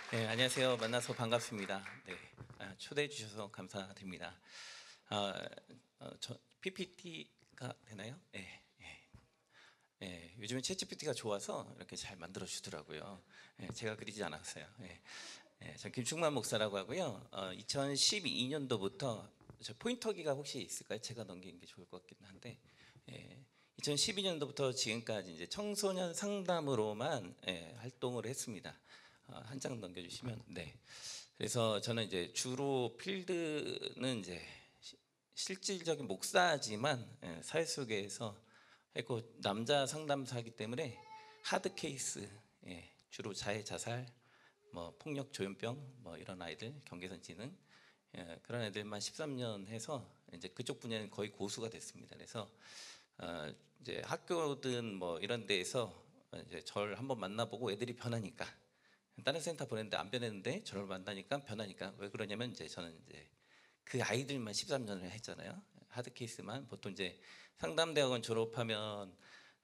네, 안녕하세요. 만나서 반갑습니다. 네, 초대해 주셔서 감사드립니다. 아, 저 PPT가 되나요? 네, 네, 네. 요즘에 챗GPT가 좋아서 이렇게 잘 만들어 주더라고요. 네, 제가 그리지 않았어요. 네, 네, 저 김충만 목사라고 하고요. 2012년도부터 저 포인터기가 혹시 있을까요? 제가 넘기는 게 좋을 것 같긴 한데, 2012년도부터 지금까지 이제 청소년 상담으로만 활동을 했습니다. 한 장 넘겨주시면, 네. 그래서 저는 이제 주로 필드는 이제 실질적인 목사지만 사회 속에서 했고, 남자 상담사이기 때문에 하드 케이스, 주로 자해 자살, 뭐 폭력 조현병 뭐 이런 아이들, 경계선 지능, 그런 애들만 13년 해서 이제 그쪽 분야는 거의 고수가 됐습니다. 그래서 이제 학교든 뭐 이런 데에서 이제 저를 한번 만나보고 애들이 변하니까, 다른 센터 보냈는데 안 변했는데 저를 만나니까 변하니까, 왜 그러냐면 이제 저는 이제 그 아이들만 13년을 했잖아요. 하드 케이스만. 보통 이제 상담대학원 졸업하면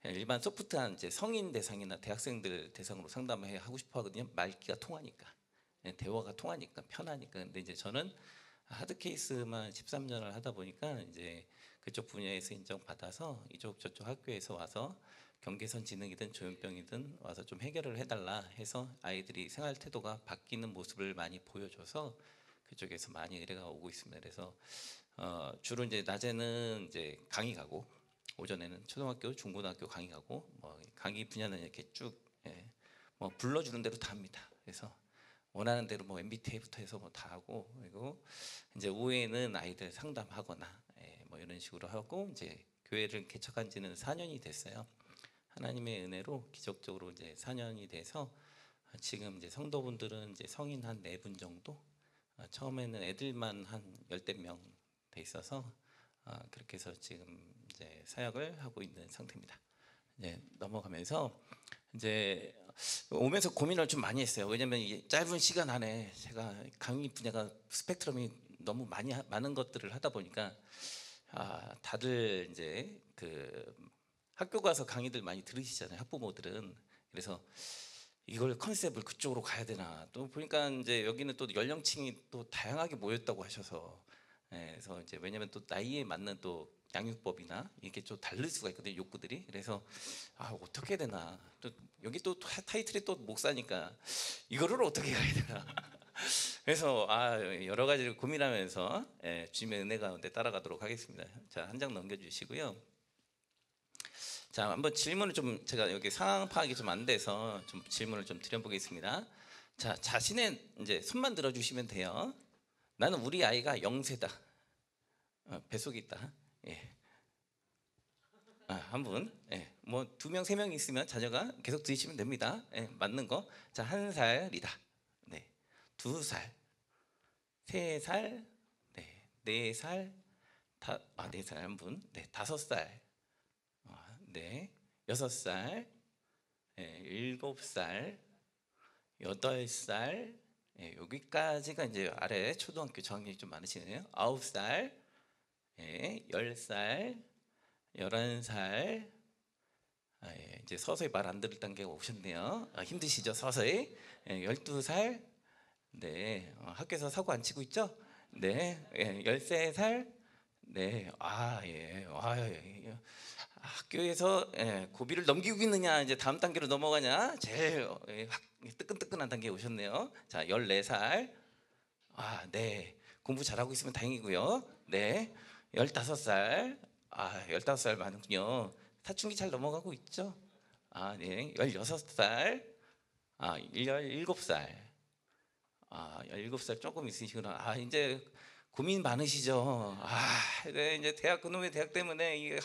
일반 소프트한 이제 성인 대상이나 대학생들 대상으로 상담을 하고 싶어 하거든요. 말귀가 통하니까, 대화가 통하니까, 편하니까. 근데 이제 저는 하드 케이스만 13년을 하다 보니까 이제 그쪽 분야에서 인정받아서 이쪽 저쪽 학교에서 와서 경계선 지능이든 조현병이든 와서 좀 해결을 해달라 해서 아이들이 생활 태도가 바뀌는 모습을 많이 보여줘서 그쪽에서 많이 의뢰가 오고 있습니다. 그래서 주로 이제 낮에는 이제 강의 가고, 오전에는 초등학교, 중고등학교 강의 가고, 뭐 강의 분야는 이렇게 쭉, 뭐 불러주는 대로 다 합니다. 그래서 원하는 대로 뭐 MBTI부터 해서 뭐 다 하고, 그리고 이제 오후에는 아이들 상담하거나, 뭐 이런 식으로 하고, 이제 교회를 개척한 지는 4년이 됐어요. 하나님의 은혜로 기적적으로 이제 4년이 돼서 지금 이제 성도분들은 이제 성인 한 4분 정도, 처음에는 애들만 한 열댓 명 돼 있어서 그렇게 해서 지금 이제 사역을 하고 있는 상태입니다. 이제 넘어가면서 이제 오면서 고민을 좀 많이 했어요. 왜냐면 이 짧은 시간 안에 제가 강의 분야가 스펙트럼이 너무 많은 것들을 하다 보니까, 다들 이제 그 학교 가서 강의들 많이 들으시잖아요, 학부모들은. 그래서 이걸 컨셉을 그쪽으로 가야 되나, 또 보니까 이제 여기는 또 연령층이 또 다양하게 모였다고 하셔서, 그래서 이제 왜냐면 또 나이에 맞는 또 양육법이나 이게 좀 다를 수가 있거든요, 욕구들이. 그래서 어떻게 해야 되나, 또 여기 또 타이틀이 또 목사니까 이거를 어떻게 해야 되나. 그래서 여러 가지를 고민하면서 주님의 은혜 가운데 따라가도록 하겠습니다. 자, 한 장 넘겨주시고요. 자, 한번 질문을 좀, 제가 여기 상황 파악이 좀 안 돼서 좀 질문을 좀 드려보겠습니다. 자, 자신의 이제 손만 들어주시면 돼요. 나는 우리 아이가 영세다. 뱃속에 있다. 예. 한 분. 예. 뭐 2명, 3명 있으면 자녀가 계속 드시면 됩니다. 예, 맞는 거. 자, 1살이다. 네. 2살, 3살, 네. 4살, 4살 한 분. 네. 5살. 네. 6살, 7살, 8살, 여기까지가 이제 아래 초등학교 저학년이 좀 많으시네요. 9살, 10살, 11살, 이제 서서히 말 안 들을 단계가 오셨네요. 힘드시죠, 서서히. 12살, 네, 학교에서 사고 안 치고 있죠? 네, 13살, 네, 예, 예. 학교에서 고비를 넘기고 있느냐, 이제 다음 단계로 넘어가냐, 제일 뜨끈뜨끈한 단계에 오셨네요. 자, 14살, 네, 공부 잘하고 있으면 다행이고요. 네, 15살, 15살 많군요. 사춘기 잘 넘어가고 있죠? 네, 16살, 17살, 17살 조금 있으시구나. 이제 고민 많으시죠? 네, 이제 대학, 그놈의 대학 때문에 이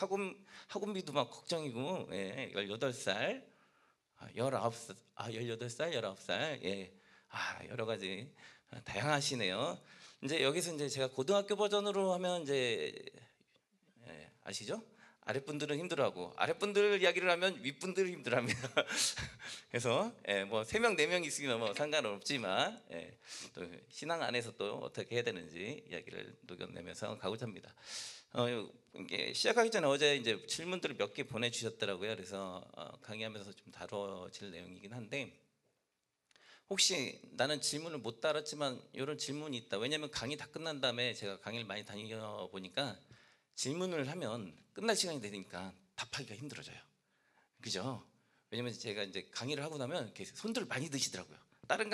학원비도 막 걱정이고, 18살, 19살, 18살, 19살, 예. 여러 가지 다양하시네요. 이제 여기서 이제 제가 고등학교 버전으로 하면 이제, 아시죠? 아랫분들은 힘들어하고, 아랫분들 이야기를 하면 윗분들은 힘들어합니다. 그래서 뭐 3명, 4명 있으면 뭐 상관은 없지만, 또 신앙 안에서 또 어떻게 해야 되는지 이야기를 녹여내면서 가고자 합니다. 이게 시작하기 전에 어제 이제 질문들을 몇 개 보내주셨더라고요. 그래서 강의하면서 좀 다뤄질 내용이긴 한데, 혹시 나는 질문을 못 따랐지만 이런 질문이 있다. 왜냐하면 강의 다 끝난 다음에 제가 강의를 많이 다녀 보니까 질문을 하면 끝날 시간이 되니까 답하기가 힘들어져요. 그죠? 왜냐면 제가 이제 강의를 하고 나면 이렇게 손들을 많이 드시더라고요. 다른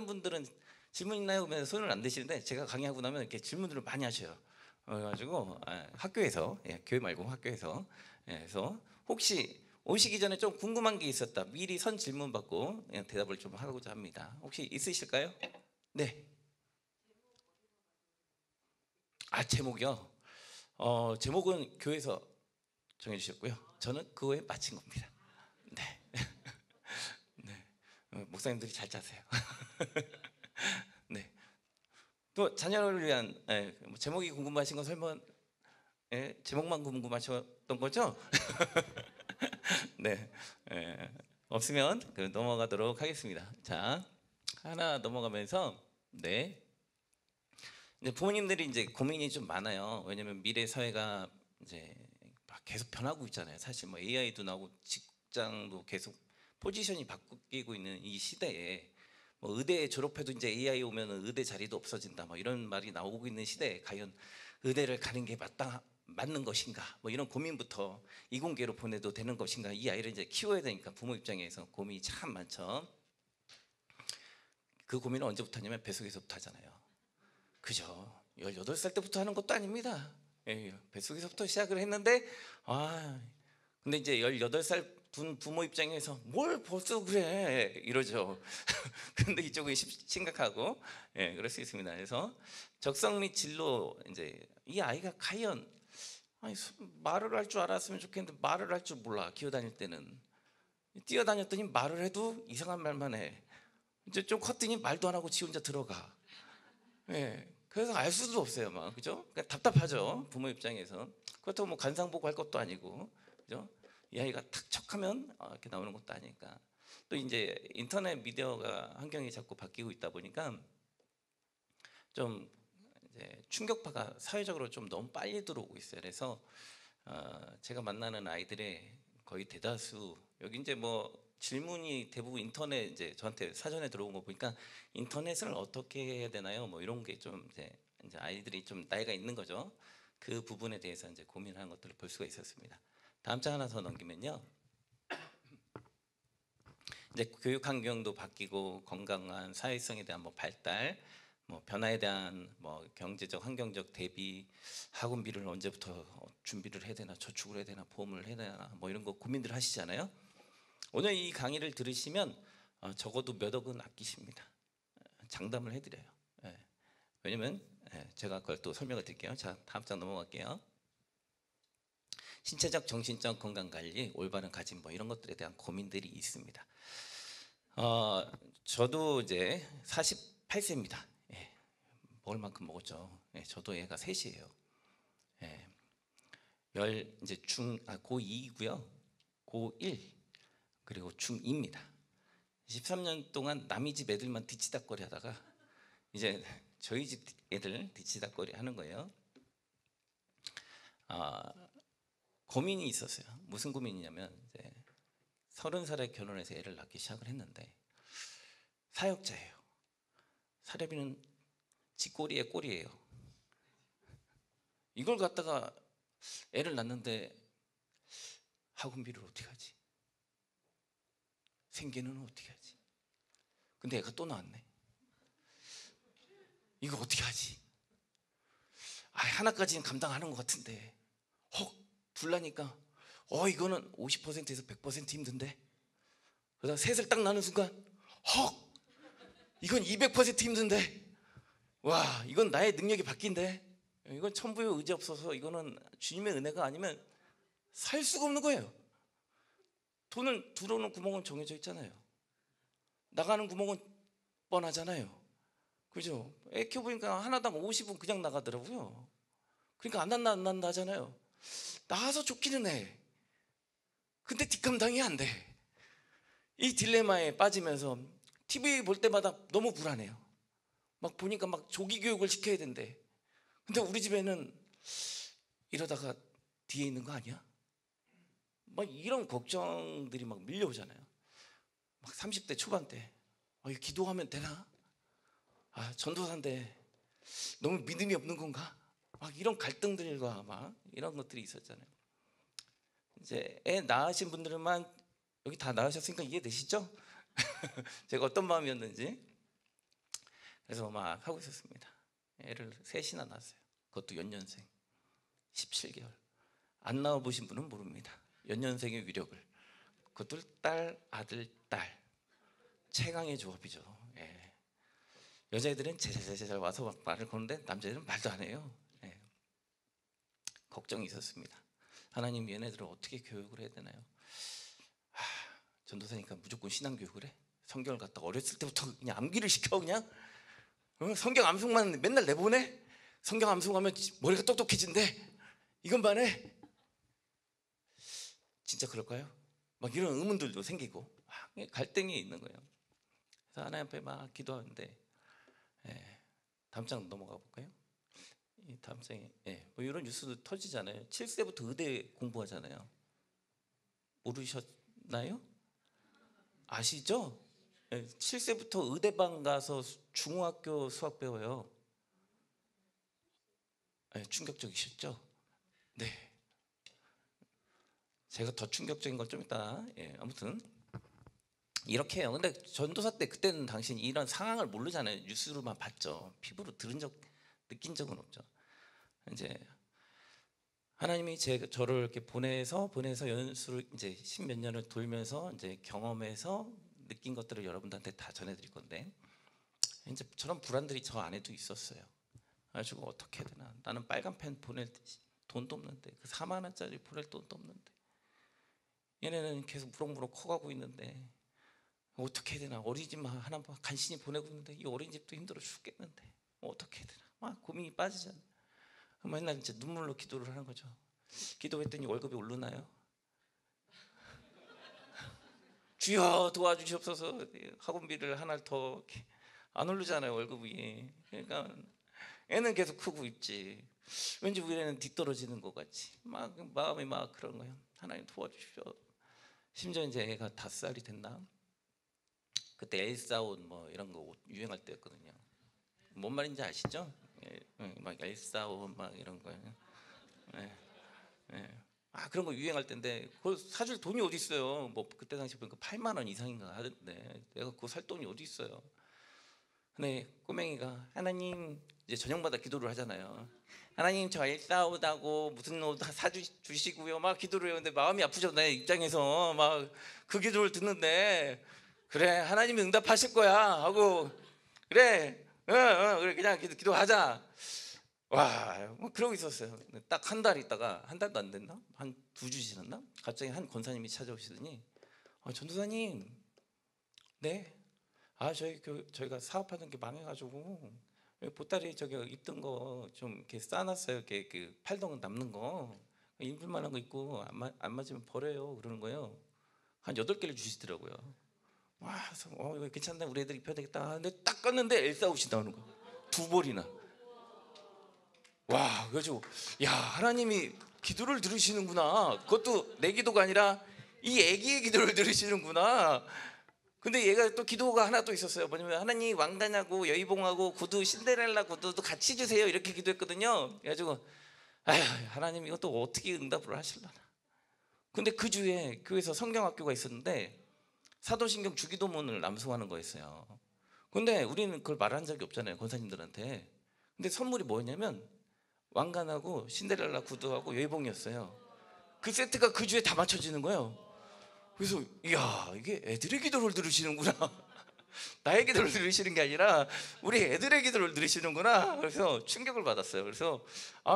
분들은 질문 있나요? 그러면 손을 안 드시는데 제가 강의하고 나면 이렇게 질문들을 많이 하셔요. 그래가지고 학교에서, 교회 말고 학교에서, 그래서 혹시 오시기 전에 좀 궁금한 게 있었다. 미리 선 질문 받고 대답을 좀 하고자 합니다. 혹시 있으실까요? 네. 제목이요. 제목은 교회에서 정해주셨고요. 저는 그거에 맞힌 겁니다. 네. 네. 목사님들이 잘 짜세요. 네. 또 자녀를 위한 뭐 제목이 궁금하신 건 설마 제목만 궁금하셨던 거죠? 네. 없으면 넘어가도록 하겠습니다. 자, 하나 넘어가면서 네. 이제 부모님들이 이제 고민이 좀 많아요. 왜냐면 미래 사회가 이제 막 계속 변하고 있잖아요. 사실 뭐 AI도 나오고 직장도 계속 포지션이 바뀌고 있는 이 시대에 뭐 의대 졸업해도 이제 AI 오면은 의대 자리도 없어진다. 뭐 이런 말이 나오고 있는 시대에 과연 의대를 가는 게 맞는 것인가? 뭐 이런 고민부터 이공계로 보내도 되는 것인가? 이 아이를 이제 키워야 되니까 부모 입장에서 고민이 참 많죠. 그 고민은 언제부터 하냐면 뱃속에서부터 하잖아요. 그죠? 18살 때부터 하는 것도 아닙니다. 뱃속에서부터 시작을 했는데 근데 이제 18살 둔 부모 입장에서 뭘 벌써 그래 이러죠. 근데 이쪽은 심각하고 그럴 수 있습니다. 그래서 적성 및 진로 이제 이 아이가 과연 말을 할 줄 알았으면 좋겠는데 말을 할 줄 몰라. 기어다닐 때는 뛰어다녔더니 말을 해도 이상한 말만 해. 이제 좀 컸더니 말도 안 하고 지 혼자 들어가. 그래서 알 수도 없어요, 막 그죠? 그러니까 답답하죠, 부모 입장에서. 그렇다고 뭐 간상 보고 할 것도 아니고, 그죠? 이 아이가 탁 척하면 이렇게 나오는 것도 아니니까. 또 이제 인터넷 미디어가 환경이 자꾸 바뀌고 있다 보니까 좀 이제 충격파가 사회적으로 좀 너무 빨리 들어오고 있어요. 그래서 제가 만나는 아이들의 거의 대다수 여기 이제 뭐 질문이 대부분 인터넷 이제 저한테 사전에 들어온 거 보니까 인터넷을 어떻게 해야 되나요? 뭐 이런 게 좀 이제 아이들이 좀 나이가 있는 거죠. 그 부분에 대해서 이제 고민하는 것들을 볼 수가 있었습니다. 다음 장 하나 더 넘기면요. 이제 교육 환경도 바뀌고 건강한 사회성에 대한 뭐 발달, 뭐 변화에 대한 뭐 경제적 환경적 대비, 학원비를 언제부터 준비를 해야 되나, 저축을 해야 되나, 보험을 해야 되나, 뭐 이런 거 고민들 하시잖아요. 오늘 이 강의를 들으시면 적어도 몇 억은 아끼십니다. 장담을 해드려요. 왜냐면 제가 그걸 또 설명을 드릴게요. 자, 다음 장 넘어갈게요. 신체적, 정신적 건강 관리, 올바른 가짐 뭐 이런 것들에 대한 고민들이 있습니다. 저도 이제 48세입니다. 먹을 만큼 먹었죠. 저도 애가 셋이에요. 이제 고2이고요. 고1 그리고 중2입니다. 13년 동안 남의 집 애들만 뒤치다꺼리 하다가 이제 저희 집 애들 뒤치다꺼리 하는 거예요. 고민이 있었어요. 무슨 고민이냐면 이제 30살에 결혼해서 애를 낳기 시작을 했는데 사역자예요. 사례비는 지 꼬리에 꼬리예요. 이걸 갖다가 애를 낳는데 학원비를 어떻게 하지? 생계는 어떻게 하지? 근데 애가 또 나왔네. 이거 어떻게 하지? 하나까지는 감당하는 것 같은데 둘라니까 이거는 50%에서 100% 힘든데. 그러다 셋을 딱 낳는 순간 이건 200% 힘든데. 와, 이건 나의 능력이 바뀐데. 이건 천부의 의지 없어서 이거는 주님의 은혜가 아니면 살 수가 없는 거예요. 돈을 들어오는 구멍은 정해져 있잖아요. 나가는 구멍은 뻔하잖아요. 그죠? 애 키워보니까 하나당 50은 그냥 나가더라고요. 그러니까 안 난다 하잖아요. 나와서 좋기는 해. 근데 뒷감당이 안 돼. 이 딜레마에 빠지면서 TV 볼 때마다 너무 불안해요. 막 보니까 막 조기 교육을 시켜야 된대. 근데 우리 집에는 이러다가 뒤에 있는 거 아니야? 막 이런 걱정들이 막 밀려오잖아요. 막 30대 초반 때 이거 기도하면 되나? 전도사인데 너무 믿음이 없는 건가? 막 이런 갈등들과 막 이런 것들이 있었잖아요. 이제 애 낳으신 분들만 여기 다 낳으셨으니까 이해되시죠? 제가 어떤 마음이었는지. 그래서 막 하고 있었습니다. 애를 셋이나 낳았어요. 그것도 연년생 17개월. 안 낳아보신 분은 모릅니다. 연년생의 위력을. 그것도 딸, 아들, 딸. 최강의 조합이죠. 예. 여자애들은 제자제자 와서 막 말을 거는데 남자애들은 말도 안 해요. 예. 걱정이 있었습니다. 하나님, 얘네들을 어떻게 교육을 해야 되나요? 전도사니까 무조건 신앙교육을 해? 성경을 갖다 어렸을 때부터 그냥 암기를 시켜 그냥? 성경 암송만 맨날 내보내? 성경 암송하면 머리가 똑똑해진대. 이것만 해? 진짜 그럴까요? 막 이런 의문들도 생기고 막 갈등이 있는 거예요. 그래서 하나님 앞에 막 기도하는데, 다음 장 넘어가 볼까요? 이 다음 장에 뭐 이런 뉴스도 터지잖아요. 7세부터 의대 공부하잖아요. 모르셨나요? 아시죠? 7세부터 의대방 가서 중학교 수학 배워요. 충격적이셨죠? 네. 제가 더 충격적인 건 좀 이따. 아무튼 이렇게 해요. 근데 전도사 때 그때는 당신 이런 상황을 모르잖아요. 뉴스로만 봤죠. 피부로 느낀 적은 없죠. 이제 하나님이 저를 이렇게 보내서 연수를 이제 10몇 년을 돌면서 이제 경험해서 느낀 것들을 여러분들한테 다 전해드릴 건데, 이제 저런 불안들이 저 안에도 있었어요. 그래가지고 어떻게 해야 되나. 나는 빨간 펜 보낼 돈도 없는데, 그 4만 원짜리 보낼 돈도 없는데, 얘네는 계속 무럭무럭 커가고 있는데 어떻게 해야 되나. 어린이집 하나 간신히 보내고 있는데 이 어린이집도 힘들어 죽겠는데 어떻게 해야 되나. 막 고민이 빠지잖아요. 맨날 이제 눈물로 기도를 하는 거죠. 기도했더니 월급이 오르나요? 주여 도와주시옵소서. 학원비를 하나를 더 안 오르잖아요, 월급이. 그러니까 애는 계속 크고 있지. 왠지 우리는 뒤떨어지는 것 같이 막 마음이 막 그런 거예요. 하나님 도와주십시오. 심지어 이제 애가 5살이 됐나? 그때 엘사온 뭐 이런 거 유행할 때였거든요. 뭔 말인지 아시죠? 막 엘사온 막 이런 거. 그런 거 유행할 때인데 그걸 사줄 돈이 어디 있어요? 뭐 그때 당시 보니까 8만 원 이상인가 하던데 내가 그거 살 돈이 어디 있어요? 근데 꼬맹이가 하나님, 이제 저녁마다 기도를 하잖아요. 하나님, 저 엘사오다고 무슨 옷 사주시고요. 막 기도를 해요. 근데 마음이 아프죠. 내 입장에서 막 그 기도를 듣는데, 그래 하나님이 응답하실 거야 하고, 그래 그래 그냥 기도하자. 뭐 그러고 있었어요. 딱 한 달 있다가, 한 달도 안 됐나? 한 2주 지났나? 갑자기 한 권사님이 찾아오시더니, 전도사님, 네? 저희가 사업하는 게 망해가지고 보따리 저기 입던 거 좀 이렇게 쌓아놨어요. 이렇게 그 팔던 남는 거 입을 만한 거 있고 안 맞으면 버려요. 그러는 거예요. 한 8개를 주시더라고요. 그래서 이거 괜찮네, 우리 애들 입혀야 되겠다. 근데 딱 껐는데 엘사 옷이 나오는 거, 2벌이나. 그래가지고 야, 하나님이 기도를 들으시는구나. 그것도 내 기도가 아니라 이 애기의 기도를 들으시는구나. 근데 얘가 또 기도가 하나 또 있었어요. 뭐냐면 하나님, 왕관하고 여의봉하고 구두, 신데렐라 구두도 같이 주세요, 이렇게 기도했거든요. 그래가지고 하나님 이것도 어떻게 응답을 하실라나. 근데 그 주에 교회에서 성경학교가 있었는데 사도신경 주기도문을 낭송하는 거였어요. 근데 우리는 그걸 말한 적이 없잖아요, 권사님들한테. 근데 선물이 뭐였냐면 왕관하고 신데렐라 구두하고 여의봉이었어요. 그 세트가 그 주에 다 맞춰지는 거예요. 그래서 이야, 이게 애들의 기도를 들으시는구나. 나의 기도를 들으시는 게 아니라 우리 애들의 기도를 들으시는구나. 그래서 충격을 받았어요. 그래서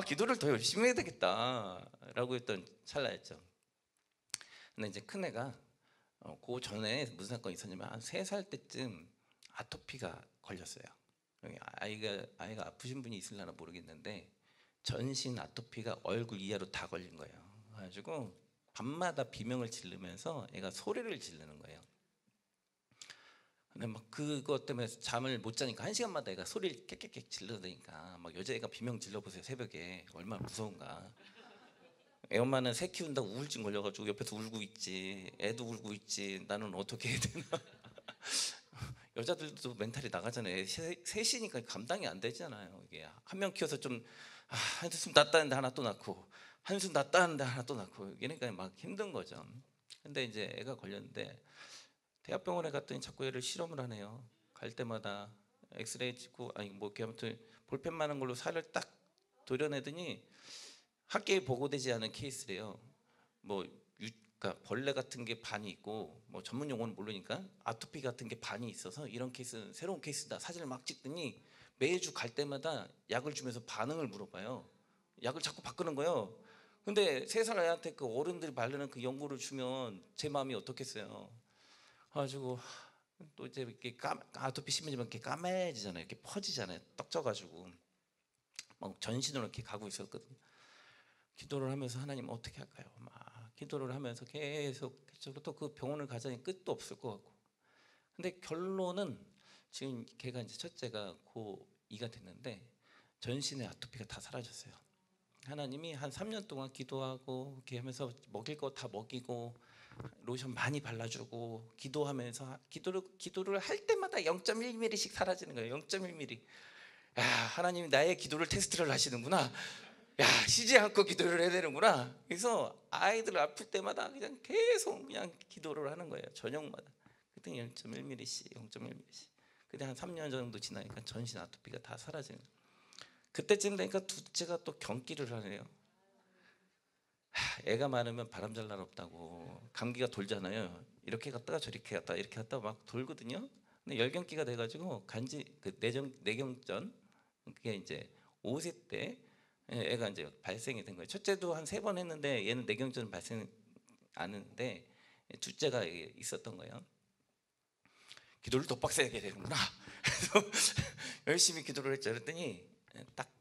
기도를 더 열심히 해야 되겠다라고 했던 찰나였죠. 근데 이제 큰애가 그 전에 무슨 사건이 있었냐면 한 3살 때쯤 아토피가 걸렸어요. 아이가 아프신 분이 있을려나 모르겠는데 전신 아토피가 얼굴 이하로 다 걸린 거예요. 그래가지고 밤마다 비명을 지르면서 애가 소리를 지르는 거예요. 근데 막 그것 때문에 잠을 못 자니까 1시간마다 애가 소리를 깨깨깨 질러대니까, 막 여자애가 비명 질러보세요, 새벽에 얼마나 무서운가. 애 엄마는 새 키운다고 우울증 걸려가지고 옆에서 울고 있지, 애도 울고 있지. 나는 어떻게 해야 되나. 여자들도 멘탈이 나가잖아요. 셋이니까 감당이 안 되잖아요. 이게 한 명 키워서 좀 한숨 났다는데 하나 또 낳고, 한숨 났다는데 하나 또 낳고, 이러니까 막 힘든 거죠. 근데 이제 애가 걸렸는데 대학병원에 갔더니 자꾸 얘를 실험을 하네요. 갈 때마다 엑스레이 찍고, 아니 뭐 이렇게 아무튼 볼펜 많은 걸로 살을 딱 도려내더니 학계에 보고되지 않은 케이스래요. 뭐 그러니까 벌레 같은 게 반이 있고, 뭐 전문 용어는 모르니까 아토피 같은 게 반이 있어서 이런 케이스는 새로운 케이스다. 사진을 막 찍더니 매주 갈 때마다 약을 주면서 반응을 물어봐요. 약을 자꾸 바꾸는 거예요. 근데 3살 애한테 그 어른들이 바르는 그 연고를 주면 제 마음이 어떻겠어요. 그래가지고 또 이제 이렇게 아토피 심해지면 이렇게 까매지잖아요. 이렇게 퍼지잖아요. 떡져가지고 막 전신으로 이렇게 가고 있었거든요. 기도를 하면서 하나님 어떻게 할까요? 막 기도를 하면서 계속 또 그 병원을 가자니 끝도 없을 것 같고. 근데 결론은 지금 걔가 이제 첫째가 고2가 됐는데 전신의 아토피가 다 사라졌어요. 하나님이 한 3년 동안 기도하고 이렇게 하면서 먹일 거 다 먹이고 로션 많이 발라주고 기도하면서 기도를 할 때마다 0.1mm씩 사라지는 거예요. 0.1mm. 야, 하나님이 나의 기도를 테스트를 하시는구나. 야, 쉬지 않고 기도를 해야 되는구나. 그래서 아이들 아플 때마다 그냥 계속 그냥 기도를 하는 거예요. 저녁마다. 그때 0.1mm씩 0.1mm씩. 그때 한 3년 정도 지나니까 전신 아토피가 다 사라지는 거예요. 그때쯤 되니까 둘째가 또 경기를 하네요. 애가 많으면 바람 잘 날 없다고, 감기가 돌잖아요. 이렇게 갔다가 저렇게 갔다 이렇게 갔다 막 돌거든요. 근데 열경기가 돼가지고 간지 그 내경전, 그게 이제 5세 때 애가 이제 발생이 된 거예요. 첫째도 한 3번 했는데 얘는 내경전 발생 안 했는데 둘째가 있었던 거예요. 기도를 더 빡세게 되는구나. 그래서 열심히 기도를 했죠. 그랬더니 딱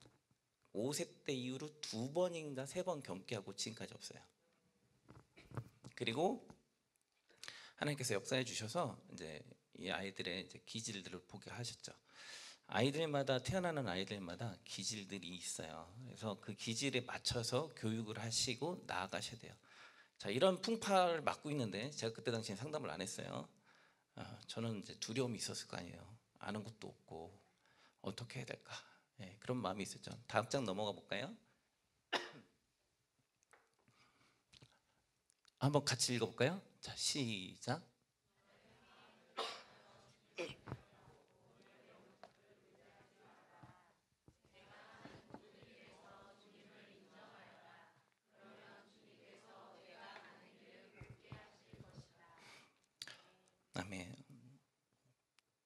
5세 때 이후로 2번인가 3번 경기하고 지금까지 없어요. 그리고 하나님께서 역사해 주셔서 이제 이 아이들의 이제 기질들을 보게 하셨죠. 아이들마다, 태어나는 아이들마다 기질들이 있어요. 그래서 그 기질에 맞춰서 교육을 하시고 나아가셔야 돼요. 자, 이런 풍파를 맞고 있는데 제가 그때 당시에 상담을 안 했어요. 저는 이제 두려움이 있었을 거 아니에요. 아는 것도 없고 어떻게 해야 될까? 네, 그런 마음이 있었죠. 다음 장 넘어가 볼까요? 한번 같이 읽어볼까요? 자, 시작. 아멘.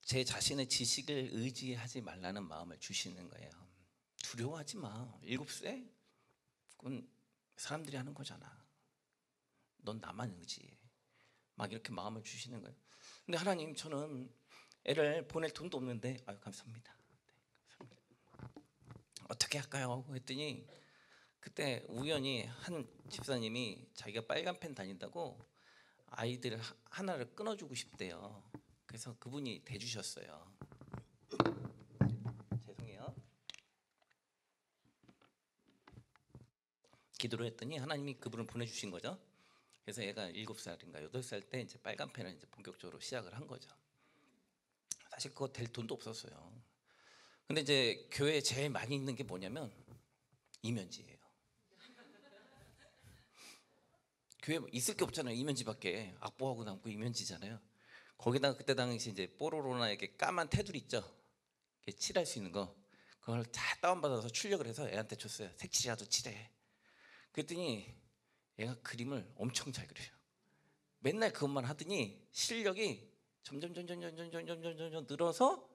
제 자신의 지식을 의지하지 말라는 마음을 주시는 거예요. 두려워하지 마. 7세? 그건 사람들이 하는 거잖아. 넌 나만 의지해. 막 이렇게 마음을 주시는 거예요. 근데 하나님, 저는 애를 보낼 돈도 없는데, 아유 감사합니다. 네, 감사합니다. 어떻게 할까요? 했더니 그때 우연히 한 집사님이 자기가 빨간 펜 다닌다고 아이들 하나를 끊어주고 싶대요. 그래서 그분이 대주셨어요. 죄송해요. 기도를 했더니 하나님이 그분을 보내주신 거죠. 그래서 얘가 7살인가 8살 때 이제 빨간 펜을 이제 본격적으로 시작을 한 거죠. 사실 그거 될 돈도 없었어요. 근데 이제 교회에 제일 많이 있는 게 뭐냐면 이면지예요. 교회 있을 게 없잖아요. 이면지밖에. 악보하고 남고 이면지잖아요. 거기다가 그때 당시 이제 뽀로로나 이렇게 까만 테두리 있죠. 이렇게 칠할 수 있는 거. 그걸 다 다운받아서 출력을 해서 애한테 줬어요. 색칠이라도 칠해. 그랬더니 얘가 그림을 엄청 잘 그려요. 맨날 그것만 하더니 실력이 점점 늘어서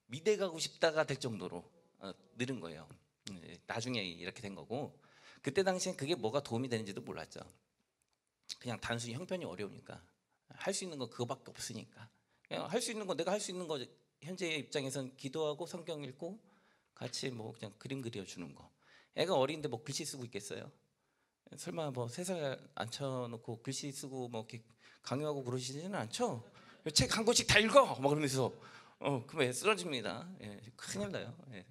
미대 가고 싶다가 될 정도로 늘은 거예요. 나중에 이렇게 된 거고, 그때 당시엔 그게 뭐가 도움이 되는지도 몰랐죠. 그냥 단순히 형편이 어려우니까, 할 수 있는 거 그거밖에 없으니까, 그냥 할 수 있는 거, 내가 할 수 있는 거, 현재의 입장에선 기도하고 성경 읽고 같이 뭐 그냥 그림 그려주는 거. 애가 어린데 뭐 글씨 쓰고 있겠어요? 설마 뭐 3살 앉혀놓고 글씨 쓰고 뭐 이렇게 강요하고 그러시지는 않죠? 책 한 권씩 다 읽어! 막 그러면서 그럼 애 쓰러집니다. 예, 큰일 나요. 예.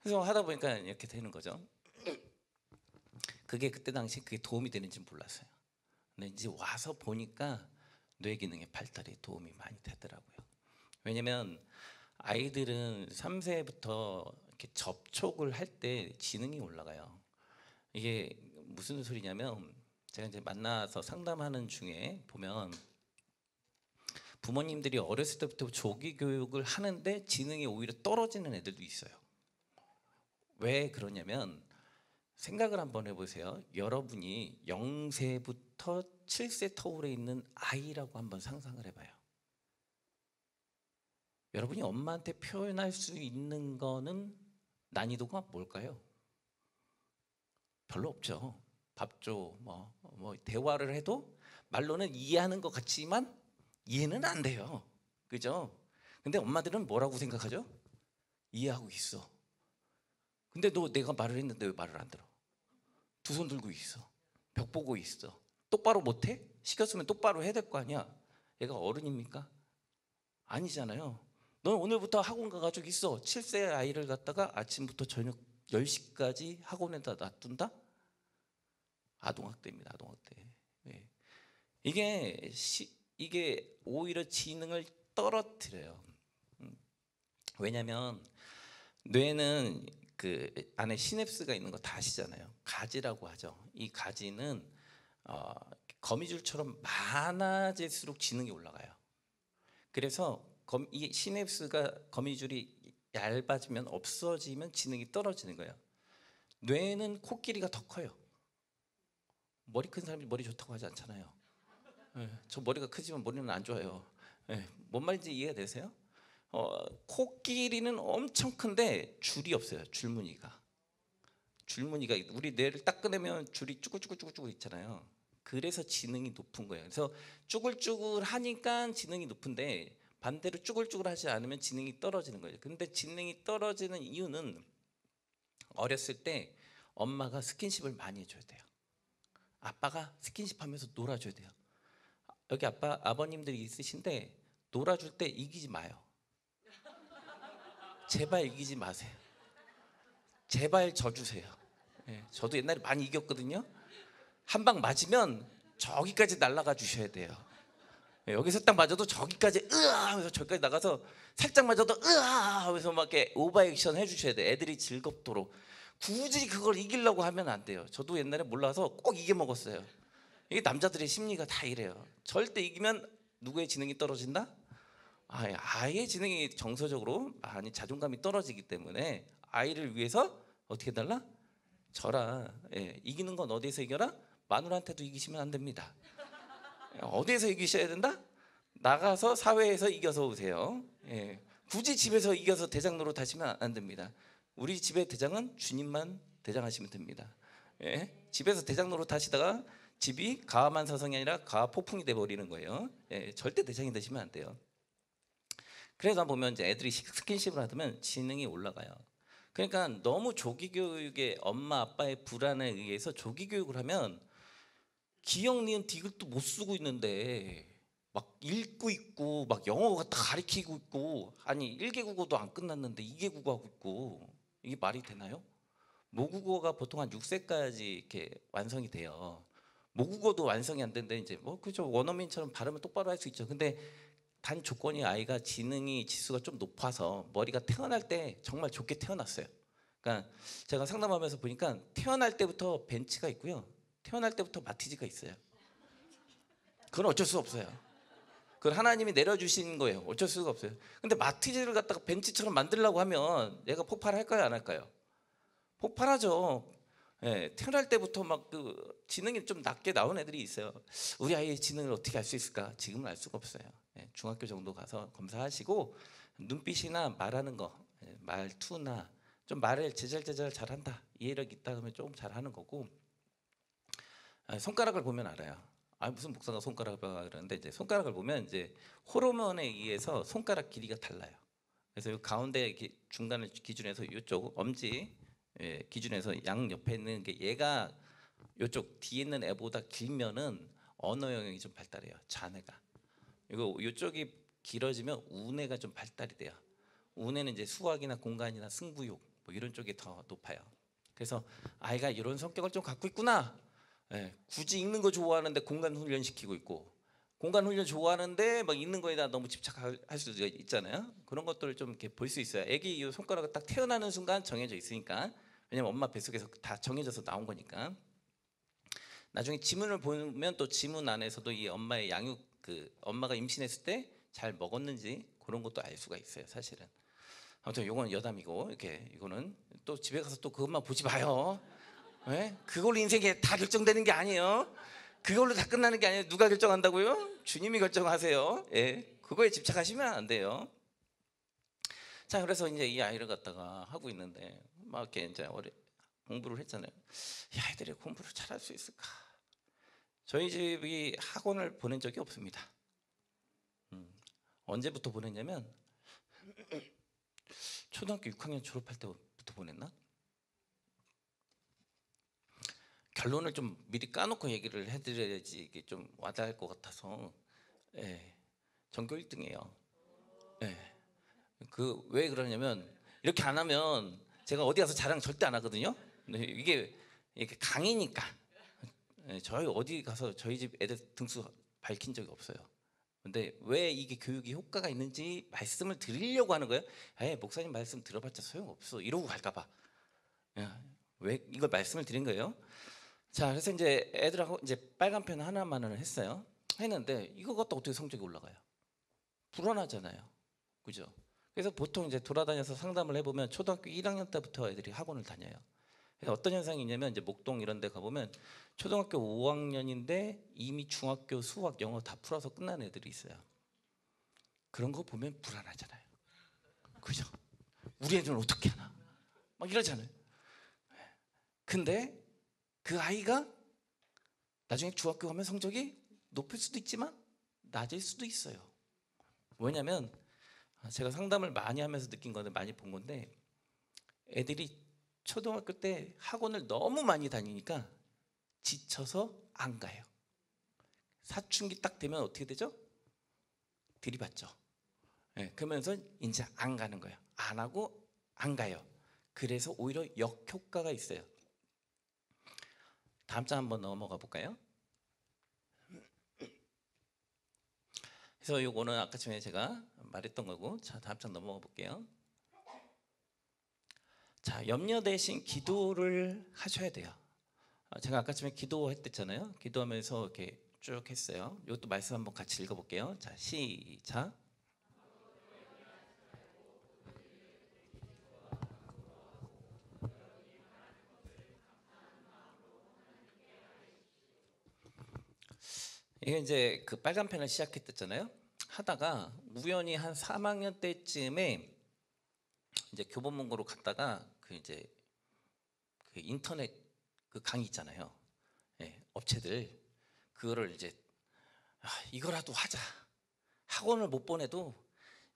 그래서 하다 보니까 이렇게 되는 거죠. 그게 그때 당시 그게 도움이 되는지 몰랐어요. 근데 이제 와서 보니까 뇌 기능의 발달에 도움이 많이 되더라고요. 왜냐면 아이들은 3세부터 이렇게 접촉을 할 때 지능이 올라가요. 이게 무슨 소리냐면 제가 이제 만나서 상담하는 중에 보면 부모님들이 어렸을 때부터 조기 교육을 하는데 지능이 오히려 떨어지는 애들도 있어요. 왜 그러냐면 생각을 한번 해보세요. 여러분이 0세부터 7세 터울에 있는 아이라고 한번 상상을 해봐요. 여러분이 엄마한테 표현할 수 있는 거는 난이도가 뭘까요? 별로 없죠. 밥 줘, 뭐 대화를 해도 말로는 이해하는 것 같지만 이해는 안 돼요. 그죠? 근데 엄마들은 뭐라고 생각하죠? 이해하고 있어. 근데 너 내가 말을 했는데 왜 말을 안 들어? 두 손 들고 있어. 벽 보고 있어. 똑바로 못해? 시켰으면 똑바로 해야 될 거 아니야. 얘가 어른입니까? 아니잖아요. 넌 오늘부터 학원 가가지고 있어. 7세 아이를 갖다가 아침부터 저녁 10시까지 학원에다 놔둔다? 아동학대입니다. 아동학대. 네. 이게 오히려 지능을 떨어뜨려요. 왜냐하면 뇌는 그 안에 시냅스가 있는 거 다 아시잖아요. 가지라고 하죠. 이 가지는 거미줄처럼 많아질수록 지능이 올라가요. 그래서 이 시냅스가 거미줄이 얇아지면 없어지면 지능이 떨어지는 거예요. 뇌는 코끼리가 더 커요. 머리 큰 사람이 머리 좋다고 하지 않잖아요. 네, 저 머리가 크지만 머리는 안 좋아요. 네, 뭔 말인지 이해가 되세요? 코끼리는 엄청 큰데 줄이 없어요. 줄무늬가 우리 뇌를 딱 꺼내면 줄이 쭈글쭈글쭈글 있잖아요. 그래서 지능이 높은 거예요. 그래서 쭈글쭈글하니까 지능이 높은데 반대로 쭈글쭈글하지 않으면 지능이 떨어지는 거예요. 근데 지능이 떨어지는 이유는 어렸을 때 엄마가 스킨십을 많이 해줘야 돼요. 아빠가 스킨십하면서 놀아줘야 돼요. 여기 아버님들이 있으신데 놀아줄 때 이기지 마요. 제발 이기지 마세요. 제발 져주세요. 네, 저도 옛날에 많이 이겼거든요. 한 방 맞으면 저기까지 날아가 주셔야 돼요. 네, 여기서 딱 맞아도 저기까지 으아 하면서 저기까지 나가서 살짝 맞아도 으아 하면서 막 이렇게 오버액션 해주셔야 돼요. 애들이 즐겁도록. 굳이 그걸 이기려고 하면 안 돼요. 저도 옛날에 몰라서 꼭 이겨 먹었어요. 이게 남자들의 심리가 다 이래요. 절대 이기면 누구의 지능이 떨어진다? 아이의 지능이 정서적으로 많이 자존감이 떨어지기 때문에 아이를 위해서 어떻게 해달라? 져라. 예, 이기는 건 어디에서 이겨라? 마누라한테도 이기시면 안 됩니다. 어디에서 이기셔야 된다? 나가서 사회에서 이겨서 오세요. 예, 굳이 집에서 이겨서 대장 노릇 하시면 안 됩니다. 우리 집의 대장은 주님만 대장하시면 됩니다. 예, 집에서 대장 노릇 하시다가 집이 가만사성이 아니라 가폭풍이 돼버리는 거예요. 예, 절대 대장이 되시면 안 돼요. 그래서 보면 이제 애들이 스킨십을 하면 지능이 올라가요. 그러니까 너무 조기 교육에 엄마 아빠의 불안에 의해서 조기 교육을 하면 기역 니은 디귿도 못 쓰고 있는데 막 읽고 있고 막 영어 다 가리키고 있고 아니 1개 국어도 안 끝났는데 2개 국어 하고 있고 이게 말이 되나요? 모국어가 보통 한 6세까지 이렇게 완성이 돼요. 모국어도 완성이 안 되는데 이제 뭐 그죠 원어민처럼 발음을 똑바로 할 수 있죠. 근데 단 조건이 아이가 지능이 지수가 좀 높아서 머리가 태어날 때 정말 좋게 태어났어요. 그러니까 제가 상담하면서 보니까 태어날 때부터 벤치가 있고요. 태어날 때부터 마티즈가 있어요. 그건 어쩔 수 없어요. 그건 하나님이 내려주신 거예요. 어쩔 수가 없어요. 근데 마티즈를 갖다가 벤치처럼 만들려고 하면 얘가 폭발할까요? 안 할까요? 폭발하죠. 예, 태어날 때부터 막 그 지능이 좀 낮게 나온 애들이 있어요. 우리 아이의 지능을 어떻게 알 수 있을까? 지금은 알 수가 없어요. 예, 중학교 정도 가서 검사하시고 눈빛이나 말하는 거, 말투나 좀 말을 제잘제잘 잘한다. 이해력 있다 그러면 조금 잘하는 거고 손가락을 보면 알아요. 무슨 목사가 손가락을 봐 그러는데 이제 손가락을 보면 이제 호르몬에 의해서 손가락 길이가 달라요. 그래서 이 가운데 중간을 기준해서 이쪽 엄지 기준해서 양 옆에 있는 게 얘가 이쪽 뒤에 있는 애보다 길면은 언어 영역이 좀 발달해요. 자네가 이쪽이 길어지면 우뇌가 좀 발달이 돼요. 우뇌는 이제 수학이나 공간이나 승부욕 뭐 이런 쪽이 더 높아요. 그래서 아이가 이런 성격을 좀 갖고 있구나. 굳이 읽는 거 좋아하는데 공간 훈련 시키고 있고 공간 훈련 좋아하는데 막 있는 거에다 너무 집착할 수도 있잖아요. 그런 것들을 좀 이렇게 볼 수 있어요. 아기 이 손가락이 딱 태어나는 순간 정해져 있으니까. 왜냐면 엄마 뱃속에서 다 정해져서 나온 거니까. 나중에 지문을 보면 또 지문 안에서도 이 엄마의 양육, 그 엄마가 임신했을 때 잘 먹었는지 그런 것도 알 수가 있어요, 사실은. 아무튼 요건 여담이고, 이렇게 이거는 또 집에 가서 또 그것만 보지 마요. 네? 그걸로 인생이 다 결정되는 게 아니에요. 그걸로 다 끝나는 게 아니에요. 누가 결정한다고요? 주님이 결정하세요. 예, 그거에 집착하시면 안 돼요. 자, 그래서 이제 이 아이를 갖다가 하고 있는데 막 이렇게 이제 공부를 했잖아요. 이 아이들이 공부를 잘할 수 있을까? 저희 집이 학원을 보낸 적이 없습니다. 언제부터 보냈냐면 초등학교 6학년 졸업할 때부터 보냈나? 결론을 좀 미리 까놓고 얘기를 해드려야지 이게 좀 와닿을 것 같아서, 예, 전교 1등이에요. 예, 그 왜 그러냐면 이렇게 안 하면 제가 어디 가서 자랑 절대 안 하거든요. 근데 이게 강의니까. 예, 저희 어디 가서 저희 집 애들 등수 밝힌 적이 없어요. 근데 왜 이게 교육이 효과가 있는지 말씀을 드리려고 하는 거예요. 에 목사님 말씀 들어봤자 소용없어 이러고 갈까봐. 왜 이걸 말씀을 드린 거예요? 자, 그래서 이제 애들하고 이제 빨간 펜 하나만을 했어요. 했는데 이거 갖다 어떻게 성적이 올라가요? 불안하잖아요, 그죠? 그래서 보통 이제 돌아다녀서 상담을 해보면 초등학교 1학년 때부터 애들이 학원을 다녀요. 그래서 어떤 현상이 있냐면 이제 목동 이런 데 가보면 초등학교 5학년인데 이미 중학교 수학, 영어 다 풀어서 끝난 애들이 있어요. 그런 거 보면 불안하잖아요, 그죠? 우리 애들은 어떻게 하나? 막 이러잖아요. 근데 그 아이가 나중에 중학교 가면 성적이 높을 수도 있지만 낮을 수도 있어요. 왜냐면 제가 상담을 많이 하면서 느낀 건데, 많이 본 건데, 애들이 초등학교 때 학원을 너무 많이 다니니까 지쳐서 안 가요. 사춘기 딱 되면 어떻게 되죠? 들이받죠. 네, 그러면서 이제 안 가는 거예요. 안 하고 안 가요. 그래서 오히려 역효과가 있어요. 다음 장 한번 넘어가 볼까요? 그래서 요거는 아까 전에 제가 말했던 거고, 자, 다음 장 넘어가 볼게요. 자, 염려 대신 기도를 하셔야 돼요. 제가 아까 전에 기도했댔잖아요. 기도하면서 이렇게 쭉 했어요. 이것도 말씀 한번 같이 읽어볼게요. 자, 시작. 이게 이제 그 빨간 펜을 시작했댔잖아요. 하다가 우연히 한 3학년 때쯤에 이제 교보문고로 갔다가 그 이제 그 인터넷 그 강의 있잖아요. 예, 업체들 그거를 이제 이거라도 하자. 학원을 못 보내도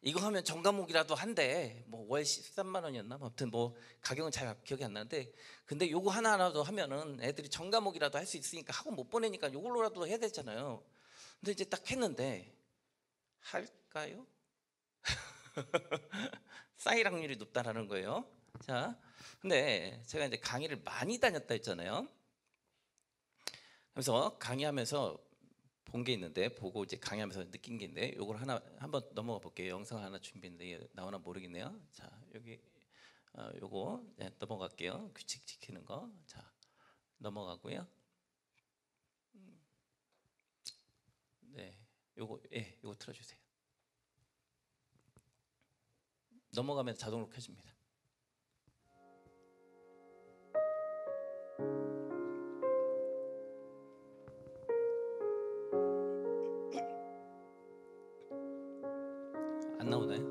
이거 하면 전과목이라도 한대. 뭐 월 13만 원이었나? 아무튼 뭐 가격은 잘 기억이 안 나는데, 근데 요거 하나라도 하면은 애들이 전과목이라도 할 수 있으니까 학원 못 보내니까 요걸로라도 해야 되잖아요. 근데 이제 딱 했는데 할까요? 쌓일 확률이 높다라는 거예요. 자, 근데 제가 이제 강의를 많이 다녔다 했잖아요. 그래서 강의하면서 본 게 있는데, 보고 이제 강의하면서 느낀 게 있는데, 요걸 하나 한번 넘어가 볼게요. 영상 하나 준비했는데 나오나 모르겠네요. 자, 여기 요거 넘어갈게요. 규칙 지키는 거. 자, 넘어가고요. 네, 요거 요거 틀어주세요. 넘어가면 자동으로 켜집니다. 안 나오나요?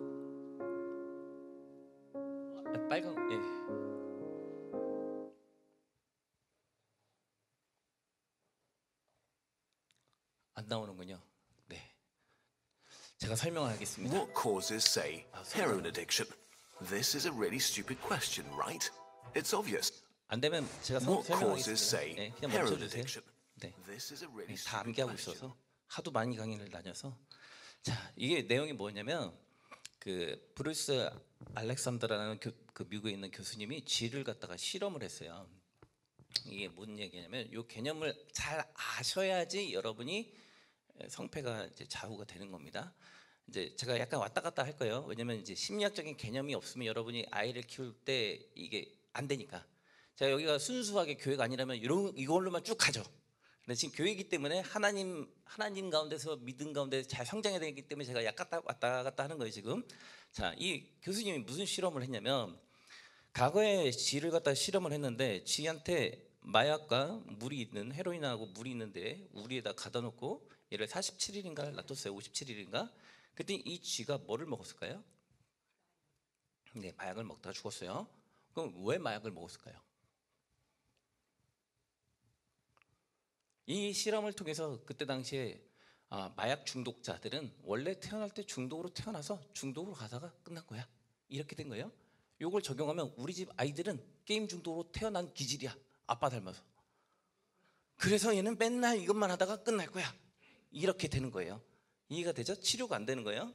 빨간 안 나오는군요. 네, 제가 설명을 하겠습니다. What causes, say, heroin addiction? This is a really stupid question, right? It's obvious. 안 되면 제가 What causes, 설명하겠습니다. say, 네, 그냥 heroin 멈춰주세요. addiction? 네, This is a really 다 stupid 암기하고 question. 있어서 하도 많이 강의를 다녀서. 자, 이게 내용이 뭐냐면 그 브루스 알렉산더라는 그 미국에 있는 교수님이 쥐를 갖다가 실험을 했어요. 이게 무슨 얘기냐면 이 개념을 잘 아셔야지 여러분이 성패가 이제 좌우가 되는 겁니다. 이제 제가 약간 왔다 갔다 할 거예요. 왜냐면 이제 심리학적인 개념이 없으면 여러분이 아이를 키울 때 이게 안 되니까. 제가 여기가 순수하게 교회가 아니라면 이걸로만 쭉 가죠. 근데 지금 교회이기 때문에 하나님 가운데서 믿음 가운데 잘 성장해야 되기 때문에 제가 약간 왔다 갔다 하는 거예요 지금. 자, 이 교수님이 무슨 실험을 했냐면 과거에 쥐를 갖다 실험을 했는데 쥐한테 마약과 물이 있는 헤로인하고 물이 있는데 우리에다 가다 놓고 얘를 47일인가 놔뒀어요. 57일인가. 그때 이 쥐가 뭐를 먹었을까요? 네, 마약을 먹다가 죽었어요. 그럼 왜 마약을 먹었을까요? 이 실험을 통해서 그때 당시에 마약 중독자들은 원래 태어날 때 중독으로 태어나서 중독으로 가다가 끝난 거야. 이렇게 된 거예요. 이걸 적용하면 우리 집 아이들은 게임 중독으로 태어난 기질이야. 아빠 닮아서. 그래서 얘는 맨날 이것만 하다가 끝날 거야. 이렇게 되는 거예요. 이해가 되죠? 치료가 안 되는 거예요.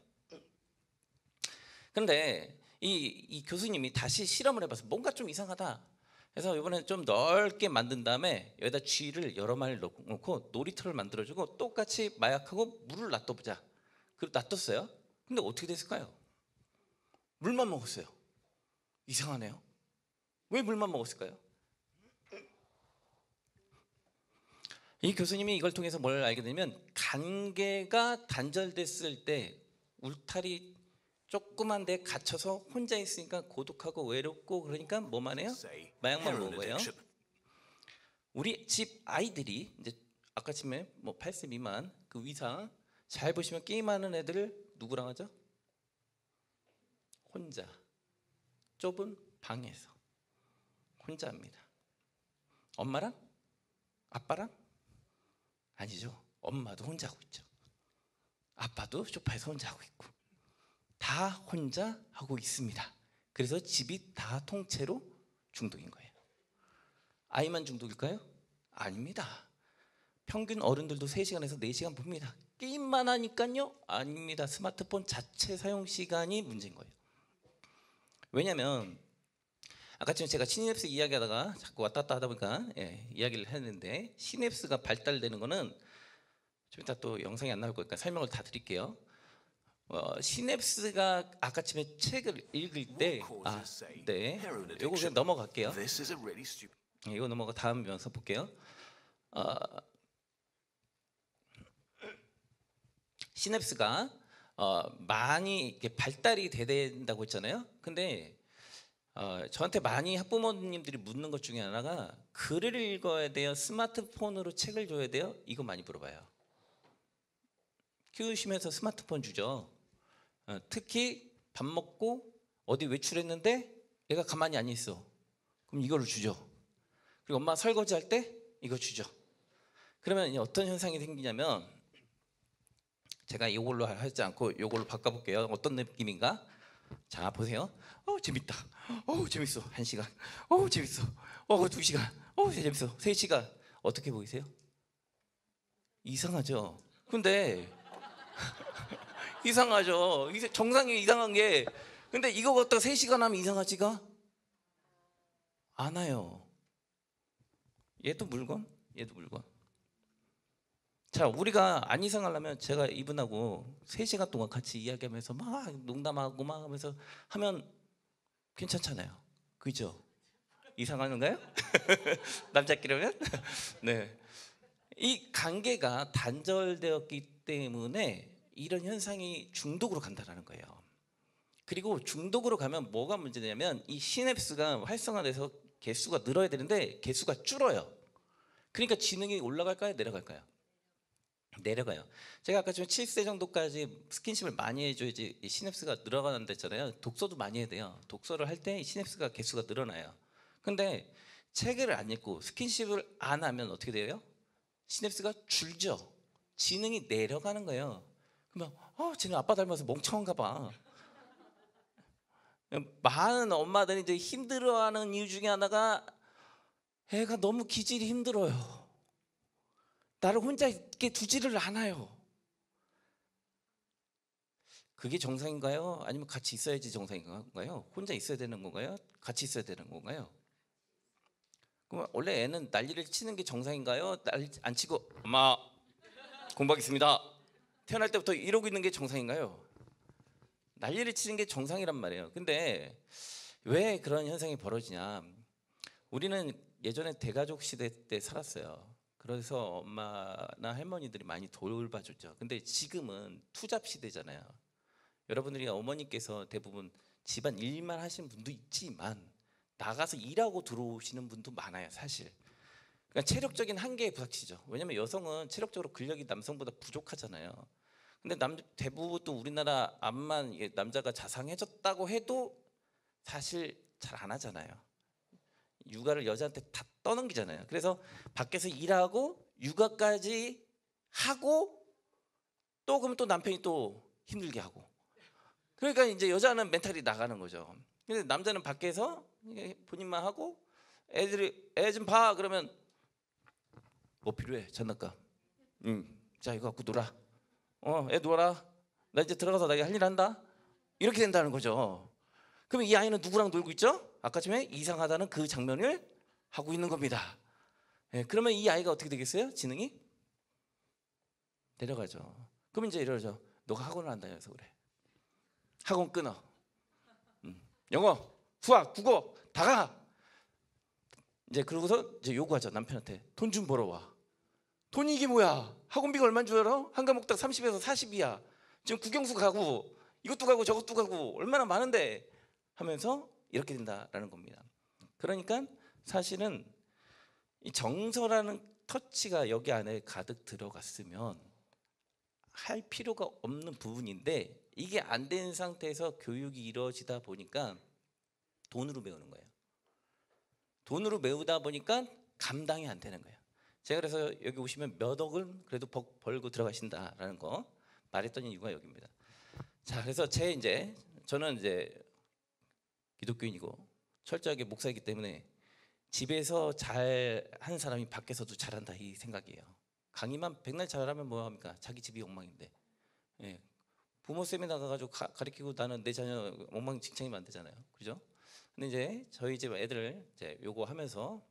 그런데 이 교수님이 다시 실험을 해봐서 뭔가 좀 이상하다. 그래서 이번에 좀 넓게 만든 다음에 여기다 쥐를 여러 마리를 넣고 놀이터를 만들어주고 똑같이 마약하고 물을 놔둬보자. 그리고 놔뒀어요. 근데 어떻게 됐을까요? 물만 먹었어요. 이상하네요. 왜 물만 먹었을까요? 이 교수님이 이걸 통해서 뭘 알게 되냐면 관계가 단절됐을 때 울타리 조그만 데 갇혀서 혼자 있으니까 고독하고 외롭고 그러니까 뭐만 해요? Say 마약만 heroin 먹은 거예요. addiction. 우리 집 아이들이 이제 아까쯤에 뭐 8세 미만 그 위상 잘 보시면 게임하는 애들을 누구랑 하죠? 혼자 좁은 방에서 혼자 합니다. 엄마랑? 아빠랑? 아니죠. 엄마도 혼자 하고 있죠. 아빠도 소파에서 혼자 하고 있고 다 혼자 하고 있습니다. 그래서 집이 다 통째로 중독인 거예요. 아이만 중독일까요? 아닙니다. 평균 어른들도 3시간에서 4시간 봅니다. 게임만 하니까요? 아닙니다. 스마트폰 자체 사용 시간이 문제인 거예요. 왜냐하면 아까 지금 제가 시냅스 이야기하다가 자꾸 왔다 갔다 하다 보니까 이야기를 했는데 시냅스가 발달되는 거는 좀 이따 또 영상이 안 나올 거니까 설명을 다 드릴게요. 시냅스가 아까쯤에 책을 읽을 때 네, Heroin 요거 그냥 addiction. 넘어갈게요. This is a really stupid. 이거 넘어가 다음 영상 볼게요. 시냅스가 많이 이렇게 발달이 돼야 된다고 했잖아요. 근데 저한테 많이 학부모님들이 묻는 것 중에 하나가 글을 읽어야 돼요? 스마트폰으로 책을 줘야 돼요? 이거 많이 물어봐요. 키우시면서 스마트폰 주죠. 특히 밥 먹고 어디 외출했는데 얘가 가만히 안 있어. 그럼 이거를 주죠. 그리고 엄마 설거지할 때 이거 주죠. 그러면 어떤 현상이 생기냐면 제가 이걸로 하지 않고 이걸로 바꿔볼게요. 어떤 느낌인가? 자 보세요. 재밌다. 재밌어. 1시간. 재밌어. 2시간. 재밌어. 3시간. 어떻게 보이세요? 이상하죠. 근데 이상하죠. 정상이 이상한 게 근데 이거 갖다가 3시간 하면 이상하지가 않아요. 얘도 물건, 얘도 물건. 자, 우리가 안 이상하려면 제가 이분하고 3시간 동안 같이 이야기하면서 막 농담하고 막 하면서 하면 괜찮잖아요. 그죠? 이상하는가요? 남자끼리면? 네. 이 관계가 단절되었기 때문에 이런 현상이 중독으로 간다는 거예요. 그리고 중독으로 가면 뭐가 문제냐면 이 시냅스가 활성화돼서 개수가 늘어야 되는데 개수가 줄어요. 그러니까 지능이 올라갈까요? 내려갈까요? 내려가요. 제가 아까 좀 7세 정도까지 스킨십을 많이 해줘야지 이 시냅스가 늘어간다 했잖아요. 독서도 많이 해야 돼요. 독서를 할 때 시냅스가 개수가 늘어나요. 근데 책을 안 읽고 스킨십을 안 하면 어떻게 돼요? 시냅스가 줄죠. 지능이 내려가는 거예요. 그러면 쟤는 아빠 닮아서 멍청한가 봐. 많은 엄마들이 이제 힘들어하는 이유 중에 하나가 애가 너무 기질이 힘들어요. 나를 혼자 있게 두지를 않아요. 그게 정상인가요? 아니면 같이 있어야지 정상인가요? 혼자 있어야 되는 건가요? 같이 있어야 되는 건가요? 그럼 원래 애는 난리를 치는 게 정상인가요? 난리 안 치고 엄마 공부하겠습니다. 태어날 때부터 이러고 있는 게 정상인가요? 난리를 치는 게 정상이란 말이에요. 근데 왜 그런 현상이 벌어지냐? 우리는 예전에 대가족 시대 때 살았어요. 그래서 엄마나 할머니들이 많이 돌봐줬죠. 근데 지금은 투잡 시대잖아요. 여러분들이 어머니께서 대부분 집안 일만 하시는 분도 있지만 나가서 일하고 들어오시는 분도 많아요, 사실. 그러니까 체력적인 한계에 부닥치죠. 왜냐하면 여성은 체력적으로 근력이 남성보다 부족하잖아요. 근데 대부분 또 우리나라 암만 이게 남자가 자상해졌다고 해도 사실 잘 안 하잖아요. 육아를 여자한테 다 떠넘기잖아요. 그래서 밖에서 일하고 육아까지 하고 또 그러면 또 남편이 또 힘들게 하고. 그러니까 이제 여자는 멘탈이 나가는 거죠. 근데 남자는 밖에서 본인만 하고 애들이 애 좀 봐 그러면 뭐 필요해 장난감. 자 이거 갖고 놀아. 애 놀아. 나 이제 들어가서 나 할 일 한다. 이렇게 된다는 거죠. 그러면 이 아이는 누구랑 놀고 있죠? 아까 전에 이상하다는 그 장면을 하고 있는 겁니다. 그러면 이 아이가 어떻게 되겠어요? 지능이 내려가죠. 그럼 이제 이러죠. 너가 학원을 안 다녀서 그래. 학원 끊어. 영어, 수학, 국어 다 가. 이제 그러고서 이제 요구하죠. 남편한테 돈 좀 벌어와. 돈이 이게 뭐야? 학원비가 얼마인 줄 알아? 한 과목당 30에서 40이야. 지금 국영수 가고 이것도 가고 저것도 가고 얼마나 많은데 하면서 이렇게 된다라는 겁니다. 그러니까 사실은 이 정서라는 터치가 여기 안에 가득 들어갔으면 할 필요가 없는 부분인데 이게 안 된 상태에서 교육이 이루어지다 보니까 돈으로 배우는 거예요. 돈으로 배우다 보니까 감당이 안 되는 거예요. 제가 그래서 여기 오시면 몇 억을 그래도 벌고 들어가신다라는 거 말했던 이유가 여기입니다. 자, 그래서 저는 이제 기독교인이고 철저하게 목사이기 때문에 집에서 잘 한 사람이 밖에서도 잘한다 이 생각이에요. 강의만 백날 잘하면 뭐합니까? 자기 집이 엉망인데. 예. 부모 쌤이 나가가지고 가르치고 나는 내 자녀 엉망진창이면 안 되잖아요, 그죠? 근데 이제 저희 집 애들 이제 요거 하면서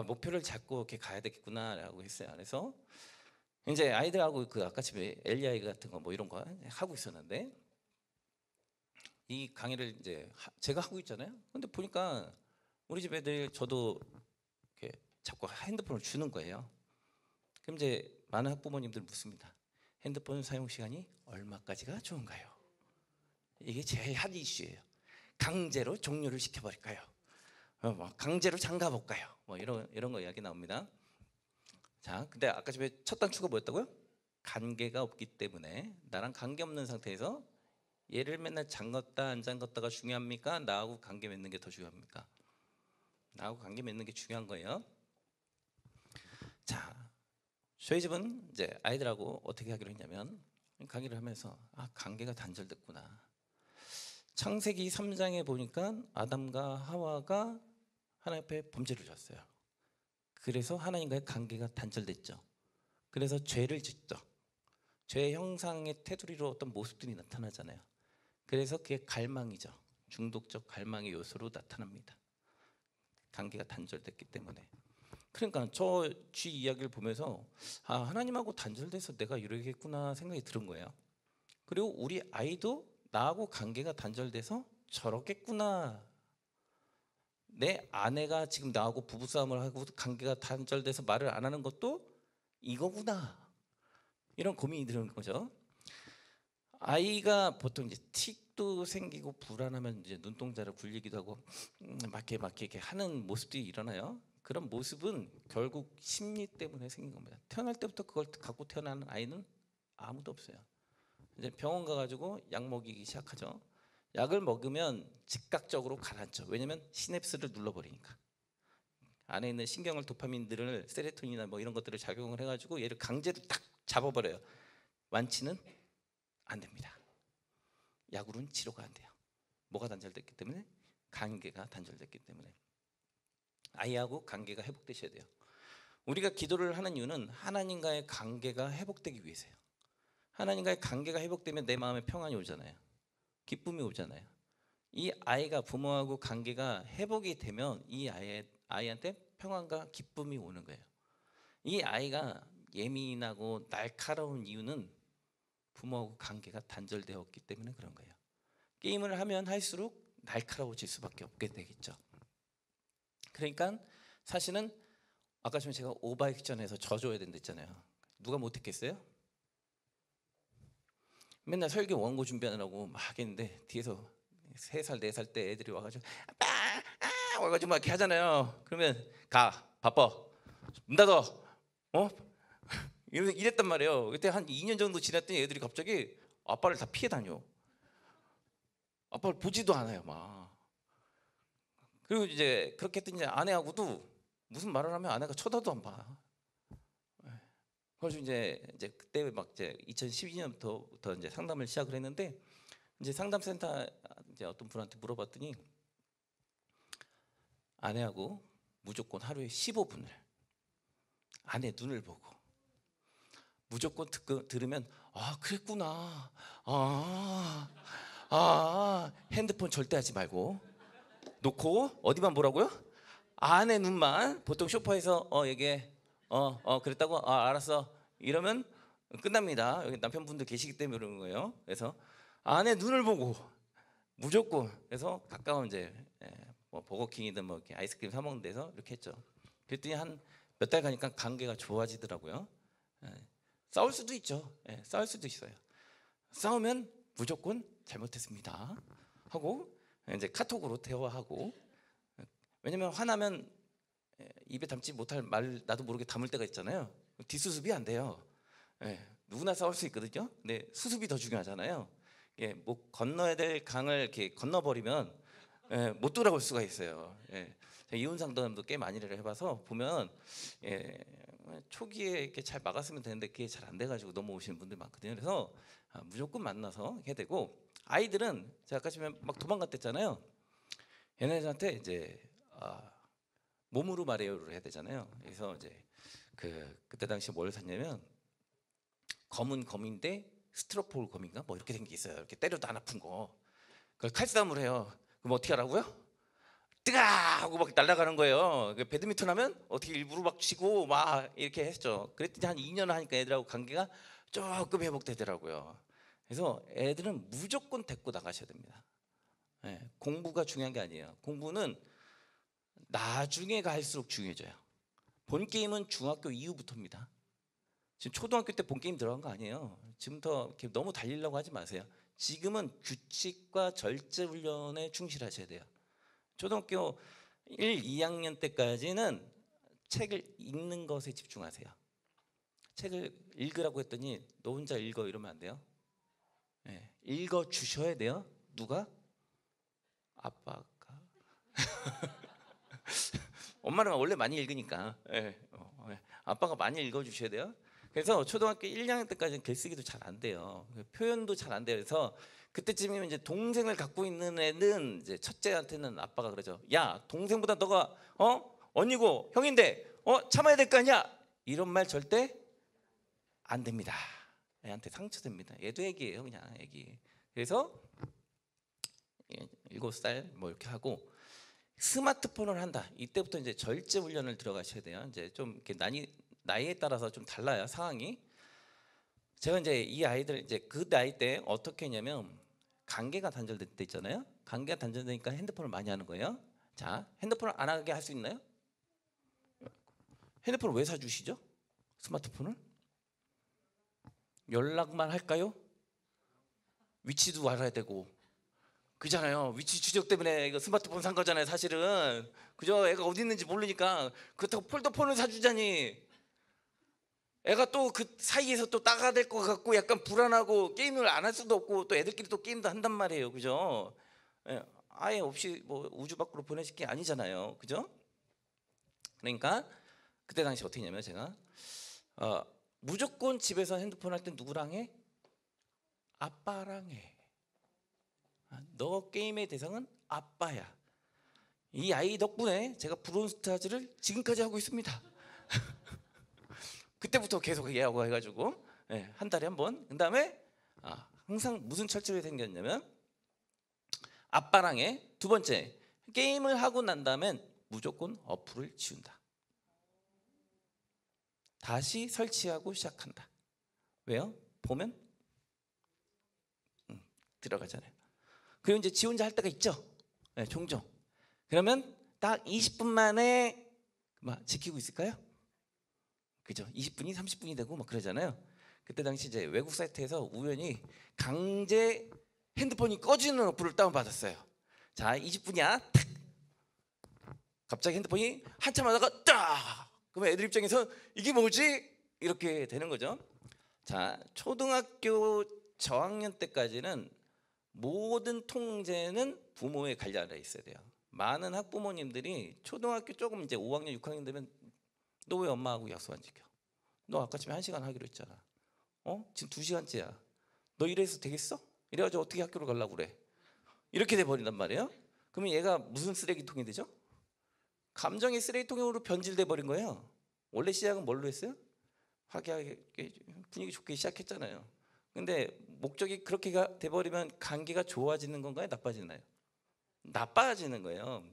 목표를 잡고 이렇게 가야 되겠구나라고 했어요. 그래서 이제 아이들하고 그 아까 집에 LEI 같은 거 뭐 이런 거 하고 있었는데 이 강의를 이제 제가 하고 있잖아요. 근데 보니까 우리 집 애들 저도 이렇게 자꾸 핸드폰을 주는 거예요. 그럼 이제 많은 학부모님들 묻습니다. 핸드폰 사용 시간이 얼마까지가 좋은가요? 이게 제일 핫 이슈예요. 강제로 종료를 시켜버릴까요? 뭐 강제로 잠가볼까요? 뭐 이런 거 이야기 나옵니다. 자, 근데 아까 집에 첫 단추가 뭐였다고요? 관계가 없기 때문에 나랑 관계 없는 상태에서 얘를 맨날 잠갔다 안 잠갔다가 중요합니까? 나하고 관계 맺는 게 더 중요합니까? 나하고 관계 맺는 게 중요한 거예요. 자, 저희 집은 이제 아이들하고 어떻게 하기로 했냐면 강의를 하면서 관계가 단절됐구나. 창세기 3장에 보니까 아담과 하와가 하나님 앞에 범죄를 졌어요. 그래서 하나님과의 관계가 단절됐죠. 그래서 죄를 짓죠. 죄의 형상의 테두리로 어떤 모습들이 나타나잖아요. 그래서 그게 갈망이죠. 중독적 갈망의 요소로 나타납니다. 관계가 단절됐기 때문에. 그러니까 저 쥐 이야기를 보면서 하나님하고 단절돼서 내가 이러겠구나 생각이 들은 거예요. 그리고 우리 아이도 나하고 관계가 단절돼서 저렇겠구나. 내 아내가 지금 나하고 부부싸움을 하고 관계가 단절돼서 말을 안 하는 것도 이거구나. 이런 고민이 드는 거죠. 아이가 보통 이제 틱도 생기고 불안하면 이제 눈동자를 굴리기도 하고 막 이렇게 하는 모습들이 일어나요. 그런 모습은 결국 심리 때문에 생긴 겁니다. 태어날 때부터 그걸 갖고 태어나는 아이는 아무도 없어요. 이제 병원 가가지고 약 먹이기 시작하죠. 약을 먹으면 즉각적으로 가라앉죠. 왜냐하면 시냅스를 눌러버리니까. 안에 있는 신경을 도파민들을 세로토닌이나 뭐 이런 것들을 작용을 해가지고 얘를 강제로 딱 잡아버려요. 완치는 안 됩니다. 약으로는 치료가 안 돼요. 뭐가 단절됐기 때문에? 관계가 단절됐기 때문에. 아이하고 관계가 회복되셔야 돼요. 우리가 기도를 하는 이유는 하나님과의 관계가 회복되기 위해서요. 하나님과의 관계가 회복되면 내 마음에 평안이 오잖아요. 기쁨이 오잖아요. 이 아이가 부모하고 관계가 회복이 되면 이 아이한테 평안과 기쁨이 오는 거예요. 이 아이가 예민하고 날카로운 이유는 부모하고 관계가 단절되었기 때문에 그런 거예요. 게임을 하면 할수록 날카로워질 수밖에 없게 되겠죠. 그러니까 사실은 아까 좀 제가 오버액션해서 져줘야 된다 했잖아요. 누가 못했겠어요? 맨날 설교 원고 준비하느라고 막 했는데 뒤에서 3살 4살 때 애들이 와가지고 아빠 와가지고 막 이렇게 하잖아요. 그러면 가 바빠 문 닫아 이랬단 말이에요. 그때 한 2년 정도 지났더니 애들이 갑자기 아빠를 다 피해 다녀. 아빠를 보지도 않아요 막. 그리고 이제 그렇게 했더니 아내하고도 무슨 말을 하면 아내가 쳐다도 안 봐. 그래서 이제 그때 막 이제 2012년부터 이제 상담을 시작을 했는데 이제 상담센터 이제 어떤 분한테 물어봤더니 아내하고 무조건 하루에 15분을 아내 눈을 보고 무조건 들으면 아 그랬구나 핸드폰 절대 하지 말고 놓고 어디만 보라고요? 아내 눈만. 보통 소파에서 얘기해 그랬다고 알았어 이러면 끝납니다. 여기 남편분들 계시기 때문에 그런 거예요. 그래서 아내 눈을 보고 무조건. 그래서 가까운 이제 뭐 버거킹이든 뭐 이렇게 아이스크림 사 먹는 데서 이렇게 했죠. 그랬더니 한 몇 달 가니까 관계가 좋아지더라고요. 싸울 수도 있죠. 싸울 수도 있어요. 싸우면 무조건 잘못했습니다 하고 이제 카톡으로 대화하고. 왜냐면 화나면 입에 담지 못할 말 나도 모르게 담을 때가 있잖아요. 뒷수습이 안 돼요. 누구나 싸울 수 있거든요. 근데 수습이 더 중요하잖아요. 뭐 건너야 될 강을 이렇게 건너버리면 못 돌아올 수가 있어요. 제가 이혼 상담도 꽤 많이 해봐서 보면 초기에 이렇게 잘 막았으면 되는데 그게 잘 안 돼가지고 넘어오시는 분들 많거든요. 그래서 무조건 만나서 해야 되고. 아이들은 제가 아까 전에 막 도망갔댔잖아요. 얘네들한테 이제 몸으로 말해요를 해야 되잖아요. 그래서 이제 그때 당시 뭘 샀냐면 검은 검인데 스티로폴 검인가 뭐 이렇게 생긴 게 있어요. 이렇게 때려도 안 아픈 거. 그걸 칼싸움을 해요. 그럼 어떻게 하라고요? 뜨가 하고 막 날아가는 거예요. 배드민턴 하면 어떻게 일부러 막 치고 막 이렇게 했죠. 그랬더니 한 2년 하니까 애들하고 관계가 조금 회복되더라고요. 그래서 애들은 무조건 데리고 나가셔야 됩니다. 공부가 중요한 게 아니에요. 공부는 나중에 갈수록 중요해져요. 본 게임은 중학교 이후부터입니다. 지금 초등학교 때 본 게임 들어간 거 아니에요. 지금부터 이렇게 너무 달리려고 하지 마세요. 지금은 규칙과 절제 훈련에 충실하셔야 돼요. 초등학교 1, 2학년 때까지는 책을 읽는 것에 집중하세요. 책을 읽으라고 했더니 너 혼자 읽어 이러면 안 돼요. 읽어 주셔야 돼요. 누가? 아빠가. 엄마는 원래 많이 읽으니까 아빠가 많이 읽어주셔야 돼요. 그래서 초등학교 1, 2학년 때까지는 글쓰기도 잘 안 돼요. 표현도 잘 안 돼요. 그래서 그때쯤이면 이제 동생을 갖고 있는 애는 이제 첫째한테는 아빠가 그러죠. 야 동생보다 너가 언니고 형인데 참아야 될 거 아니야. 이런 말 절대 안 됩니다. 애한테 상처됩니다. 얘도 애기예요. 그냥 애기. 그래서 7살 뭐 이렇게 하고 스마트폰을 한다. 이때부터 이제 절제 훈련을 들어가셔야 돼요. 이제 좀 이렇게 나이에 따라서 좀 달라요 상황이. 제가 이제 이 아이들 이제 그 나이 때 어떻게 했냐면 관계가 단절될 때 있잖아요. 관계가 단절되니까 핸드폰을 많이 하는 거예요. 자, 핸드폰을 안 하게 할 수 있나요? 핸드폰을 왜 사주시죠? 스마트폰을? 연락만 할까요? 위치도 알아야 되고 그잖아요. 위치 추적 때문에 이거 스마트폰 산 거잖아요 사실은. 그죠? 애가 어디 있는지 모르니까. 그렇다고 폴더폰을 사주자니 애가 또 그 사이에서 또 따가 될 것 같고 약간 불안하고 게임을 안 할 수도 없고 또 애들끼리 또 게임도 한단 말이에요. 그죠? 아예 없이 뭐 우주 밖으로 보내실 게 아니잖아요. 그죠? 그러니까 그때 당시 어떻게 했냐면 제가 무조건 집에서 핸드폰 할 때 누구랑 해? 아빠랑 해. 너 게임의 대상은 아빠야. 이 아이 덕분에 제가 브론스타즈를 지금까지 하고 있습니다. 그때부터 계속 얘기하고 해가지고 한 달에 한 번. 그 다음에 항상 무슨 철칙이 생겼냐면 아빠랑 해. 두 번째 게임을 하고 난 다음엔 무조건 어플을 지운다. 다시 설치하고 시작한다. 왜요? 보면 들어가잖아요. 그리고 이제 지 혼자 할 때가 있죠. 네, 종종. 그러면 딱 20분 만에 막 지키고 있을까요? 그죠? 20분이 30분이 되고 막 그러잖아요. 그때 당시 이제 외국 사이트에서 우연히 강제 핸드폰이 꺼지는 어플을 다운받았어요. 자, 20분이야. 탁. 갑자기 핸드폰이 한참 하다가 딱. 그러면 애들 입장에서 이게 뭐지? 이렇게 되는 거죠. 자, 초등학교 저학년 때까지는 모든 통제는 부모의 관리 아래에 있어야 돼요. 많은 학부모님들이 초등학교 조금 이제 5학년, 6학년 되면 너 왜 엄마하고 약속 안 지켜? 너 아까 전에 1시간 하기로 했잖아. 지금 2시간째야. 너 이래서 되겠어? 이래가지고 어떻게 학교를 가려고 그래? 이렇게 돼버린단 말이에요. 그러면 얘가 무슨 쓰레기통이 되죠? 감정의 쓰레기통으로 변질돼 버린 거예요. 원래 시작은 뭘로 했어요? 화기하게 분위기 좋게 시작했잖아요. 근데 목적이 그렇게 돼버리면 관계가 좋아지는 건가요? 나빠지나요? 나빠지는 거예요.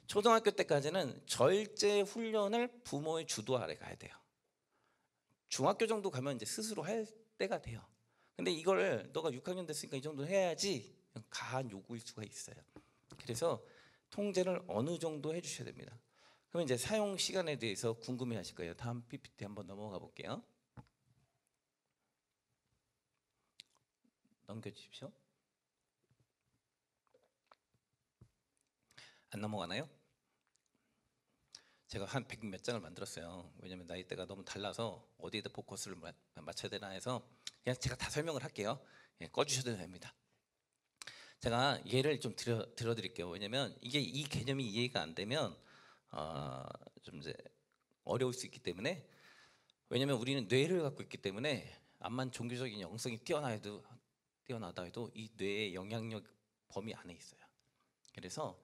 초등학교 때까지는 절제 훈련을 부모의 주도 아래 가야 돼요. 중학교 정도 가면 이제 스스로 할 때가 돼요. 근데 이걸 너가 6학년 됐으니까 이 정도 해야지 가한 요구일 수가 있어요. 그래서 통제를 어느 정도 해주셔야 됩니다. 그럼 이제 사용 시간에 대해서 궁금해하실 거예요. 다음 PPT 한번 넘어가 볼게요. 넘겨주십시오. 안 넘어가나요? 제가 한 100 몇 장을 만들었어요. 왜냐면 나이대가 너무 달라서 어디에다 포커스를 맞춰야 되나 해서 그냥 제가 다 설명을 할게요. 예, 꺼주셔도 됩니다. 제가 예를 좀 들어드릴게요. 왜냐면 이게 이 개념이 이해가 안 되면 좀 이제 어려울 수 있기 때문에, 왜냐면 우리는 뇌를 갖고 있기 때문에 암만 종교적인 영성이 뛰어나다 해도 이 뇌의 영향력 범위 안에 있어요. 그래서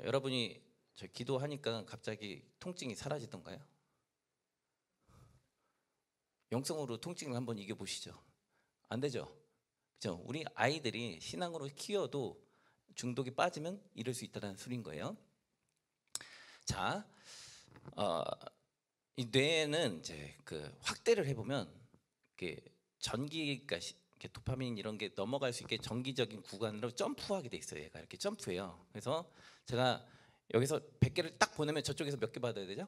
여러분이 저 기도하니까 갑자기 통증이 사라지던가요? 영성으로 통증을 한번 이겨보시죠. 안 되죠. 그죠? 우리 아이들이 신앙으로 키워도 중독이 빠지면 이럴 수 있다는 소리인 거예요. 자, 이 뇌에는 이제 그 확대를 해보면 전기가 이렇게 도파민 이런 게 넘어갈 수 있게 정기적인 구간으로 점프하게 돼 있어요. 얘가 이렇게 점프해요. 그래서 제가 여기서 100개를 딱 보내면 저쪽에서 몇 개 받아야 되죠?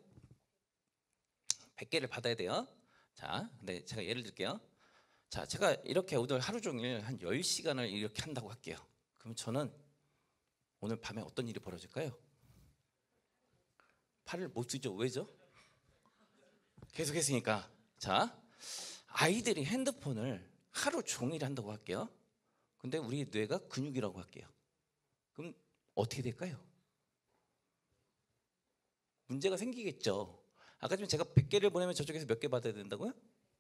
100개를 받아야 돼요. 자, 근데 제가 예를 들게요. 자, 제가 이렇게 오늘 하루 종일 한 10시간을 이렇게 한다고 할게요. 그럼 저는 오늘 밤에 어떤 일이 벌어질까요? 팔을 못 쓰죠. 왜죠? 계속 했으니까. 자, 아이들이 핸드폰을 하루 종일 한다고 할게요. 근데 우리 뇌가 근육이라고 할게요. 그럼 어떻게 될까요? 문제가 생기겠죠. 아까 전에 제가 100개를 보내면 저쪽에서 몇 개 받아야 된다고요?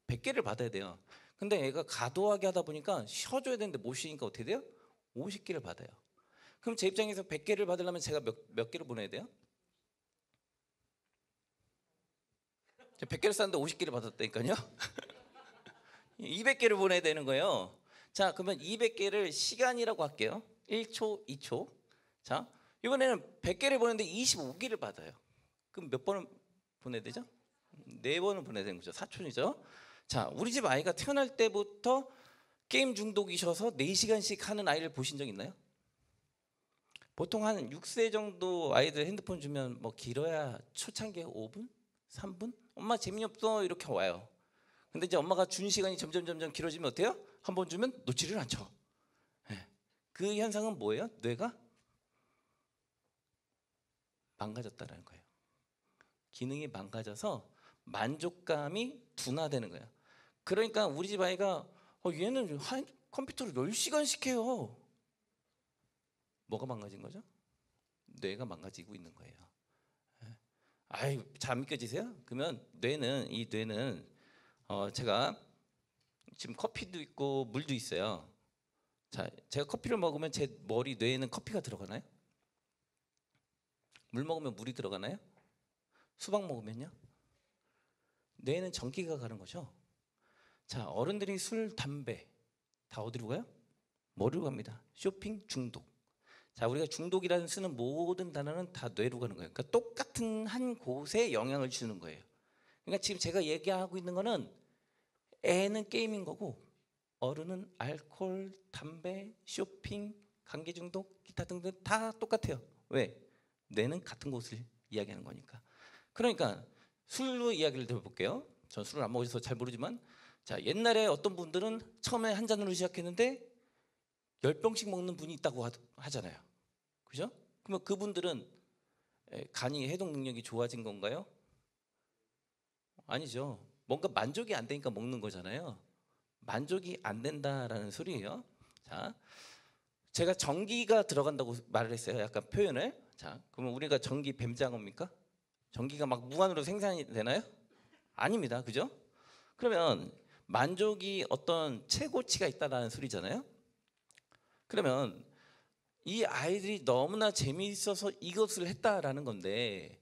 100개를 받아야 돼요. 근데 애가 과도하게 하다 보니까 쉬어줘야 되는데 못 쉬니까 어떻게 돼요? 50개를 받아요. 그럼 제 입장에서 100개를 받으려면 제가 몇 개를 보내야 돼요? 100개를 쌌는데 50개를 받았다니까요. 200개를 보내야 되는 거예요. 자, 그러면 200개를 시간이라고 할게요. 1초, 2초. 자, 이번에는 100개를 보내는데 25개를 받아요. 그럼 몇 번을 보내야 되죠? 4번을 보내야 되는 거죠. 4촌이죠. 자, 우리 집 아이가 태어날 때부터 게임 중독이셔서 4시간씩 하는 아이를 보신 적 있나요? 보통 한 6세 정도 아이들 핸드폰 주면 뭐 길어야 초창기에 5분? 3분? 엄마 재미없어 이렇게 와요. 근데 이제 엄마가 준 시간이 점점 길어지면 어때요? 한 번 주면 놓지를 않죠. 네. 그 현상은 뭐예요? 뇌가 망가졌다는 거예요. 기능이 망가져서 만족감이 둔화되는 거예요. 그러니까 우리 집 아이가 얘는 컴퓨터를 10시간씩 해요. 뭐가 망가진 거죠? 뇌가 망가지고 있는 거예요. 아이, 잘 믿겨지세요? 그러면 이 뇌는 제가 지금 커피도 있고 물도 있어요. 자, 제가 커피를 먹으면 제 머리 뇌에는 커피가 들어가나요? 물 먹으면 물이 들어가나요? 수박 먹으면요? 뇌에는 전기가 가는 거죠. 자, 어른들이 술, 담배 다 어디로 가요? 뭐로 갑니다? 쇼핑, 중독. 자, 우리가 중독이라는 쓰는 모든 단어는 다 뇌로 가는 거예요. 그러니까 똑같은 한 곳에 영향을 주는 거예요. 그러니까 지금 제가 얘기하고 있는 거는 애는 게임인 거고 어른은 알코올, 담배, 쇼핑, 감기 중독, 기타 등등 다 똑같아요. 왜? 뇌는 같은 곳을 이야기하는 거니까. 그러니까 술로 이야기를 들어볼게요. 전 술을 안 먹어서 잘 모르지만, 자, 옛날에 어떤 분들은 처음에 한 잔으로 시작했는데 10병씩 먹는 분이 있다고 하잖아요. 그죠? 그러면 그분들은 간이 해독 능력이 좋아진 건가요? 아니죠. 뭔가 만족이 안 되니까 먹는 거잖아요. 만족이 안 된다라는 소리예요. 자, 제가 전기가 들어간다고 말을 했어요. 약간 표현을. 자, 그러면 우리가 전기 뱀장어입니까? 전기가 막 무한으로 생산이 되나요? 아닙니다. 그죠? 그러면 만족이 어떤 최고치가 있다라는 소리잖아요. 그러면 이 아이들이 너무나 재미있어서 이것을 했다라는 건데,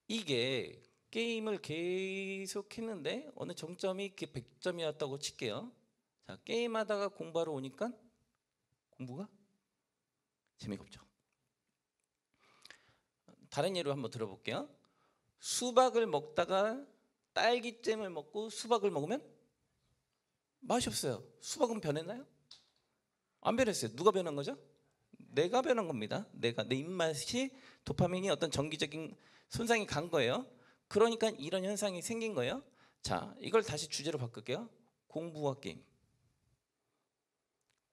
이게 게임을 계속 했는데 어느 정점이 100점이었다고 칠게요. 자, 게임하다가 공부하러 오니까 공부가 재미가 없죠. 다른 예로 한번 들어볼게요. 수박을 먹다가 딸기잼을 먹고 수박을 먹으면 맛이 없어요. 수박은 변했나요? 안 변했어요. 누가 변한 거죠? 내가 변한 겁니다. 내 입맛이 도파민이 어떤 정기적인 손상이 간 거예요. 그러니까 이런 현상이 생긴 거예요. 자, 이걸 다시 주제로 바꿀게요. 공부와 게임.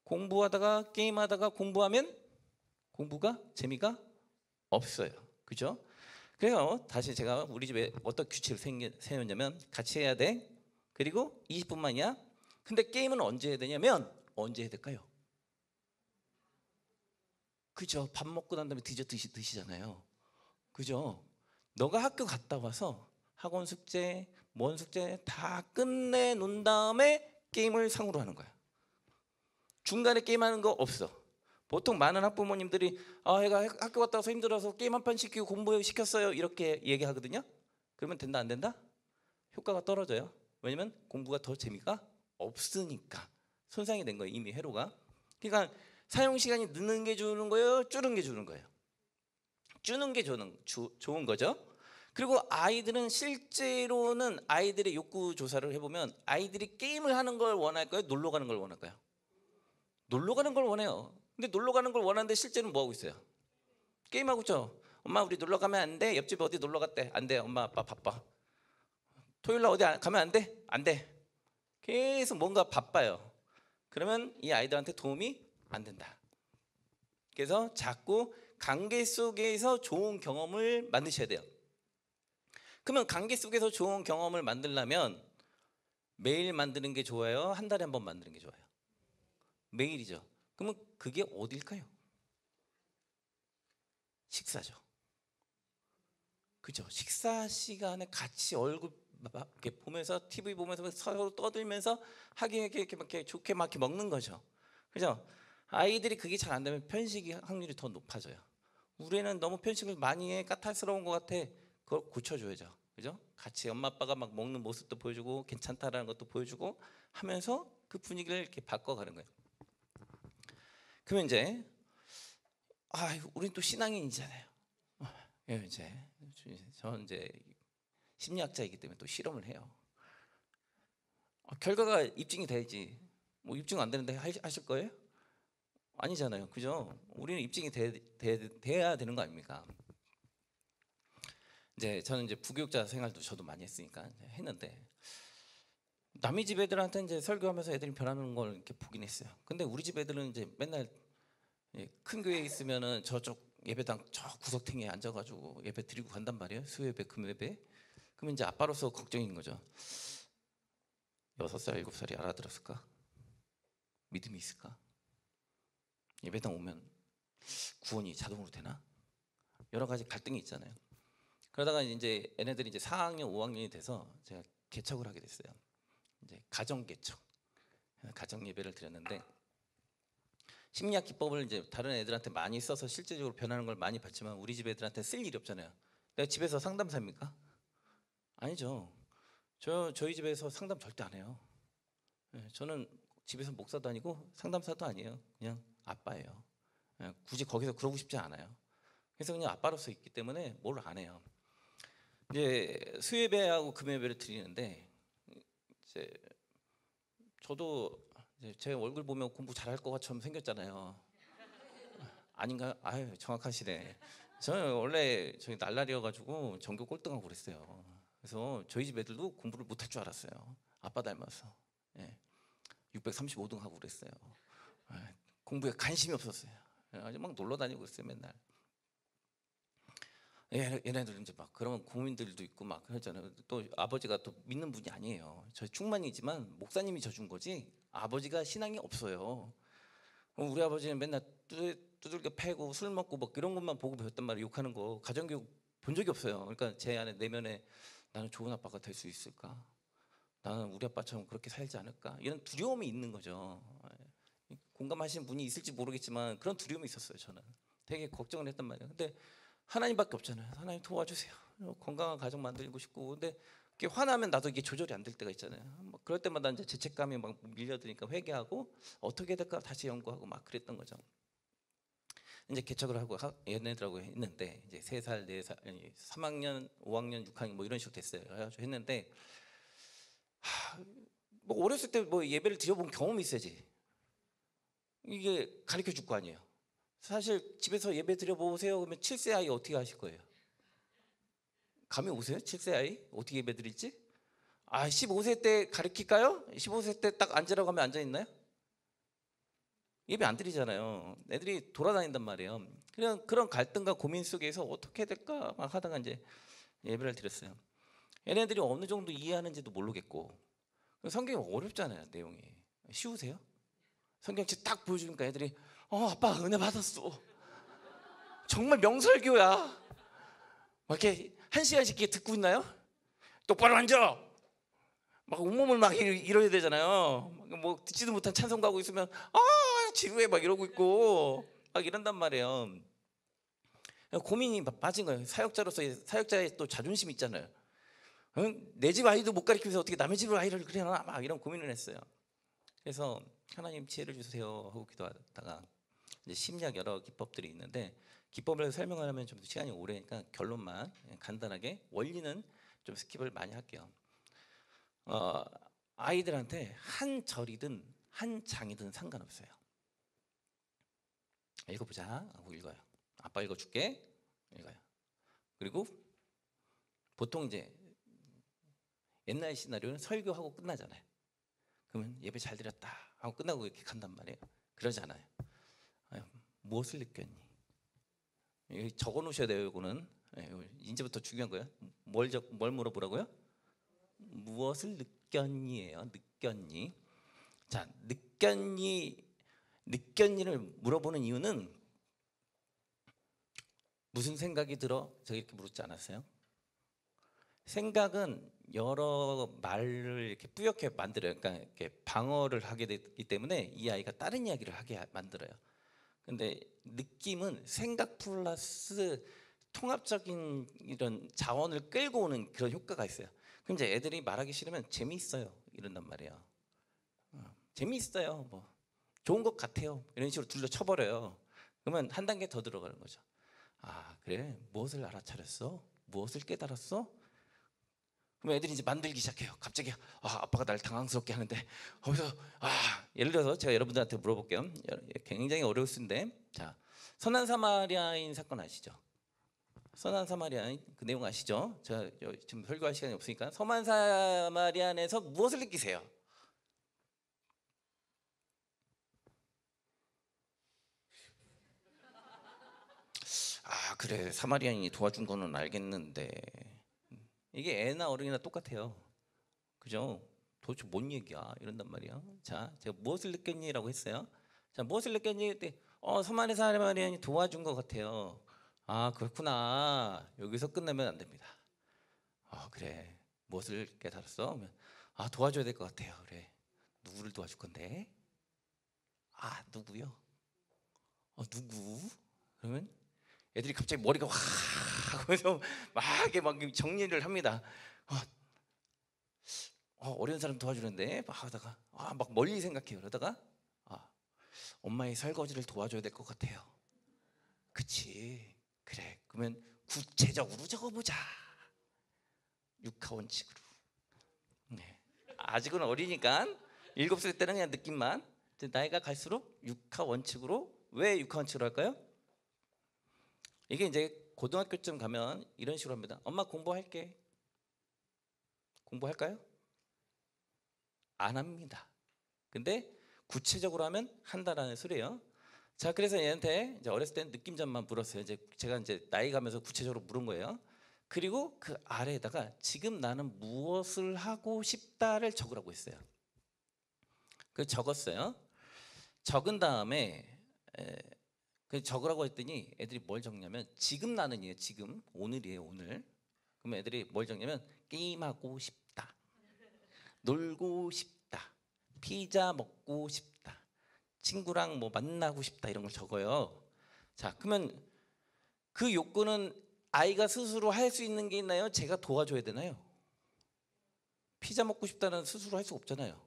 공부하다가 게임하다가 공부하면 공부가 재미가 없어요. 그죠? 그래서 다시 제가 우리 집에 어떤 규칙을 세웠냐면, 같이 해야 돼. 그리고 20분만이야. 근데 게임은 언제 해야 되냐면, 언제 해야 될까요? 그죠? 밥 먹고 난 다음에 디저트 드시잖아요. 그죠? 너가 학교 갔다 와서 학원 숙제, 뭔 숙제 다 끝내 놓은 다음에 게임을 상으로 하는 거야. 중간에 게임하는 거 없어. 보통 많은 학부모님들이 애가 학교 갔다 와서 힘들어서 게임 한 판 시키고 공부 시켰어요, 이렇게 얘기하거든요. 그러면 된다 안 된다? 효과가 떨어져요. 왜냐면 공부가 더 재미가 없으니까. 손상이 된 거예요, 이미 회로가. 그러니까 사용 시간이 늦는 게 좋은 거예요, 줄는 게 좋은 거예요? 주는 게 좋은 거죠. 그리고 아이들은 실제로는 아이들의 욕구 조사를 해보면 아이들이 게임을 하는 걸 원할까요? 놀러 가는 걸 원할까요? 놀러 가는 걸 원해요. 근데 놀러 가는 걸 원하는데 실제는 뭐 하고 있어요? 게임하고 있죠. 엄마 우리 놀러 가면 안 돼? 옆집 어디 놀러 갔대? 안 돼. 엄마 아빠 바빠. 토요일 날 어디 가면 안 돼? 안 돼. 계속 뭔가 바빠요. 그러면 이 아이들한테 도움이 안 된다. 그래서 자꾸 관계 속에서 좋은 경험을 만드셔야 돼요. 그러면 관계 속에서 좋은 경험을 만들려면 매일 만드는 게 좋아요? 한 달에 한 번 만드는 게 좋아요? 매일이죠. 그러면 그게 어딜까요? 식사죠. 그죠? 식사 시간에 같이 얼굴 이렇게 보면서 TV 보면서 서로 떠들면서 이렇게 좋게 막 이렇게 먹는 거죠. 그죠? 아이들이 그게 잘 안 되면 편식이 확률이 더 높아져요. 우리는 너무 편식을 많이 해, 까탈스러운 것 같아. 그걸 고쳐줘야죠. 그죠? 같이 엄마 아빠가 막 먹는 모습도 보여주고 괜찮다라는 것도 보여주고 하면서 그 분위기를 이렇게 바꿔가는 거예요. 그러면 이제 우린 또 신앙인이잖아요. 이제 저는 이제 심리학자이기 때문에 또 실험을 해요. 결과가 입증이 돼야지. 뭐 입증 안 되는데 하실 거예요? 아니잖아요. 그죠? 우리는 입증이 돼야 되는 거 아닙니까? 이제 저는 이제 부교육자 생활도 저도 많이 했으니까 했는데, 남의 집 애들한테 이제 설교하면서 애들이 변하는 걸 이렇게 보긴 했어요. 근데 우리 집 애들은 이제 맨날 큰 교회에 있으면은 저쪽 예배당 저 구석탱이에 앉아가지고 예배 드리고 간단 말이에요. 수요예배, 금요예배. 그러면 이제 아빠로서 걱정인 거죠. 6살, 7살이 알아들었을까? 믿음이 있을까? 예배당 오면 구원이 자동으로 되나? 여러 가지 갈등이 있잖아요. 그러다가 이제 얘네들이 이제 4학년, 5학년이 돼서 제가 개척을 하게 됐어요. 이제 가정 개척, 가정 예배를 드렸는데, 심리학 기법을 이제 다른 애들한테 많이 써서 실제적으로 변하는 걸 많이 봤지만 우리 집 애들한테 쓸 일이 없잖아요. 내가 집에서 상담사입니까? 아니죠. 저희 집에서 상담 절대 안 해요. 저는 집에서 목사도 아니고 상담사도 아니에요. 그냥 아빠예요. 굳이 거기서 그러고 싶지 않아요. 그래서 그냥 아빠로서 있기 때문에 뭘 안 해요. 이제 수예배하고 금예배를 드리는데, 이제 저도 이제 제 얼굴 보면 공부 잘할 것 것처럼 생겼잖아요. 아닌가요? 아유, 정확하시네. 저는 원래 저희 날라리여가지고 전교 꼴등하고 그랬어요. 그래서 저희 집 애들도 공부를 못할 줄 알았어요. 아빠 닮아서. 예. 635등 하고 그랬어요. 예. 공부에 관심이 없었어요. 아주 막 놀러 다니고 그랬어요, 맨날. 얘네들 이제 막 그런 고민들도 있고 막 그러잖아요. 또 아버지가 또 믿는 분이 아니에요. 저 충만이지만 목사님이 져준 거지 아버지가 신앙이 없어요. 우리 아버지는 맨날 두들겨 패고 술 먹고 막 이런 것만 보고 배웠단 말이에요. 욕하는 거 가정교육 본 적이 없어요. 그러니까 제 안에 내면에 나는 좋은 아빠가 될 수 있을까? 나는 우리 아빠처럼 그렇게 살지 않을까? 이런 두려움이 있는 거죠. 공감하시는 분이 있을지 모르겠지만 그런 두려움이 있었어요. 저는 되게 걱정을 했단 말이에요. 근데 하나님밖에 없잖아요. 하나님 도와주세요. 건강한 가정 만들고 싶고. 근데 이렇게 화나면 나도 이게 조절이 안 될 때가 있잖아요. 막 그럴 때마다 이제 죄책감이 막 밀려드니까 회개하고 어떻게 해야 될까 다시 연구하고 막 그랬던 거죠. 이제 개척을 하고 얘네들하고 했는데 이제 3살, 4살, 3학년, 5학년, 6학년 뭐 이런 식으로 됐어요. 그래가지고 했는데 뭐 어렸을 때 뭐 예배를 드려본 경험이 있어야지 이게 가르쳐 줄 거 아니에요. 사실 집에서 예배 드려보세요 그러면 7세 아이 어떻게 하실 거예요? 감이 오세요? 7세 아이 어떻게 예배 드릴지? 15세 때 가르칠까요? 15세 때 딱 앉으라고 하면 앉아 있나요? 예배 안 드리잖아요. 애들이 돌아다닌단 말이에요. 그냥 그런 갈등과 고민 속에서 어떻게 해야 될까 막 하다가 이제 예배를 드렸어요. 얘네들이 어느 정도 이해하는지도 모르겠고 성경이 어렵잖아요. 내용이 쉬우세요? 성경책 딱 보여주니까 애들이 아빠 은혜 받았어. 정말 명설교야. 막 이렇게 1시간씩 이렇게 듣고 있나요? 똑바로 앉아. 막 온몸을 막 이뤄야 되잖아요. 뭐 듣지도 못한 찬송 가고 있으면 지루해 막 이러고 있고 막 이런단 말이에요. 고민이 빠진 거예요. 사역자로서의 사역자의 또 자존심 있잖아요. 내 집 아이도 못 가르치면서 어떻게 남의 집 아이를 그래나 막 이런 고민을 했어요. 그래서 하나님 지혜를 주세요 하고 기도하다가 이제 심리학 여러 기법들이 있는데 기법을 설명하려면 좀 시간이 오래니까 결론만 간단하게 원리는 좀 스킵을 많이 할게요. 아이들한테 한 절이든 한 장이든 상관없어요. 읽어보자 하고 읽어요. 아빠 읽어줄게. 읽어요. 그리고 보통 이제 옛날 시나리오는 설교하고 끝나잖아요. 그러면 예배 잘 드렸다 하고 끝나고 이렇게 간단 말이에요. 그러지 않아요. 무엇을 느꼈니? 적어 놓으셔야 돼요. 이거는 이제부터 중요한 거예요. 뭘 물어보라고요? 무엇을 느꼈니예요. 느꼈니? 자, 느꼈니를 물어보는 이유는 무슨 생각이 들어? 제가 이렇게 물었지 않았어요? 생각은 여러 말을 이렇게 뿌옇게 만들어요. 그러니까 이렇게 방어를 하게 되기 때문에 이 아이가 다른 이야기를 하게 만들어요. 근데 느낌은 생각 플러스 통합적인 이런 자원을 끌고 오는 그런 효과가 있어요. 그럼 이제 애들이 말하기 싫으면 재미있어요 이런단 말이에요. 재미있어요 뭐 좋은 것 같아요 이런 식으로 둘러 쳐버려요. 그러면 한 단계 더 들어가는 거죠. 그래 무엇을 알아차렸어? 무엇을 깨달았어? 그럼 애들이 이제 만들기 시작해요. 갑자기 아빠가 날 당황스럽게 하는데 거기서 예를 들어서 제가 여러분들한테 물어볼게요. 굉장히 어려울 수인데 자 선한 사마리아인 사건 아시죠? 선한 사마리아인 그 내용 아시죠? 제가 지금 설교할 시간이 없으니까 선한 사마리아인에서 무엇을 느끼세요? 그래 사마리아인이 도와준 거는 알겠는데 이게 애나 어른이나 똑같아요. 그죠? 도대체 뭔 얘기야? 이런단 말이야. 자, 제가 무엇을 느꼈니라고 했어요. 자, 무엇을 느꼈니? 그때 서만의 사마리아인이 도와준 것 같아요. 그렇구나. 여기서 끝나면 안 됩니다. 그래. 무엇을 깨달았어? 그러면 도와줘야 될 것 같아요. 그래. 누구를 도와줄 건데? 누구요? 누구? 그러면 애들이 갑자기 머리가 확 하면서 막 이렇게 막 정리를 합니다. 어려운 사람 도와주는데 막 하다가 막 멀리 생각해요. 그러다가 엄마의 설거지를 도와줘야 될 것 같아요. 그치? 그래. 그러면 구체적으로 적어보자. 육하 원칙으로. 네. 아직은 어리니까 7살 때는 그냥 느낌만. 이제 나이가 갈수록 육하 원칙으로. 왜 육하 원칙으로 할까요? 이게 이제 고등학교쯤 가면 이런 식으로 합니다. 엄마 공부할게. 공부할까요? 안 합니다. 근데 구체적으로 하면 한다라는 소리예요. 자, 그래서 얘한테 이제 어렸을 때는 느낌점만 물었어요. 이제 제가 이제 나이 가면서 구체적으로 물은 거예요. 그리고 그 아래에다가 지금 나는 무엇을 하고 싶다를 적으라고 했어요. 그 적었어요. 적은 다음에 그 적으라고 했더니 애들이 뭘 적냐면 지금 나는이에요. 지금 오늘이에요. 오늘. 그러면 애들이 뭘 적냐면 게임하고 싶다, 놀고 싶다, 피자 먹고 싶다, 친구랑 뭐 만나고 싶다 이런 걸 적어요. 자, 그러면 그 욕구는 아이가 스스로 할 수 있는 게 있나요? 제가 도와줘야 되나요? 피자 먹고 싶다는 스스로 할 수 없잖아요.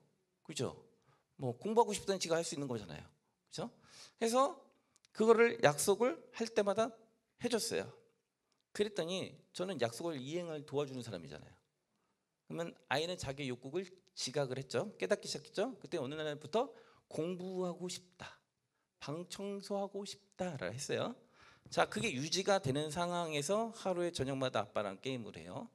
그죠? 뭐 공부하고 싶다는 지가 할 수 있는 거잖아요. 그죠? 그래서 그거를 약속을 할 때마다 해줬어요. 그랬더니 저는 약속을 이행을 도와주는 사람이잖아요. 그러면 아이는 자기 욕구를 지각을 했죠. 깨닫기 시작했죠. 그때 어느 날부터 공부하고 싶다, 방 청소하고 싶다라 했어요. 자, 그게 유지가 되는 상황에서 하루에 저녁마다 아빠랑 게임을 해요.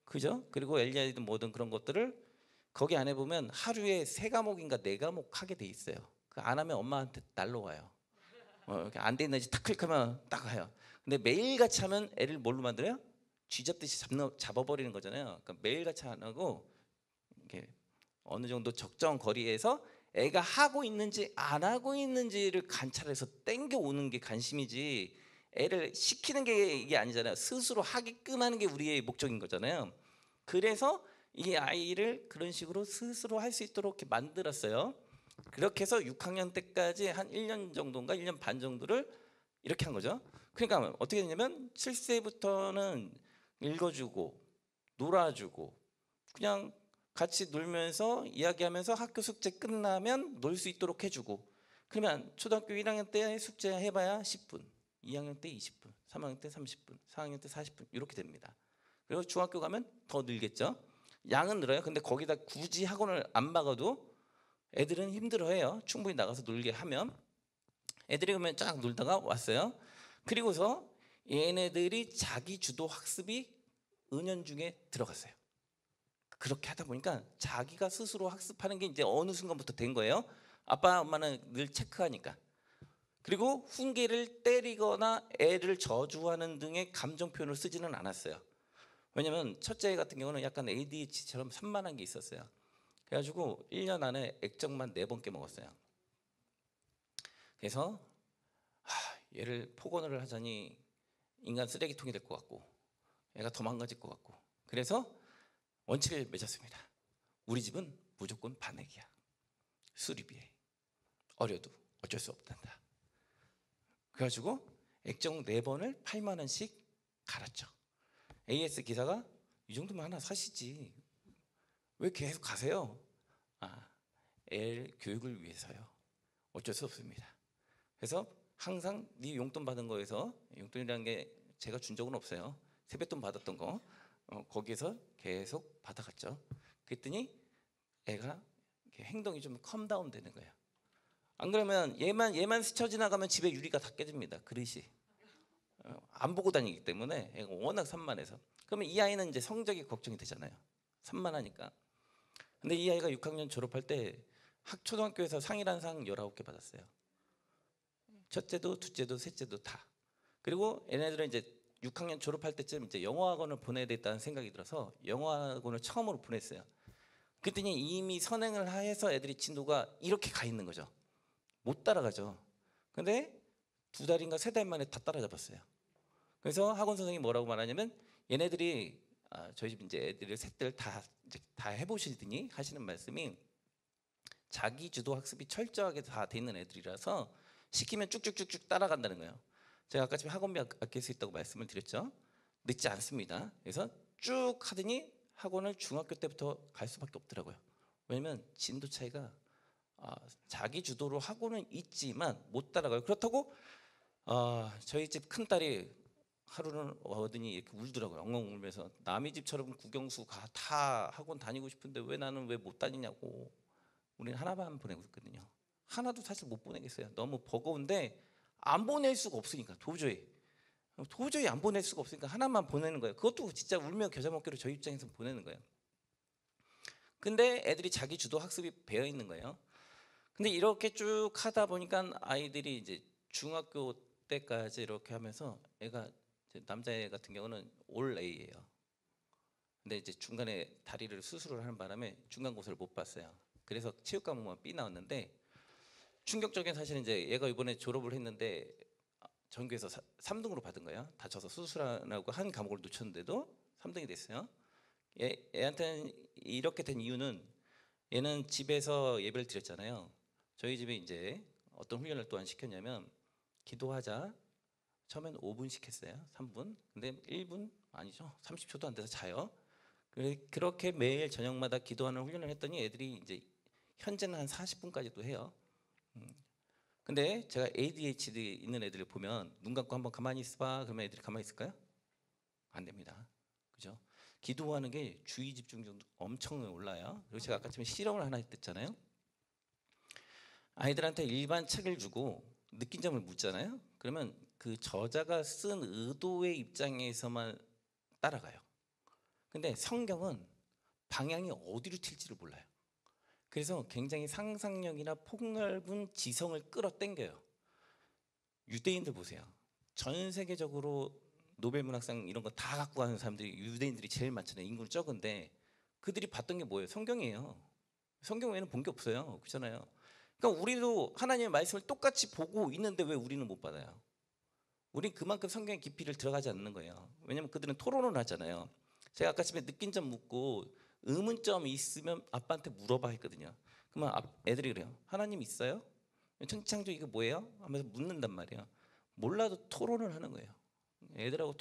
그죠? 그리고 엘리아이든 뭐든 그런 것들을 거기 안에 보면 하루에 3과목인가 4과목 하게 돼 있어요. 그 안 하면 엄마한테 날라와요. 안 돼 있는지 탁 클릭하면 딱 가요. 근데 매일같이 하면 애를 뭘로 만들어요? 쥐잡듯이 잡아버리는 거잖아요. 그러니까 매일같이 안 하고 이렇게 어느 정도 적정 거리에서 애가 하고 있는지 안 하고 있는지를 관찰해서 땡겨오는 게 관심이지, 애를 시키는 게 이게 아니잖아요. 스스로 하게끔 하는 게 우리의 목적인 거잖아요. 그래서 이 아이를 그런 식으로 스스로 할 수 있도록 이렇게 만들었어요. 그렇게 해서 6학년 때까지 한 1년 정도인가 1년 반 정도를 이렇게 한 거죠. 그러니까 어떻게 되냐면 7세부터는 읽어주고 놀아주고 그냥 같이 놀면서 이야기하면서 학교 숙제 끝나면 놀 수 있도록 해주고, 그러면 초등학교 1학년 때 숙제 해봐야 10분, 2학년 때 20분, 3학년 때 30분, 4학년 때 40분 이렇게 됩니다. 그리고 중학교 가면 더 늘겠죠. 양은 늘어요. 근데 거기다 굳이 학원을 안 박아도 애들은 힘들어해요. 충분히 나가서 놀게 하면. 애들이 그러면 쫙 놀다가 왔어요. 그리고서 얘네들이 자기 주도 학습이 은연중에 들어갔어요. 그렇게 하다 보니까 자기가 스스로 학습하는 게 이제 어느 순간부터 된 거예요. 아빠 엄마는 늘 체크하니까. 그리고 훈계를 때리거나 애를 저주하는 등의 감정 표현을 쓰지는 않았어요. 왜냐면 첫째 같은 경우는 약간 ADHD처럼 산만한 게 있었어요. 그래가지고 1년 안에 액정만 4번 깨먹었어요. 그래서 얘를 폭언을 하자니 인간 쓰레기통이 될 것 같고 애가 더 망가질 것 같고, 그래서 원칙을 맺었습니다. 우리 집은 무조건 반액이야. 수리비에. 어려도 어쩔 수 없단다. 그래가지고 액정 4번을 8만 원씩 갈았죠. AS 기사가 이 정도면 하나 사시지 왜 계속 가세요? 애 교육을 위해서요. 어쩔 수 없습니다. 그래서 항상 네 용돈 받은 거에서, 용돈이라는 게 제가 준 적은 없어요. 세뱃돈 받았던 거 거기에서 계속 받아갔죠. 그랬더니 애가 행동이 좀 컴다운 되는 거예요. 안 그러면 얘만 스쳐 지나가면 집에 유리가 다 깨집니다. 그릇이 안 보고 다니기 때문에 애가 워낙 산만해서. 그러면 이 아이는 이제 성적이 걱정이 되잖아요. 산만하니까. 근데 이 아이가 6학년 졸업할 때 초등학교에서 상이란 상 19개 받았어요. 첫째도 둘째도 셋째도 다. 그리고 얘네들은 이제 6학년 졸업할 때쯤 이제 영어학원을 보내야 되겠다는 생각이 들어서 영어학원을 처음으로 보냈어요. 그랬더니 이미 선행을 해서 애들이 진도가 이렇게 가 있는 거죠. 못 따라가죠. 근데 2달인가 3달 만에 다 따라잡았어요. 그래서 학원 선생님이 뭐라고 말하냐면, 얘네들이 저희 집 이제 애들을 셋들 다 해보시더니 하시는 말씀이, 자기 주도 학습이 철저하게 다 돼 있는 애들이라서 시키면 쭉쭉쭉쭉 따라간다는 거예요. 제가 아까 지금 학원비 아낄 수 있다고 말씀을 드렸죠. 늦지 않습니다. 그래서 쭉 하더니 학원을 중학교 때부터 갈 수밖에 없더라고요. 왜냐면 진도 차이가 자기 주도로 하고는 있지만 못 따라가요. 그렇다고 저희 집 큰딸이 하루는 오더니 이렇게 울더라고요. 엉엉 울면서 남의 집처럼 국영수 다 학원 다니고 싶은데 왜 나는 왜 못 다니냐고. 우리는 하나만 보내고 있거든요. 하나도 사실 못 보내겠어요. 너무 버거운데 안 보낼 수가 없으니까 도저히 안 보낼 수가 없으니까 하나만 보내는 거예요. 그것도 진짜 울며 겨자 먹기로 저희 입장에서 보내는 거예요. 근데 애들이 자기 주도 학습이 배어 있는 거예요. 근데 이렇게 쭉 하다 보니까 아이들이 이제 중학교 때까지 이렇게 하면서 애가 남자애 같은 경우는 올 A예요. 근데 이제 중간에 다리를 수술을 하는 바람에 중간고사를 못 봤어요. 그래서 체육 과목만 B 나왔는데 충격적인 사실은 이제 얘가 이번에 졸업을 했는데 전교에서 3등으로 받은 거예요. 다쳐서 수술하고 한 과목을 놓쳤는데도 3등이 됐어요. 얘한테는 이렇게 된 이유는 얘는 집에서 예배를 드렸잖아요. 저희 집에 이제 어떤 훈련을 또한 시켰냐면 기도하자. 처음엔 5분씩 했어요. 3분. 근데 1분 아니죠. 30초도 안 돼서 자요. 그렇게 매일 저녁마다 기도하는 훈련을 했더니 애들이 이제 현재는 한 40분까지도 해요. 근데 제가 ADHD 있는 애들을 보면 눈 감고 한번 가만히 있어봐 그러면 애들이 가만히 있을까요? 안 됩니다. 그죠? 기도하는 게 주의 집중력도 엄청 올라요. 그리고 제가 아까 전에 실험을 하나 했잖아요. 아이들한테 일반 책을 주고 느낀 점을 묻잖아요. 그러면 그 저자가 쓴 의도의 입장에서만 따라가요. 근데 성경은 방향이 어디로 튈지를 몰라요. 그래서 굉장히 상상력이나 폭넓은 지성을 끌어당겨요. 유대인들 보세요. 전 세계적으로 노벨 문학상 이런 거 다 갖고 가는 사람들이 유대인들이 제일 많잖아요. 인구는 적은데 그들이 봤던 게 뭐예요? 성경이에요. 성경 외에는 본 게 없어요. 그렇잖아요. 그러니까 우리도 하나님의 말씀을 똑같이 보고 있는데 왜 우리는 못 받아요? 우린 그만큼 성경의 깊이를 들어가지 않는 거예요. 왜냐하면 그들은 토론을 하잖아요. 제가 아까 전에 느낀 점 묻고 의문점이 있으면 아빠한테 물어봐 했거든요. 그러면 애들이 그래요. 하나님 있어요? 천지창조 이거 뭐예요? 하면서 묻는단 말이에요. 몰라도 토론을 하는 거예요. 애들하고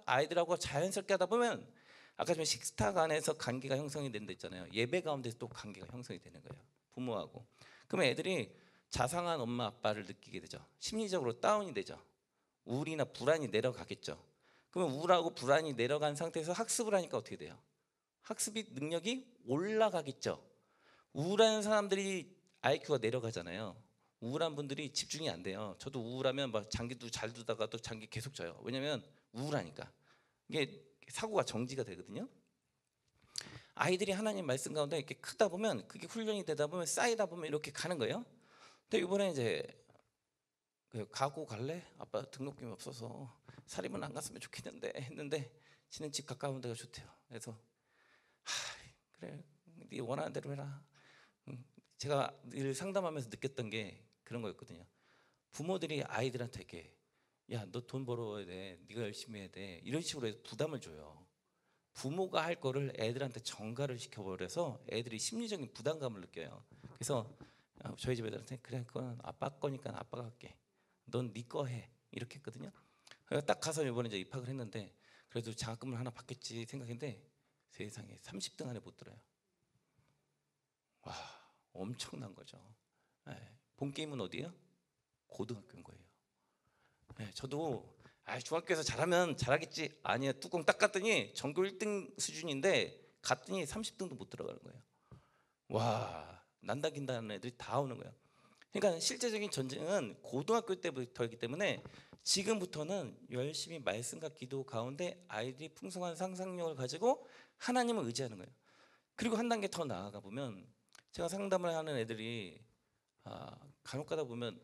아이들하고 자연스럽게 하다 보면 아까 전에 식탁 안에서 관계가 형성이 된다 했잖아요. 예배 가운데서 또 관계가 형성이 되는 거예요. 부모하고. 그러면 애들이 자상한 엄마 아빠를 느끼게 되죠. 심리적으로 다운이 되죠. 우울이나 불안이 내려가겠죠. 그러면 우울하고 불안이 내려간 상태에서 학습을 하니까 어떻게 돼요? 학습이 능력이 올라가겠죠. 우울한 사람들이 IQ가 내려가잖아요. 우울한 분들이 집중이 안 돼요. 저도 우울하면 막 장기도 잘 두다가 또 장기 계속 져요. 왜냐면 우울하니까. 이게 사고가 정지가 되거든요. 아이들이 하나님 말씀 가운데 이렇게 크다 보면 그게 훈련이 되다 보면 쌓이다 보면 이렇게 가는 거예요. 근데 이번에 이제 가고 갈래? 아빠 등록금이 없어서 사립은 안 갔으면 좋겠는데 했는데 지는 집 가까운 데가 좋대요. 그래서 그래 네 원하는 대로 해라. 제가 늘 상담하면서 느꼈던 게 그런 거였거든요. 부모들이 아이들한테 이렇게 야 너 돈 벌어야 돼. 네가 열심히 해야 돼. 이런 식으로 해서 부담을 줘요. 부모가 할 거를 애들한테 전가를 시켜버려서 애들이 심리적인 부담감을 느껴요. 그래서 저희 집 애들한테 그래 그건 아빠 거니까 아빠가 할게. 넌 네 거 해. 이렇게 했거든요. 그래서 딱 가서 이번에 이제 입학을 했는데 그래도 장학금을 하나 받겠지 생각했는데 세상에 30등 안에 못 들어요. 와 엄청난 거죠. 본 게임은 어디예요? 고등학교인 거예요. 저도 중학교에서 잘하면 잘하겠지. 아니야 뚜껑 딱 갔더니 전교 1등 수준인데 갔더니 30등도 못 들어가는 거예요. 와 난다긴다는 애들이 다 오는 거예요. 그러니까 실제적인 전쟁은 고등학교 때부터이기 때문에 지금부터는 열심히 말씀과 기도 가운데 아이들이 풍성한 상상력을 가지고 하나님을 의지하는 거예요. 그리고 한 단계 더 나아가 보면 제가 상담을 하는 애들이 간혹 가다 보면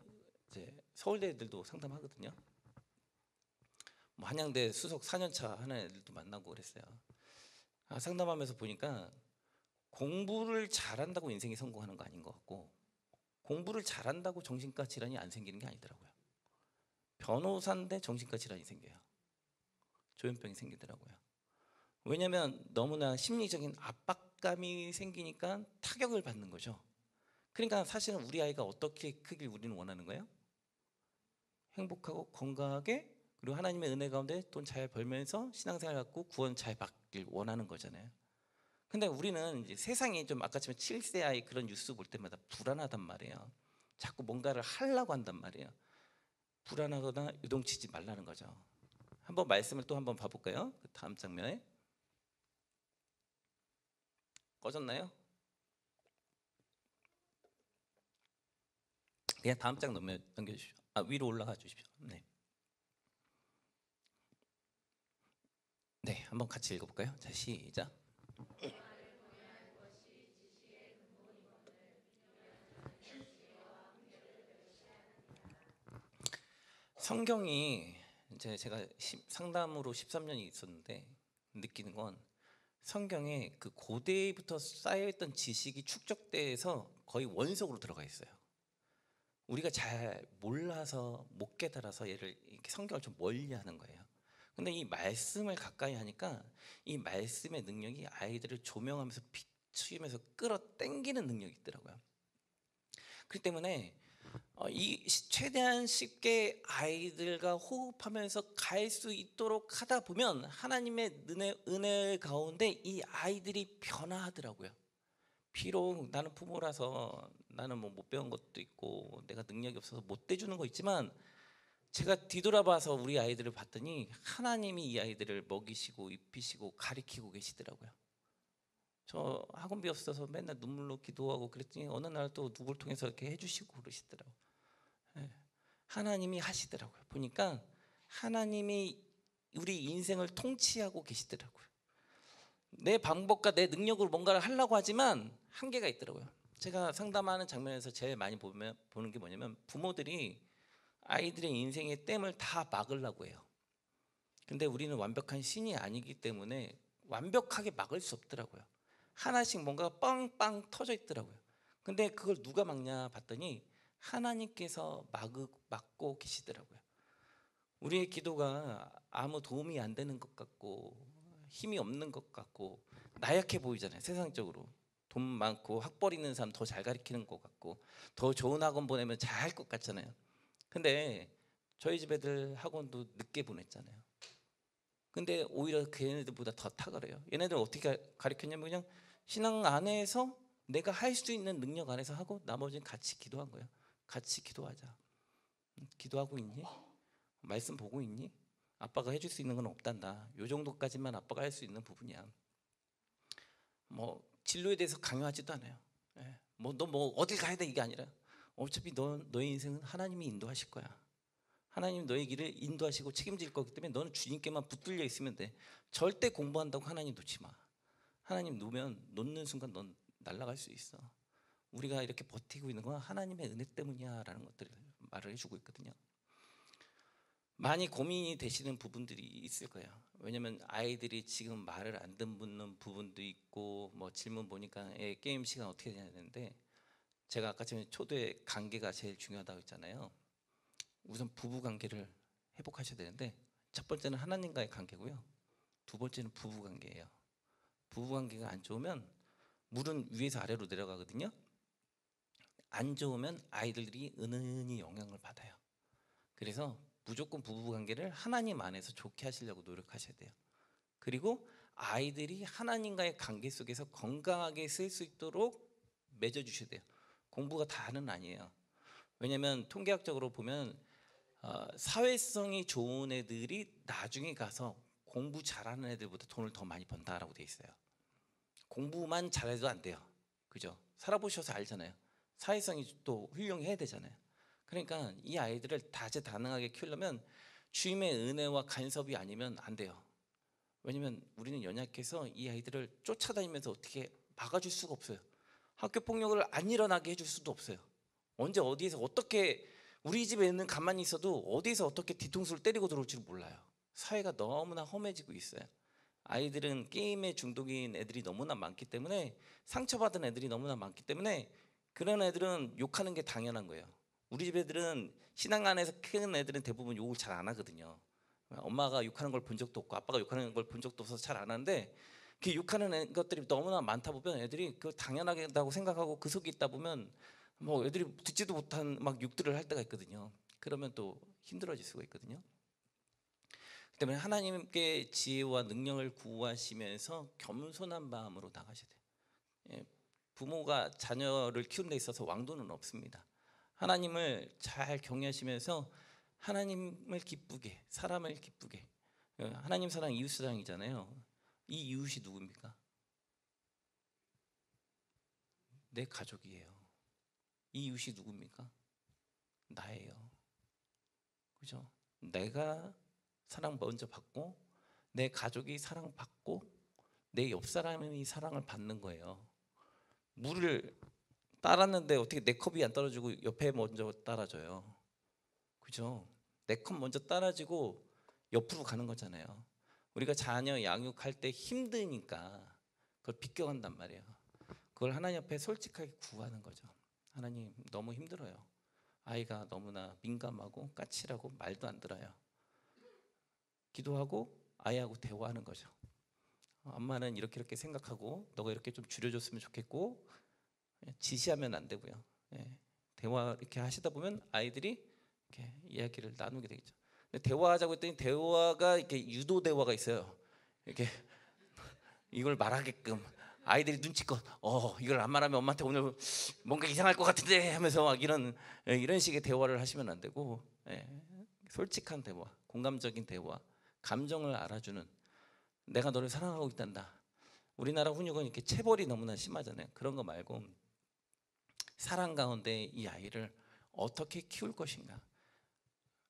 이제 서울대 애들도 상담하거든요. 뭐 한양대 수석 4년차 하는 애들도 만나고 그랬어요. 상담하면서 보니까 공부를 잘한다고 인생이 성공하는 거 아닌 것 같고 공부를 잘한다고 정신과 질환이 안 생기는 게 아니더라고요. 변호사인데 정신과 질환이 생겨요. 조현병이 생기더라고요. 왜냐하면 너무나 심리적인 압박감이 생기니까 타격을 받는 거죠. 그러니까 사실은 우리 아이가 어떻게 크길 우리는 원하는 거예요? 행복하고 건강하게 그리고 하나님의 은혜 가운데 돈 잘 벌면서 신앙생활 갖고 구원 잘 받길 원하는 거잖아요. 근데 우리는 이제 세상이 좀 아까처럼 7세 아이 그런 뉴스 볼 때마다 불안하단 말이에요. 자꾸 뭔가를 하려고 한단 말이에요. 불안하거나 유동치지 말라는 거죠. 한번 말씀을 또 한번 봐볼까요? 그 다음 장면에 꺼졌나요? 그냥 다음 장 넘겨주십시오. 위로 올라가 주십시오. 네. 네, 한번 같이 읽어볼까요? 자, 시작. 성경이 이제 제가 상담으로 13년이 있었는데 느끼는 건 성경에 그 고대부터 쌓여있던 지식이 축적돼서 거의 원석으로 들어가 있어요. 우리가 잘 몰라서 못 깨달아서 얘를 이렇게 성경을 좀 멀리하는 거예요. 근데 이 말씀을 가까이 하니까 이 말씀의 능력이 아이들을 조명하면서 비추면서 끌어당기는 능력이 있더라고요. 그렇기 때문에 최대한 쉽게 아이들과 호흡하면서 갈 수 있도록 하다 보면 하나님의 은혜 가운데 이 아이들이 변화하더라고요. 비록 나는 부모라서 나는 뭐 못 배운 것도 있고 내가 능력이 없어서 못 대주는 거 있지만 제가 뒤돌아봐서 우리 아이들을 봤더니 하나님이 이 아이들을 먹이시고 입히시고 가리키고 계시더라고요. 저 학원비 없어서 맨날 눈물로 기도하고 그랬더니 어느 날 또 누굴 통해서 이렇게 해주시고 그러시더라고요. 하나님이 하시더라고요. 보니까 하나님이 우리 인생을 통치하고 계시더라고요. 내 방법과 내 능력으로 뭔가를 하려고 하지만 한계가 있더라고요. 제가 상담하는 장면에서 제일 많이 보는 게 뭐냐면 부모들이 아이들의 인생의 댐을 다 막으려고 해요. 근데 우리는 완벽한 신이 아니기 때문에 완벽하게 막을 수 없더라고요. 하나씩 뭔가 빵빵 터져 있더라고요. 근데 그걸 누가 막냐 봤더니 하나님께서 막고 계시더라고요. 우리의 기도가 아무 도움이 안 되는 것 같고 힘이 없는 것 같고 나약해 보이잖아요. 세상적으로 돈 많고 학벌 있는 사람 더 잘 가르치는 것 같고 더 좋은 학원 보내면 잘할 것 같잖아요. 근데 저희 집 애들 학원도 늦게 보냈잖아요. 근데 오히려 걔네들보다 더 탁월해요. 얘네들 어떻게 가르쳤냐면 그냥 신앙 안에서 내가 할 수 있는 능력 안에서 하고 나머지는 같이 기도한 거예요. 같이 기도하자. 기도하고 있니? 말씀 보고 있니? 아빠가 해줄 수 있는 건 없단다. 요 정도까지만 아빠가 할 수 있는 부분이야. 뭐 진로에 대해서 강요하지도 않아요. 너 뭐 어딜 가야 돼 이게 아니라 어차피 너의 인생은 하나님이 인도하실 거야. 하나님 너의 길을 인도하시고 책임질 거기 때문에 너는 주님께만 붙들려 있으면 돼. 절대 공부한다고 하나님 놓지 마. 하나님 놓는 순간 넌 날아갈 수 있어. 우리가 이렇게 버티고 있는 건 하나님의 은혜 때문이야라는 것들을 말을 해주고 있거든요. 많이 고민이 되시는 부분들이 있을 거예요. 왜냐면 아이들이 지금 말을 안 듣는 부분도 있고 뭐 질문 보니까 게임 시간 어떻게 해야 되는데 제가 아까 전에 초대 관계가 제일 중요하다고 했잖아요. 우선 부부 관계를 회복하셔야 되는데 첫 번째는 하나님과의 관계고요. 두 번째는 부부 관계예요. 부부 관계가 안 좋으면 물은 위에서 아래로 내려가거든요. 안 좋으면 아이들이 은은히 영향을 받아요. 그래서 무조건 부부 관계를 하나님 안에서 좋게 하시려고 노력하셔야 돼요. 그리고 아이들이 하나님과의 관계 속에서 건강하게 쓸 수 있도록 맺어주셔야 돼요. 공부가 다는 아니에요. 왜냐하면 통계학적으로 보면 사회성이 좋은 애들이 나중에 가서 공부 잘하는 애들보다 돈을 더 많이 번다라고 돼 있어요. 공부만 잘해도 안 돼요. 그죠? 살아보셔서 알잖아요. 사회성이 또 훌륭해야 되잖아요. 그러니까 이 아이들을 다재다능하게 키우려면 주님의 은혜와 간섭이 아니면 안 돼요. 왜냐면 우리는 연약해서 이 아이들을 쫓아다니면서 어떻게 막아줄 수가 없어요. 학교 폭력을 안 일어나게 해줄 수도 없어요. 언제 어디에서 어떻게 우리 집에 있는 가만히 있어도 어디에서 어떻게 뒤통수를 때리고 들어올지 몰라요. 사회가 너무나 험해지고 있어요. 아이들은 게임에 중독인 애들이 너무나 많기 때문에 상처받은 애들이 너무나 많기 때문에 그런 애들은 욕하는 게 당연한 거예요. 우리 집 애들은 신앙 안에서 큰 애들은 대부분 욕을 잘 안 하거든요. 엄마가 욕하는 걸 본 적도 없고 아빠가 욕하는 걸 본 적도 없어서 잘 안 하는데 그 욕하는 것들이 너무나 많다 보면 애들이 그 당연하다고 생각하고 그 속에 있다 보면 뭐 애들이 듣지도 못한 막 욕들을 할 때가 있거든요. 그러면 또 힘들어질 수가 있거든요. 그 때문에 하나님께 지혜와 능력을 구하시면서 겸손한 마음으로 나가셔야 돼요. 부모가 자녀를 키우는 데 있어서 왕도는 없습니다. 하나님을 잘 경외하시면서 하나님을 기쁘게, 사람을 기쁘게. 하나님 사랑, 이웃 사랑이잖아요. 이 이웃이 누굽니까? 내 가족이에요. 이 이웃이 누굽니까? 그죠? 내가 사랑 먼저 받고 내 가족이 사랑받고 내 옆 사람이 사랑을 받는 거예요. 물을 따랐는데 어떻게 내 컵이 안 떨어지고 옆에 먼저 따라줘요. 그죠? 내 컵 먼저 따라지고 옆으로 가는 거잖아요. 우리가 자녀 양육할 때 힘드니까 그걸 비껴간단 말이에요. 그걸 하나님 앞에 솔직하게 구하는 거죠. 하나님 너무 힘들어요. 아이가 너무나 민감하고 까칠하고 말도 안 들어요. 기도하고 아이하고 대화하는 거죠. 엄마는 이렇게 생각하고 너가 이렇게 좀 줄여줬으면 좋겠고, 지시하면 안 되고요. 대화 이렇게 하시다 보면 아이들이 이렇게 이야기를 나누게 되겠죠. 근데 대화하자고 했더니 대화가 이렇게 유도 대화가 있어요. 이렇게 이걸 말하게끔 아이들이 눈치껏 이걸 안 말하면 엄마한테 오늘 뭔가 이상할 것 같은데 하면서 막 이런 식의 대화를 하시면 안 되고, 솔직한 대화, 공감적인 대화, 감정을 알아주는, 내가 너를 사랑하고 있단다. 우리나라 훈육은 이렇게 체벌이 너무나 심하잖아요. 그런 거 말고 사랑 가운데 이 아이를 어떻게 키울 것인가.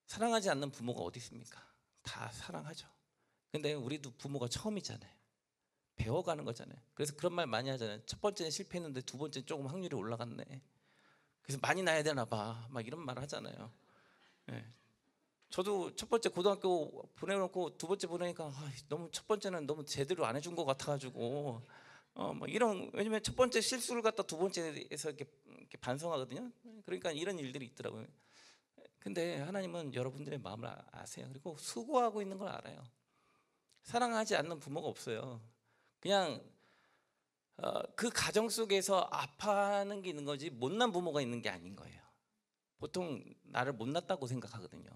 사랑하지 않는 부모가 어디 있습니까? 다 사랑하죠. 근데 우리도 부모가 처음이잖아요. 배워가는 거잖아요. 그래서 그런 말 많이 하잖아요. 첫 번째는 실패했는데 두 번째는 조금 확률이 올라갔네. 그래서 많이 낳아야 되나 봐. 막 이런 말 하잖아요. 저도 첫 번째 고등학교 보내놓고 두 번째 보내니까 너무 첫 번째는 너무 제대로 안 해준 것 같아가지고 뭐 이런, 왜냐면 첫 번째 실수를 갖다 두 번째에서 이렇게 반성하거든요. 그러니까 이런 일들이 있더라고요. 근데 하나님은 여러분들의 마음을 아세요. 그리고 수고하고 있는 걸 알아요. 사랑하지 않는 부모가 없어요. 그냥 그 가정 속에서 아파하는 게 있는 거지 못난 부모가 있는 게 아닌 거예요. 보통 나를 못났다고 생각하거든요.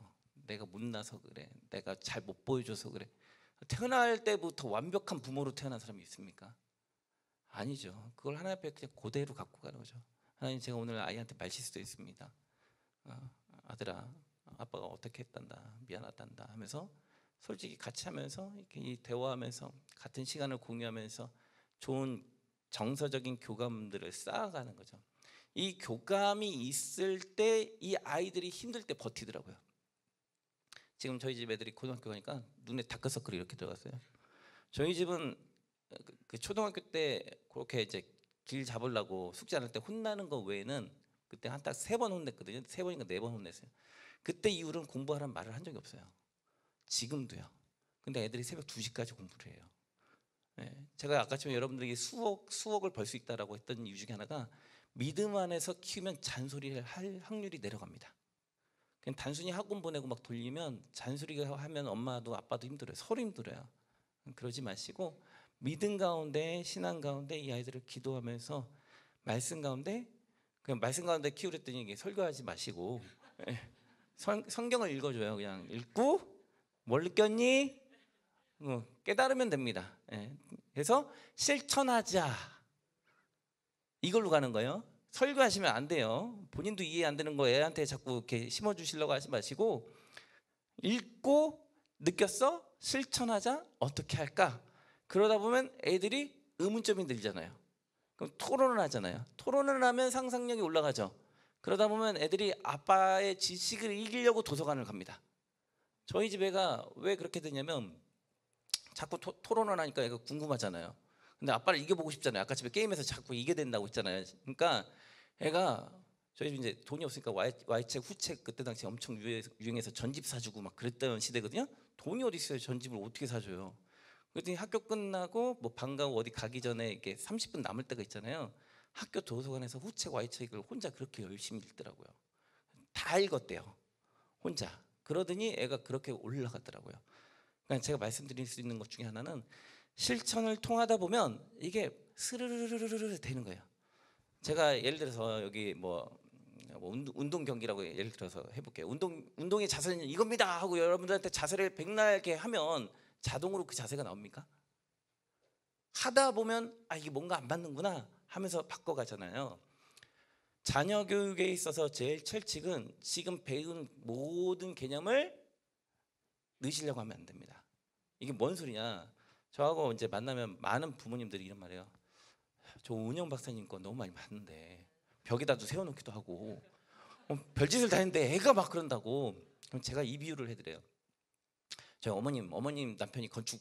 내가 못나서 그래, 내가 잘 못 보여줘서 그래. 태어날 때부터 완벽한 부모로 태어난 사람이 있습니까? 아니죠. 그걸 하나님 앞에 그냥 그대로 갖고 가는 거죠. 하나님, 제가 오늘 아이한테 말 실수도 있습니다. 아들아, 아빠가 어떻게 했단다, 미안하단다 하면서 솔직히 같이 하면서 이렇게 대화하면서 같은 시간을 공유하면서 좋은 정서적인 교감들을 쌓아가는 거죠. 이 교감이 있을 때 이 아이들이 힘들 때 버티더라고요. 지금 저희 집 애들이 고등학교 가니까 눈에 다크서클이 이렇게 들어갔어요. 저희 집은 그 초등학교 때 그렇게 이제 길 잡으려고 숙제 안 할 때 혼나는 거 외에는 그때 한 딱 3번 혼냈거든요. 3번인가 4번 혼냈어요. 그때 이후로는 공부하라는 말을 한 적이 없어요. 지금도요. 근데 애들이 새벽 2시까지 공부를 해요. 제가 아까처럼 여러분들에게 수억을 벌 수 있다라고 했던 이유 중에 하나가, 믿음 안에서 키우면 잔소리를 할 확률이 내려갑니다. 그냥 단순히 학원 보내고 막 돌리면 잔소리가 하면 엄마도 아빠도 힘들어요. 서로 힘들어요. 그러지 마시고 믿음 가운데, 신앙 가운데 이 아이들을 기도하면서 말씀 가운데, 그냥 말씀 가운데 키우랬더니 이게 설교하지 마시고 성경을 읽어줘요. 그냥 읽고 뭘 느꼈니? 깨달으면 됩니다. 그래서 실천하자, 이걸로 가는 거예요. 설교하시면 안 돼요. 본인도 이해 안 되는 거 애한테 자꾸 이렇게 심어주시려고 하지 마시고, 읽고 느꼈어? 실천하자. 어떻게 할까? 그러다 보면 애들이 의문점이 들잖아요. 그럼 토론을 하잖아요. 토론을 하면 상상력이 올라가죠. 그러다 보면 애들이 아빠의 지식을 이기려고 도서관을 갑니다. 저희 집 애가 왜 그렇게 되냐면, 자꾸 토론을 하니까 애가 궁금하잖아요. 근데 아빠를 이겨보고 싶잖아요. 아까 집에 게임에서 자꾸 이겨야 된다고 했잖아요. 그러니까 애가, 저희 집 이제 돈이 없으니까 Y책, 후책 그때 당시 엄청 유행해서 전집 사주고 막 그랬던 시대거든요. 돈이 어디 있어요? 전집을 어떻게 사줘요? 그랬더니 학교 끝나고 뭐 방과후 어디 가기 전에 이렇게 30분 남을 때가 있잖아요. 학교 도서관에서 후책, Y책을 혼자 그렇게 열심히 읽더라고요. 다 읽었대요, 혼자. 그러더니 애가 그렇게 올라갔더라고요. 그러니까 제가 말씀드릴 수 있는 것 중에 하나는, 실천을 통하다 보면 이게 스르르르르르 되는 거예요. 제가 예를 들어서 여기 뭐 운동 경기라고 예를 들어서 해볼게요. 운동의 자세는 이겁니다 하고 여러분들한테 자세를 백날 이렇게 하면 자동으로 그 자세가 나옵니까? 하다 보면 이게 뭔가 안 맞는구나 하면서 바꿔가잖아요. 자녀 교육에 있어서 제일 철칙은 지금 배운 모든 개념을 넣으시려고 하면 안 됩니다. 이게 뭔 소리냐? 저하고 이제 만나면 많은 부모님들이 이런 말이에요. 저 운영 박사님 거 너무 많이 봤는데 벽에다도 세워놓기도 하고 별짓을 다 했는데 애가 막 그런다고. 그럼 제가 이 비유를 해드려요. 저희 어머님 남편이 건축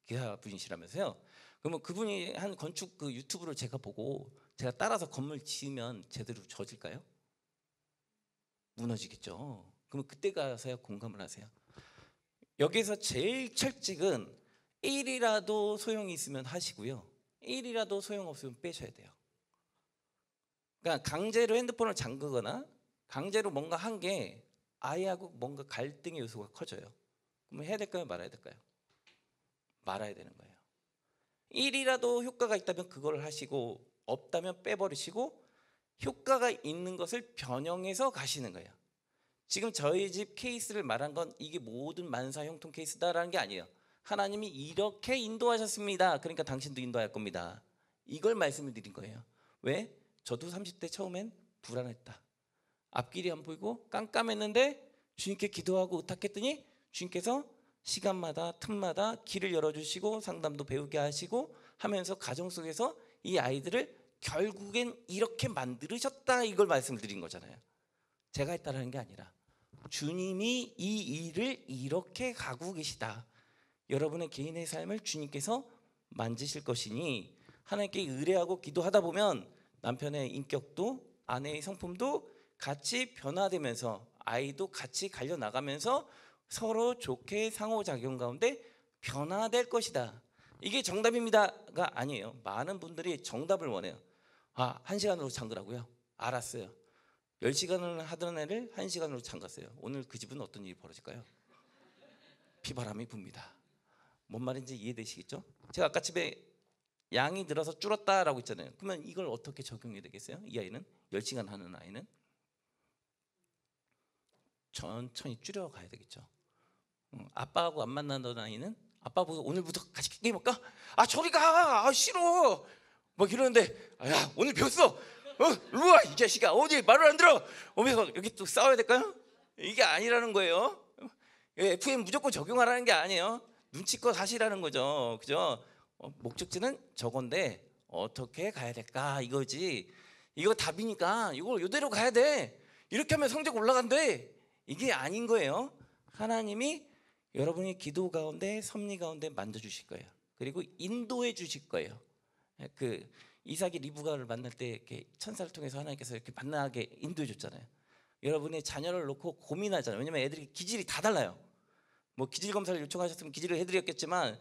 기사 분이시라면서요. 그러면 그분이 한 건축 유튜브를 제가 보고 제가 따라서 건물 지으면 제대로 져질까요? 무너지겠죠. 그러면 그때 가서야 공감을 하세요. 여기서 제일 철칙은 1이라도 소용이 있으면 하시고요. 1이라도 소용없으면 빼셔야 돼요. 그러니까 강제로 핸드폰을 잠그거나 강제로 뭔가 한 게 아이하고 뭔가 갈등의 요소가 커져요. 그럼 해야 될까요? 말아야 될까요? 말아야 되는 거예요. 1이라도 효과가 있다면 그걸 하시고 없다면 빼버리시고 효과가 있는 것을 변형해서 가시는 거예요. 지금 저희 집 케이스를 말한 건 이게 모든 만사 형통 케이스다라는 게 아니에요. 하나님이 이렇게 인도하셨습니다. 그러니까 당신도 인도할 겁니다. 이걸 말씀을 드린 거예요. 왜? 저도 30대 처음엔 불안했다. 앞길이 안 보이고 깜깜했는데 주님께 기도하고 의탁했더니 주님께서 시간마다 틈마다 길을 열어주시고 상담도 배우게 하시고 하면서 가정 속에서 이 아이들을 결국엔 이렇게 만들으셨다, 이걸 말씀을 드린 거잖아요. 제가 했다라는 게 아니라 주님이 이 일을 이렇게 가고 계시다. 여러분의 개인의 삶을 주님께서 만지실 것이니 하나님께 의뢰하고 기도하다 보면 남편의 인격도 아내의 성품도 같이 변화되면서 아이도 같이 갈려나가면서 서로 좋게 상호작용 가운데 변화될 것이다. 이게 정답입니다가 아니에요. 많은 분들이 정답을 원해요. 1시간으로 잠그라고요? 알았어요. 10시간을 하던 애를 1시간으로 잠갔어요. 오늘 그 집은 어떤 일이 벌어질까요? 비바람이 붑니다. 뭔 말인지 이해되시겠죠? 제가 아까 집에 양이 늘어서 줄었다라고 했잖아요. 그러면 이걸 어떻게 적용이 되겠어요? 이 아이는 10시간 하는 아이는 천천히 줄여가야 되겠죠. 아빠하고 안 만나던 아이는 아빠 보고 오늘부터 같이 게임 할까? 저리 가! 싫어! 막 이러는데 야 오늘 배웠어! 일로 와! 이 자식아! 어디 말을 안 들어! 오면서 여기 또 싸워야 될까요? 이게 아니라는 거예요. FM 무조건 적용하라는 게 아니에요. 눈치껏 하시라는 거죠. 그죠? 목적지는 저건데 어떻게 가야 될까 이거지. 이거 답이니까 이걸 이대로 가야 돼. 이렇게 하면 성적 올라간대. 이게 아닌 거예요. 하나님이 여러분이 기도 가운데 섭리 가운데 만져주실 거예요. 그리고 인도해 주실 거예요. 이삭이 리브가를 만날 때 이렇게 천사를 통해서 하나님께서 이렇게 만나게 인도해 줬잖아요. 여러분의 자녀를 놓고 고민하잖아요. 왜냐면 애들이 기질이 다 달라요. 뭐 기질 검사를 요청하셨으면 기질을 해드렸겠지만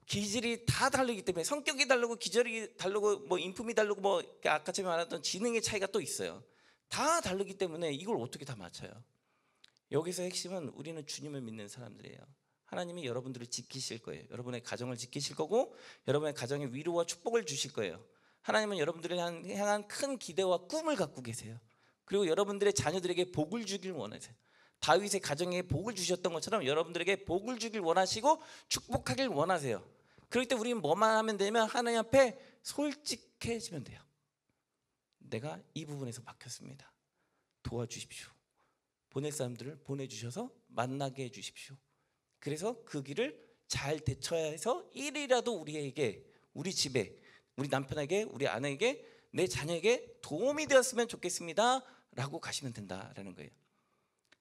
기질이 다 다르기 때문에 성격이 다르고 기질이 다르고 뭐 인품이 다르고 뭐 아까 제가 말했던 지능의 차이가 또 있어요. 다 다르기 때문에 이걸 어떻게 다 맞춰요? 여기서 핵심은 우리는 주님을 믿는 사람들이에요. 하나님이 여러분들을 지키실 거예요. 여러분의 가정을 지키실 거고 여러분의 가정에 위로와 축복을 주실 거예요. 하나님은 여러분들을 향한 큰 기대와 꿈을 갖고 계세요. 그리고 여러분들의 자녀들에게 복을 주길 원하세요. 다윗의 가정에 복을 주셨던 것처럼 여러분들에게 복을 주길 원하시고 축복하길 원하세요. 그럴 때 우리는 뭐만 하면 되냐면 하나님 앞에 솔직해지면 돼요. 내가 이 부분에서 막혔습니다. 도와주십시오. 보낼 사람들을 보내주셔서 만나게 해주십시오. 그래서 그 길을 잘 대처해야 해서 일이라도 우리에게, 우리 집에, 우리 남편에게, 우리 아내에게, 내 자녀에게 도움이 되었으면 좋겠습니다 라고 가시면 된다라는 거예요.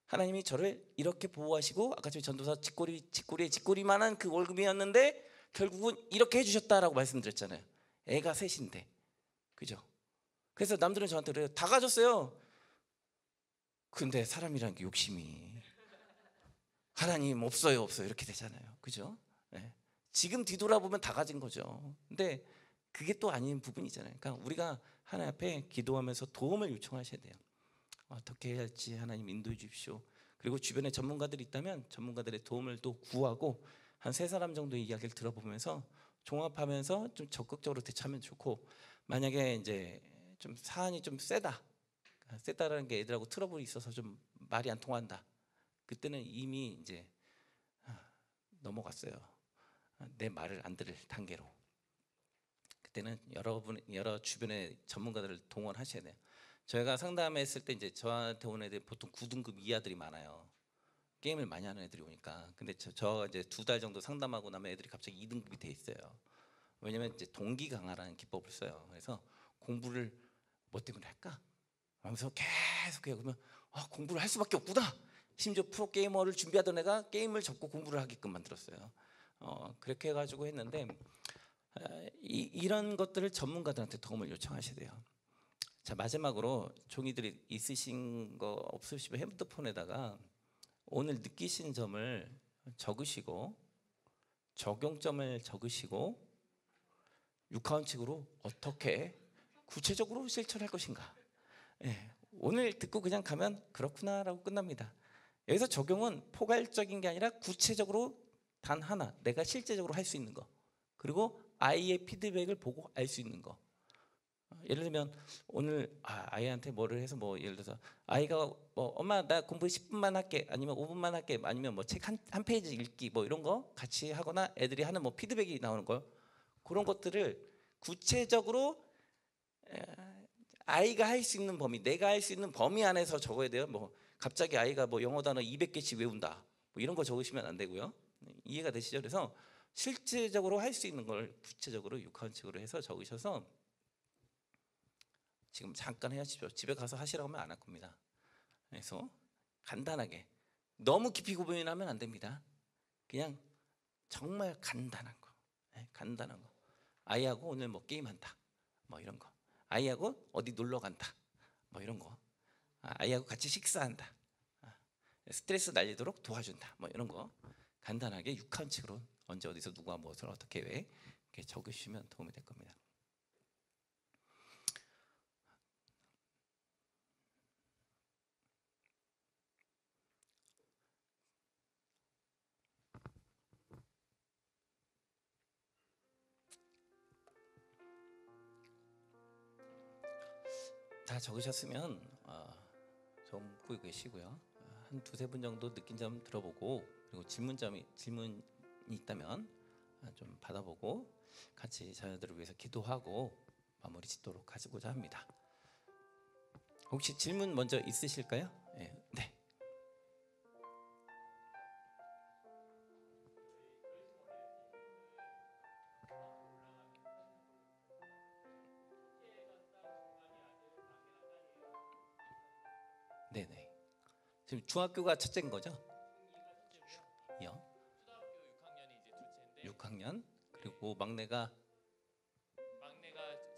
하나님이 저를 이렇게 보호하시고 아까 전도사 쥐꼬리에 쥐꼬리만한 그 월급이었는데 결국은 이렇게 해주셨다라고 말씀드렸잖아요. 애가 셋인데, 그죠? 그래서 남들은 저한테 그래요. 다 가졌어요. 근데 사람이라는 게 욕심이 하나님 없어요 이렇게 되잖아요. 그죠? 네. 지금 뒤돌아보면 다 가진 거죠. 근데 그게 또 아닌 부분이잖아요. 그러니까 우리가 하나님 앞에 기도하면서 도움을 요청하셔야 돼요. 어떻게 해야 할지 하나님 인도해 주십시오. 그리고 주변에 전문가들이 있다면 전문가들의 도움을 또 구하고 한 3사람 정도의 이야기를 들어보면서 종합하면서 적극적으로 대처하면 좋고, 만약에 이제 좀 사안이 좀 세다라는 게 애들하고 트러블이 있어서 좀 말이 안 통한다. 그때는 이미 이제 넘어갔어요. 내 말을 안 들을 단계로. 그때는 여러 주변의 전문가들을 동원하셔야 돼요. 저희가 상담했을 때 이제 저한테 온 애들 보통 9등급 이하들이 많아요. 게임을 많이 하는 애들이 오니까. 근데 저 이제 2달 정도 상담하고 나면 애들이 갑자기 2등급이 돼 있어요. 왜냐면 이제 동기 강화라는 기법을 써요. 그래서 공부를 뭐 때문에 할까? 하면서 계속해요. 그러면 공부를 할 수밖에 없구나. 심지어 프로게이머를 준비하던 애가 게임을 접고 공부를 하게끔 만들었어요. 그렇게 해가지고 했는데 이런 것들을 전문가들한테 도움을 요청하셔야 돼요. 자, 마지막으로 종이들이 있으신 거 없으시면 핸드폰에다가 오늘 느끼신 점을 적으시고 적용점을 적으시고 육하원칙으로 어떻게 구체적으로 실천할 것인가. 예, 오늘 듣고 그냥 가면 그렇구나라고 끝납니다. 여기서 적용은 포괄적인 게 아니라 구체적으로 단 하나 내가 실제적으로 할 수 있는 거, 그리고 아이의 피드백을 보고 알 수 있는 거. 예를 들면 오늘 아이한테 뭐를 해서 뭐 예를 들어서 아이가 뭐 엄마 나 공부 10분만 할게, 아니면 5분만 할게, 아니면 뭐 책 한 페이지 읽기 뭐 이런 거 같이 하거나 애들이 하는 뭐 피드백이 나오는 거, 그런 것들을 구체적으로 아이가 할 수 있는 범위, 내가 할 수 있는 범위 안에서 적어야 돼요. 뭐 갑자기 아이가 뭐 영어 단어 200개씩 외운다 뭐 이런 거 적으시면 안 되고요. 이해가 되시죠? 그래서 실제적으로 할 수 있는 걸 구체적으로 육하원칙으로 해서 적으셔서 지금 잠깐 해야죠. 집에 가서 하시라고 하면 안 할 겁니다. 그래서 간단하게, 너무 깊이 고민하면 안 됩니다. 그냥 정말 간단한 거, 간단한 거. 아이하고 오늘 뭐 게임한다, 뭐 이런 거. 아이하고 어디 놀러 간다, 뭐 이런 거. 아이하고 같이 식사한다, 스트레스 날리도록 도와준다, 뭐 이런 거. 간단하게 육하원칙으로 언제 어디서 누가 무엇을 어떻게 왜 이렇게 적으시면 도움이 될 겁니다. 다 적으셨으면 좀 꾸고 계시고요. 한 두세 분 정도 느낀 점 들어보고, 그리고 질문이 있다면 좀 받아보고 같이 자녀들을 위해서 기도하고 마무리 짓도록 하고자 합니다. 혹시 질문 먼저 있으실까요? 네. 네네. 지금 중학교가 첫째인 거죠? 요. 초등학교 6학년이 이제 둘째인데 6학년. 그리고 막내가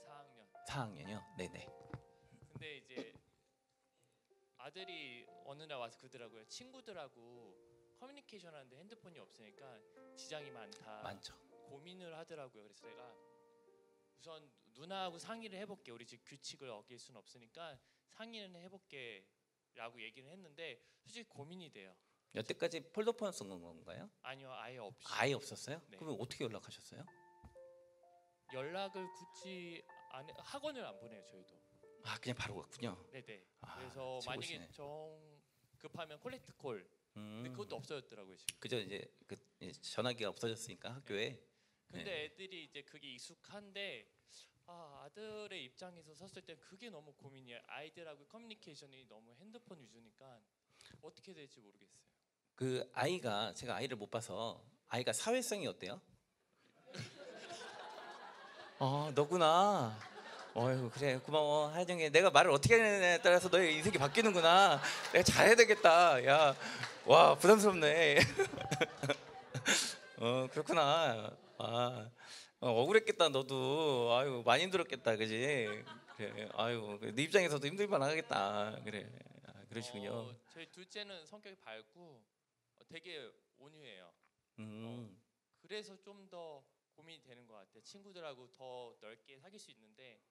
4학년. 4학년이요. 네네. 근데 이제 아들이 어느 날 와서 그러더라고요. 친구들하고 커뮤니케이션 하는데 핸드폰이 없으니까 지장이 많죠. 고민을 하더라고요. 그래서 내가 우선 누나하고 상의를 해볼게. 우리 집 규칙을 어길 수는 없으니까 상의는 해볼게 라고 얘기를 했는데 솔직히 고민이 돼요. 여태까지 폴더폰 쓴 건가요? 아니요, 아예 없이. 아예 없었어요? 네. 그러면 어떻게 연락하셨어요? 연락을 굳이 학원을 안 보내요. 저희도. 그냥 바로 갔군요. 네네. 그래서 만약에 최고시네. 급하면 콜렉트 콜. 근데 그것도 없어졌더라고요 지금. 그죠. 이제 전화기가 없어졌으니까 학교에. 근데 네. 애들이 이제 그게 익숙한데 아들의 입장에서 섰을 때 그게 너무 고민이에요. 아이들하고 커뮤니케이션이 너무 핸드폰 위주니까 어떻게 될지 모르겠어요. 그 아이가, 제가 아이를 못 봐서, 아이가 사회성이 어때요? 너구나. 어휴, 그래, 고마워 하정이. 내가 말을 어떻게 하느냐에 따라서 너의 인생이 바뀌는구나. 내가 잘해야 되겠다. 야, 와, 부담스럽네. 그렇구나. 억울했겠다 너도. 아유, 많이 힘들었겠다, 그지? 그래, 아유, 네 입장에서도 힘들만 하겠다. 그래, 그러시군요. 저희 둘째는 성격이 밝고 되게 온유해요. 음. 그래서 좀 더 고민이 되는 것 같아요. 친구들하고 더 넓게 사귈 수 있는데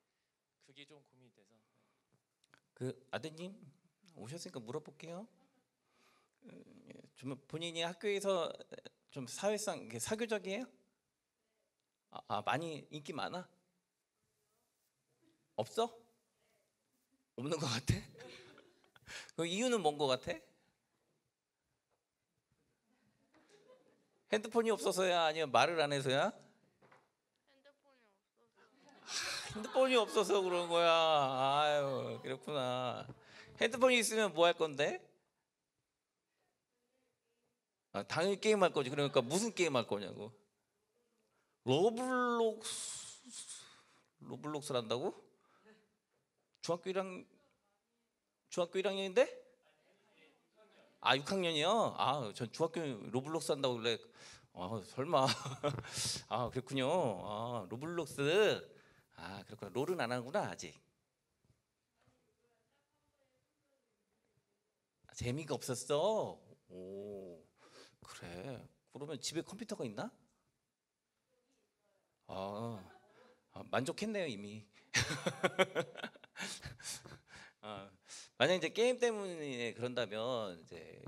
그게 좀 고민이 돼서. 그 아드님 오셨으니까 물어볼게요. 좀 본인이 학교에서 좀 사회성, 사교적이에요? 많이 인기 많아? 없어? 없는 것 같아? 그 이유는 뭔 것 같아? 핸드폰이 없어서야, 아니면 말을 안 해서야? 핸드폰이 없어서 그런 거야. 아유, 그렇구나. 핸드폰이 있으면 뭐 할 건데? 당연히 게임 할 거지. 그러니까 무슨 게임 할 거냐고. 로블록스를 한다고? 중학교 1학년인데? 아 6학년이요? 아 전 중학교 로블록스 한다고 그래. 설마. 아 그렇군요. 아 로블록스. 아 그렇구나. 롤은 안 하는구나 아직. 아, 재미가 없었어. 오 그래. 그러면 집에 컴퓨터가 있나? 아, 만족했네요 이미. 아, 만약 이제 게임 때문에 그런다면 이제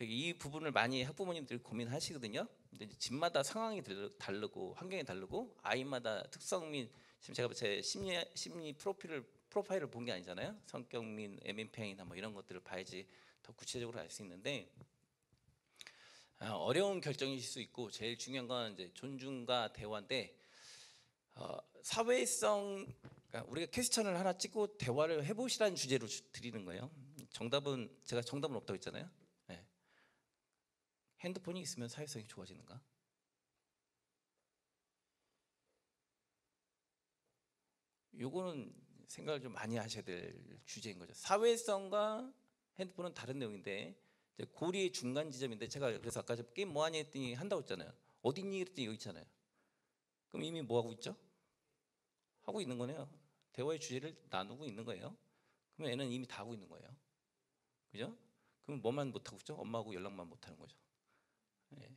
이 부분을 많이 학부모님들이 고민하시거든요. 근데 이제 집마다 상황이 다르고 환경이 다르고 아이마다 특성 및 지금 제가 제 심리 프로파일을 본 게 아니잖아요. 성격 및 MMPI나 뭐 이런 것들을 봐야지 더 구체적으로 알 수 있는데 어려운 결정이실 수 있고 제일 중요한 건 이제 존중과 대화인데 사회성 그러니까 우리가 퀘스천을 하나 찍고 대화를 해보시라는 주제로 드리는 거예요. 정답은 제가 정답은 없다고 했잖아요. 네. 핸드폰이 있으면 사회성이 좋아지는가? 요거는 생각을 좀 많이 하셔야 될 주제인 거죠. 사회성과 핸드폰은 다른 내용인데 이제 고리의 중간 지점인데 제가 그래서 아까 게임 뭐하니 했더니 한다고 했잖아요. 어디 있니 그랬더니 여기 있잖아요. 그럼 이미 뭐 하고 있죠? 하고 있는 거네요. 대화의 주제를 나누고 있는 거예요. 그러면 애는 이미 다 하고 있는 거예요. 그죠? 그럼 뭐만 못 하고 있죠? 엄마하고 연락만 못 하는 거죠. 예.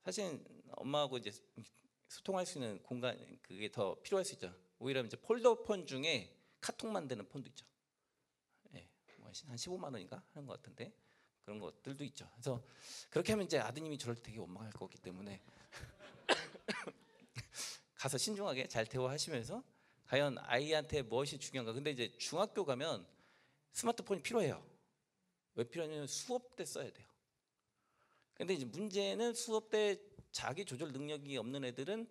사실 엄마하고 이제 소통할 수 있는 공간 그게 더 필요할 수 있죠. 오히려 이제 폴더폰 중에 카톡 만드는 폰도 있죠. 예. 한 15만 원인가 하는 것 같은데 그런 것들도 있죠. 그래서 그렇게 하면 이제 아드님이 저를 되게 원망할 거기 때문에 가서 신중하게 잘 대화하시면서 과연 아이한테 무엇이 중요한가. 근데 이제 중학교 가면 스마트폰이 필요해요. 왜 필요하냐면 수업 때 써야 돼요. 근데 이제 문제는 수업 때 자기 조절 능력이 없는 애들은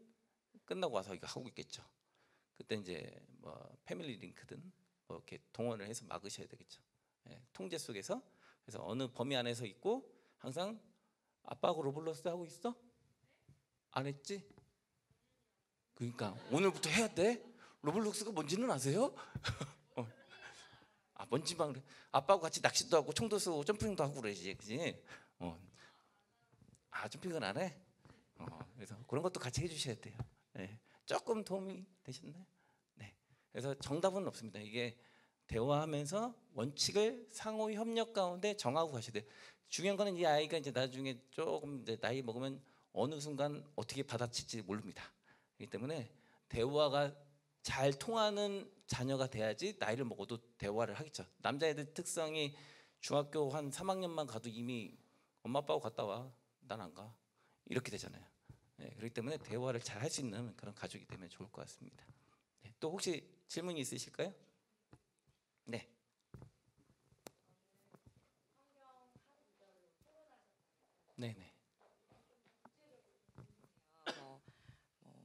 끝나고 와서 이거 하고 있겠죠. 그때 이제 뭐 패밀리 링크든 뭐 이렇게 동원을 해서 막으셔야 되겠죠. 예, 통제 속에서. 그래서 어느 범위 안에서 있고 항상 아빠하고 로블록스 하고 있어? 안 했지? 그러니까 오늘부터 해야 돼? 로블록스가 뭔지는 아세요? 뭔지만 그래. 아빠하고 같이 낚시도 하고 총도 쏘고 점프링도 하고 그러지, 그지? 점핑은 안 해? 그래서 그런 것도 같이 해주셔야 돼요. 네. 조금 도움이 되셨나요? 네. 그래서 정답은 없습니다. 이게 대화하면서 원칙을 상호 협력 가운데 정하고 가셔야 돼요. 중요한 거는 이 아이가 이제 나중에 조금 이제 나이 먹으면 어느 순간 어떻게 받아칠지 모릅니다. 그렇기 때문에 대화가 잘 통하는 자녀가 돼야지 나이를 먹어도 대화를 하겠죠. 남자애들 특성이 중학교 한 3학년만 가도 이미 엄마 아빠하고 갔다 와. 난 안 가. 이렇게 되잖아요. 네, 그렇기 때문에 대화를 잘 할 수 있는 그런 가족이 되면 좋을 것 같습니다. 네, 또 혹시 질문이 있으실까요? 네. 네네.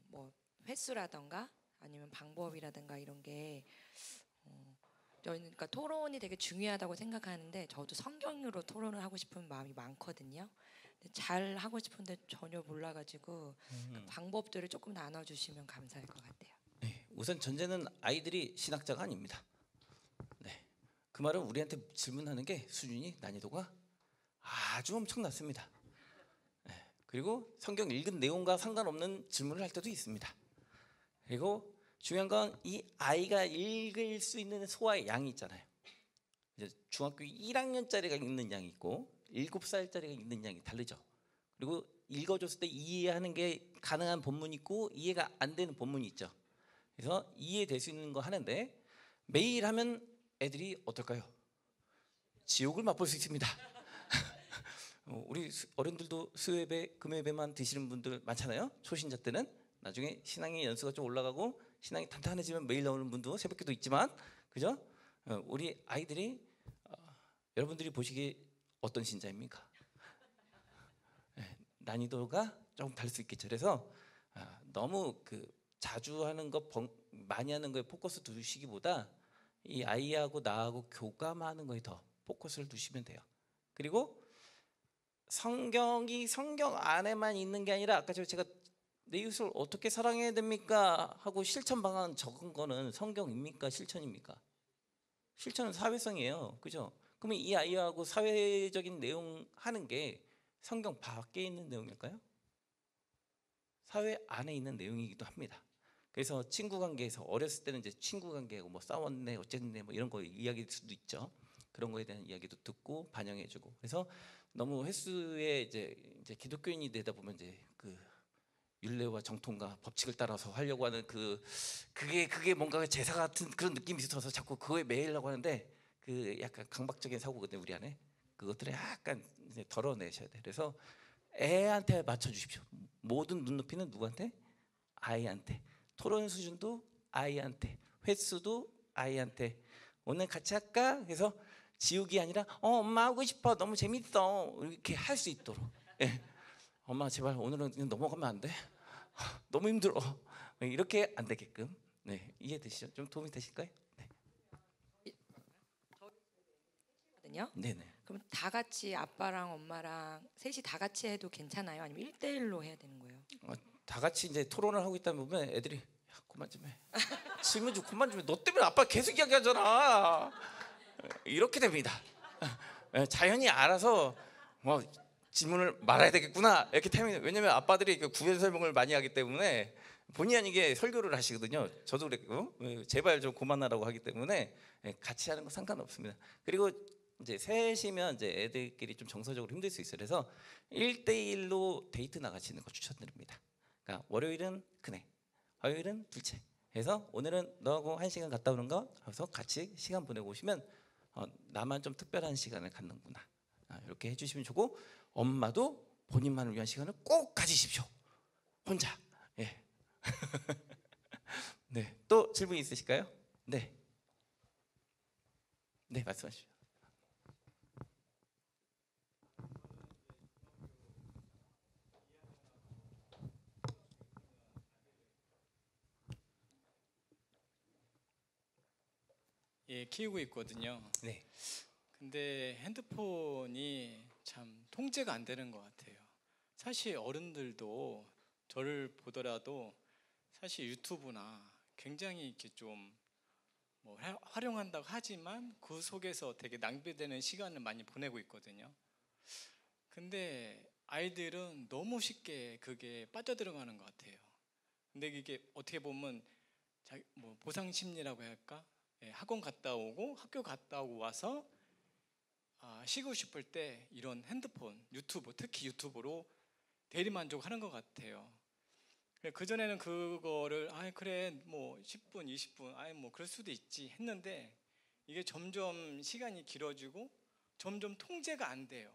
뭐 횟수라던가 아니면 방법이라든가 이런 게 저는 그러니까 토론이 되게 중요하다고 생각하는데 저도 성경으로 토론을 하고 싶은 마음이 많거든요. 근데 잘 하고 싶은데 전혀 몰라가지고 그 방법들을 조금 나눠주시면 감사할 것 같아요. 네, 우선 전제는 아이들이 신학자가 아닙니다. 네, 그 말은 우리한테 질문하는 게 수준이 난이도가 아주 엄청났습니다. 네, 그리고 성경 읽은 내용과 상관없는 질문을 할 때도 있습니다. 그리고 중요한 건 이 아이가 읽을 수 있는 소화의 양이 있잖아요. 이제 중학교 1학년짜리가 읽는 양이 있고 7살짜리가 읽는 양이 다르죠. 그리고 읽어줬을 때 이해하는 게 가능한 본문이 있고 이해가 안 되는 본문이 있죠. 그래서 이해될 수 있는 거 하는데 매일 하면 애들이 어떨까요? 지옥을 맛볼 수 있습니다. 우리 어른들도 수요예배, 금요예배만 드시는 분들 많잖아요. 초신자 때는 나중에 신앙의 연수가 좀 올라가고 신앙이 탄탄해지면 매일 나오는 분도 새벽기도 있지만, 그죠? 우리 아이들이 여러분들이 보시기에 어떤 신자입니까? 난이도가 조금 다를 수 있겠죠. 그래서 너무 그 자주 하는 거 많이 하는 거에 포커스 두시기보다 이 아이하고 나하고 교감하는 거에 더 포커스를 두시면 돼요. 그리고 성경이 성경 안에만 있는 게 아니라 아까 제가 내 이웃을 어떻게 사랑해야 됩니까? 하고 실천 방안 적은 거는 성경입니까? 실천입니까? 실천은 사회성이에요. 그죠? 그러면 이 아이하고 사회적인 내용 하는 게 성경 밖에 있는 내용일까요? 사회 안에 있는 내용이기도 합니다. 그래서 친구 관계에서 어렸을 때는 이제 친구 관계고 뭐 싸웠네 어쨌네 뭐 이런 거 이야기일 수도 있죠. 그런 거에 대한 이야기도 듣고 반영해주고. 그래서 너무 횟수에 이제 기독교인이 되다 보면 이제 그 율례와 정통과 법칙을 따라서 하려고 하는 그게 뭔가 제사 같은 그런 느낌이 있어서 자꾸 그거에 매이려고 하는데 그 약간 강박적인 사고거든요 우리 안에. 그것들을 약간 이제 덜어내셔야 돼. 그래서 애한테 맞춰주십시오. 모든 눈높이는 누구한테? 아이한테. 토론 수준도 아이한테. 횟수도 아이한테. 오늘 같이 할까? 그래서 지우기 아니라 엄마 하고 싶어 너무 재밌어 이렇게 할 수 있도록. 예. 엄마 제발 오늘은 그냥 넘어가면 안 돼? 너무 힘들어. 이렇게 안 되게끔. 네, 이해되시죠? 좀 도움이 되실까요? 거든요. 네네. 그럼 다 같이 아빠랑 엄마랑 셋이 다 같이 해도 괜찮아요? 아니면 1대1로 해야 되는 거예요? 다 같이 이제 토론을 하고 있다 보면 애들이 야, 그만 좀 해. 질문 좀 그만 좀 해. 너 때문에 아빠 계속 이야기하잖아. 이렇게 됩니다. 자연히 알아서 뭐 질문을 말아야 되겠구나 이렇게 타이밍. 왜냐면 아빠들이 구현 설명을 많이 하기 때문에 본의 아니게 설교를 하시거든요. 저도 그랬고 제발 좀 그만하라고 하기 때문에 같이 하는 거 상관없습니다. 그리고 이제 셋이면 이제 애들끼리 좀 정서적으로 힘들 수 있어요. 그래서 1대1로 데이트 나가시는 거 추천드립니다. 그러니까 월요일은 그네, 화요일은 둘째. 그래서 오늘은 너하고 1시간 갔다 오는 거 하면서 같이 시간 보내고 오시면 나만 좀 특별한 시간을 갖는구나. 이렇게 해주시면 좋고 엄마도 본인만을 위한 시간을 꼭 가지십시오. 혼자. 예. 네. 또 질문 있으실까요? 네. 네, 말씀하십시오. 예, 키우고 있거든요. 네. 근데 핸드폰이 참 통제가 안 되는 것 같아요. 사실 어른들도 저를 보더라도 사실 유튜브나 굉장히 이렇게 좀 뭐 활용한다고 하지만 그 속에서 되게 낭비되는 시간을 많이 보내고 있거든요. 근데 아이들은 너무 쉽게 그게 빠져들어가는 것 같아요. 근데 이게 어떻게 보면 뭐 보상 심리라고 할까? 예, 학원 갔다 오고 학교 갔다 오고 와서 쉬고 싶을 때 이런 핸드폰, 유튜브, 특히 유튜브로 대리만족하는 것 같아요. 그전에는 그거를 그래 뭐 10분, 20분 뭐 그럴 수도 있지 했는데 이게 점점 시간이 길어지고 점점 통제가 안 돼요.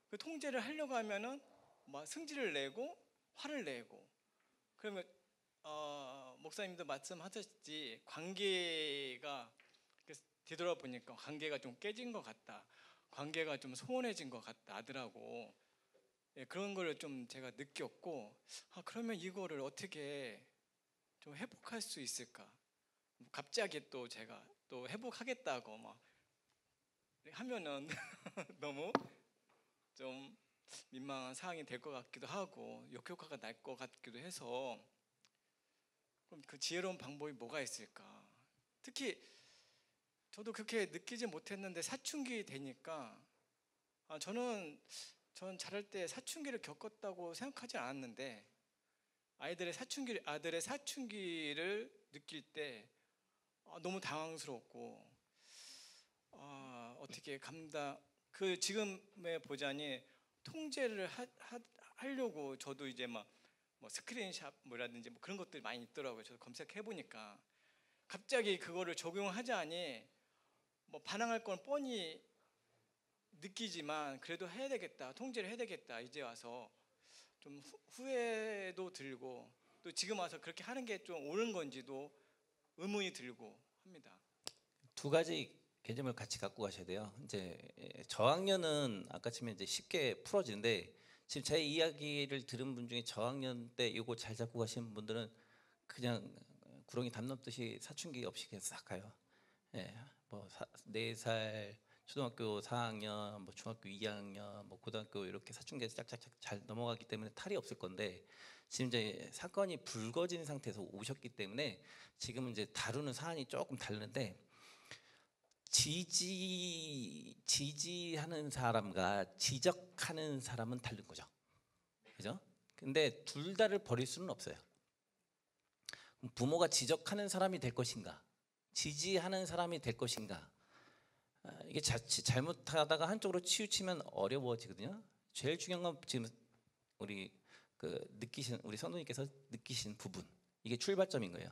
그 통제를 하려고 하면은 막 승질을 내고 화를 내고 그러면 목사님도 말씀하셨지 관계가 되돌아보니까 관계가 좀 깨진 것 같다. 관계가 좀 소원해진 것 같다 아들하고. 예, 그런 걸 좀 제가 느꼈고 그러면 이거를 어떻게 좀 회복할 수 있을까? 갑자기 또 제가 또 회복하겠다고 막 하면은 너무 좀 민망한 상황이 될 것 같기도 하고 역효과가 날 것 같기도 해서 그럼 그 지혜로운 방법이 뭐가 있을까? 특히 저도 그렇게 느끼지 못했는데 사춘기 되니까 전 자랄 때 사춘기를 겪었다고 생각하지 않았는데 아들의 사춘기를 느낄 때 너무 당황스럽고 어떻게 그 지금의 보자니 통제를 하려고 저도 이제 뭐 스크린샷 뭐라든지 뭐 그런 것들이 많이 있더라고요. 저도 검색해 보니까 갑자기 그거를 적용하자니 뭐 반항할 건 뻔히 느끼지만 그래도 해야 되겠다, 통제를 해야 되겠다. 이제 와서 좀 후회도 들고 또 지금 와서 그렇게 하는 게 좀 옳은 건지도 의문이 들고 합니다. 두 가지 개념을 같이 갖고 가셔야 돼요. 이제 저학년은 아까처럼 이제 쉽게 풀어지는데 지금 제 이야기를 들은 분 중에 저학년 때 이거 잘 잡고 가시는 분들은 그냥 구렁이 담 넘듯이 사춘기 없이 그냥 싹 가요. 예, 뭐 4살 초등학교 4학년, 뭐 중학교 2학년, 뭐 고등학교 이렇게 사춘기에 짝짝짝 잘 넘어가기 때문에 탈이 없을 건데 지금 이제 사건이 불거진 상태에서 오셨기 때문에 지금은 이제 다루는 사안이 조금 다른데 지지하는 사람과 지적하는 사람은 다른 거죠. 그죠? 근데 둘 다를 버릴 수는 없어요. 부모가 지적하는 사람이 될 것인가, 지지하는 사람이 될 것인가. 이게 자칫 잘못하다가 한쪽으로 치우치면 어려워지거든요. 제일 중요한 건 지금 우리 우리 성도님께서 느끼신 부분, 이게 출발점인 거예요.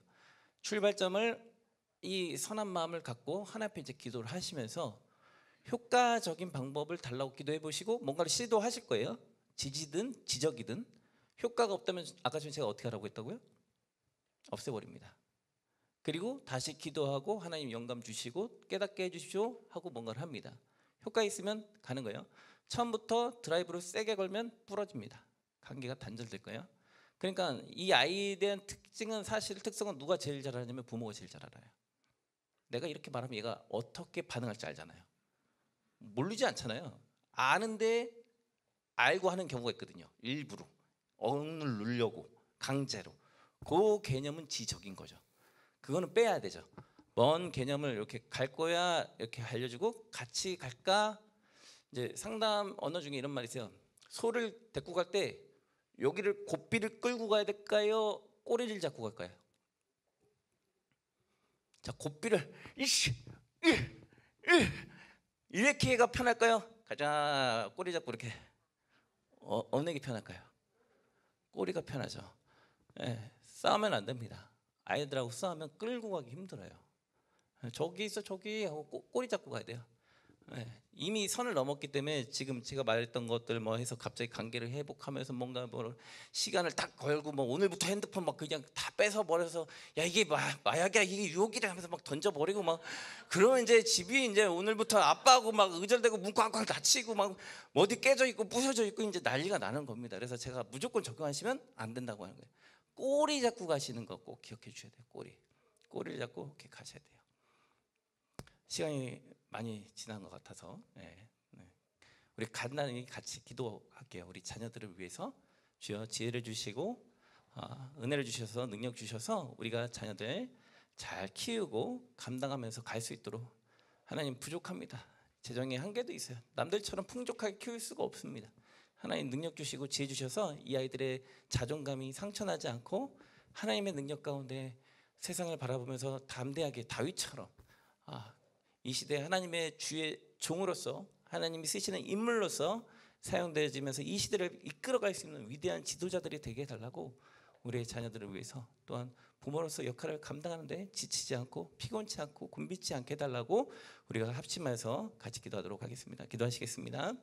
출발점을 이 선한 마음을 갖고 하나님 앞에 이제 기도를 하시면서 효과적인 방법을 달라고 기도해 보시고 뭔가를 시도하실 거예요. 지지든 지적이든. 효과가 없다면 아까 전에 제가 어떻게 하라고 했다고요? 없애버립니다. 그리고 다시 기도하고 하나님 영감 주시고 깨닫게 해주십시오 하고 뭔가를 합니다. 효과 있으면 가는 거예요. 처음부터 드라이브를 세게 걸면 부러집니다. 관계가 단절될 거예요. 그러니까 이 아이에 대한 특성은 누가 제일 잘 알냐면 부모가 제일 잘 알아요. 내가 이렇게 말하면 얘가 어떻게 반응할지 알잖아요. 모르지 않잖아요. 아는데 알고 하는 경우가 있거든요. 일부러 억누르려고 강제로. 그 개념은 지적인 거죠. 그거는 빼야 되죠. 먼 개념을 이렇게 갈 거야 이렇게 알려주고 같이 갈까. 이제 상담 언어 중에 이런 말이 있어요. 소를 데리고 갈 때 여기를 고삐를 끌고 가야 될까요? 꼬리를 잡고 갈까요? 자, 고삐를 이렇게 해가 편할까요? 가자. 꼬리 잡고 이렇게. 어느 게 편할까요? 꼬리가 편하죠. 예, 싸우면 안 됩니다. 아이들하고 싸우면 끌고 가기 힘들어요. 저기 있어 저기 하고 꼬리 잡고 가야 돼요. 예, 이미 선을 넘었기 때문에 지금 제가 말했던 것들 뭐 해서 갑자기 관계를 회복하면서 뭔가 뭐 시간을 딱 걸고 뭐 오늘부터 핸드폰 막 그냥 다 뺏어 버려서 야 이게 마약이야 이게 유혹이라 하면서 막 던져 버리고 막 그러면 이제 집이 이제 오늘부터 아빠하고 막 의절대고 문 꽝꽝 닫히고 막 어디 깨져 있고 부서져 있고 이제 난리가 나는 겁니다. 그래서 제가 무조건 적용하시면 안 된다고 하는 거예요. 꼬리 잡고 가시는 거 꼭 기억해 주셔야 돼요. 꼬리를 잡고 이렇게 가셔야 돼요. 시간이 많이 지난 것 같아서 우리 간단히 같이 기도할게요. 우리 자녀들을 위해서 주여 지혜를 주시고 은혜를 주셔서 능력 주셔서 우리가 자녀들 잘 키우고 감당하면서 갈 수 있도록. 하나님 부족합니다. 재정의 한계도 있어요. 남들처럼 풍족하게 키울 수가 없습니다. 하나님 능력 주시고 지혜 주셔서 이 아이들의 자존감이 상처나지 않고 하나님의 능력 가운데 세상을 바라보면서 담대하게 다윗처럼 이 시대에 하나님의 주의 종으로서 하나님이 쓰시는 인물로서 사용되어지면서 이 시대를 이끌어갈 수 있는 위대한 지도자들이 되게 해달라고 우리의 자녀들을 위해서 또한 부모로서 역할을 감당하는데 지치지 않고 피곤치 않고 곤비지 않게 해달라고 우리가 합심해서 같이 기도하도록 하겠습니다. 기도하시겠습니다.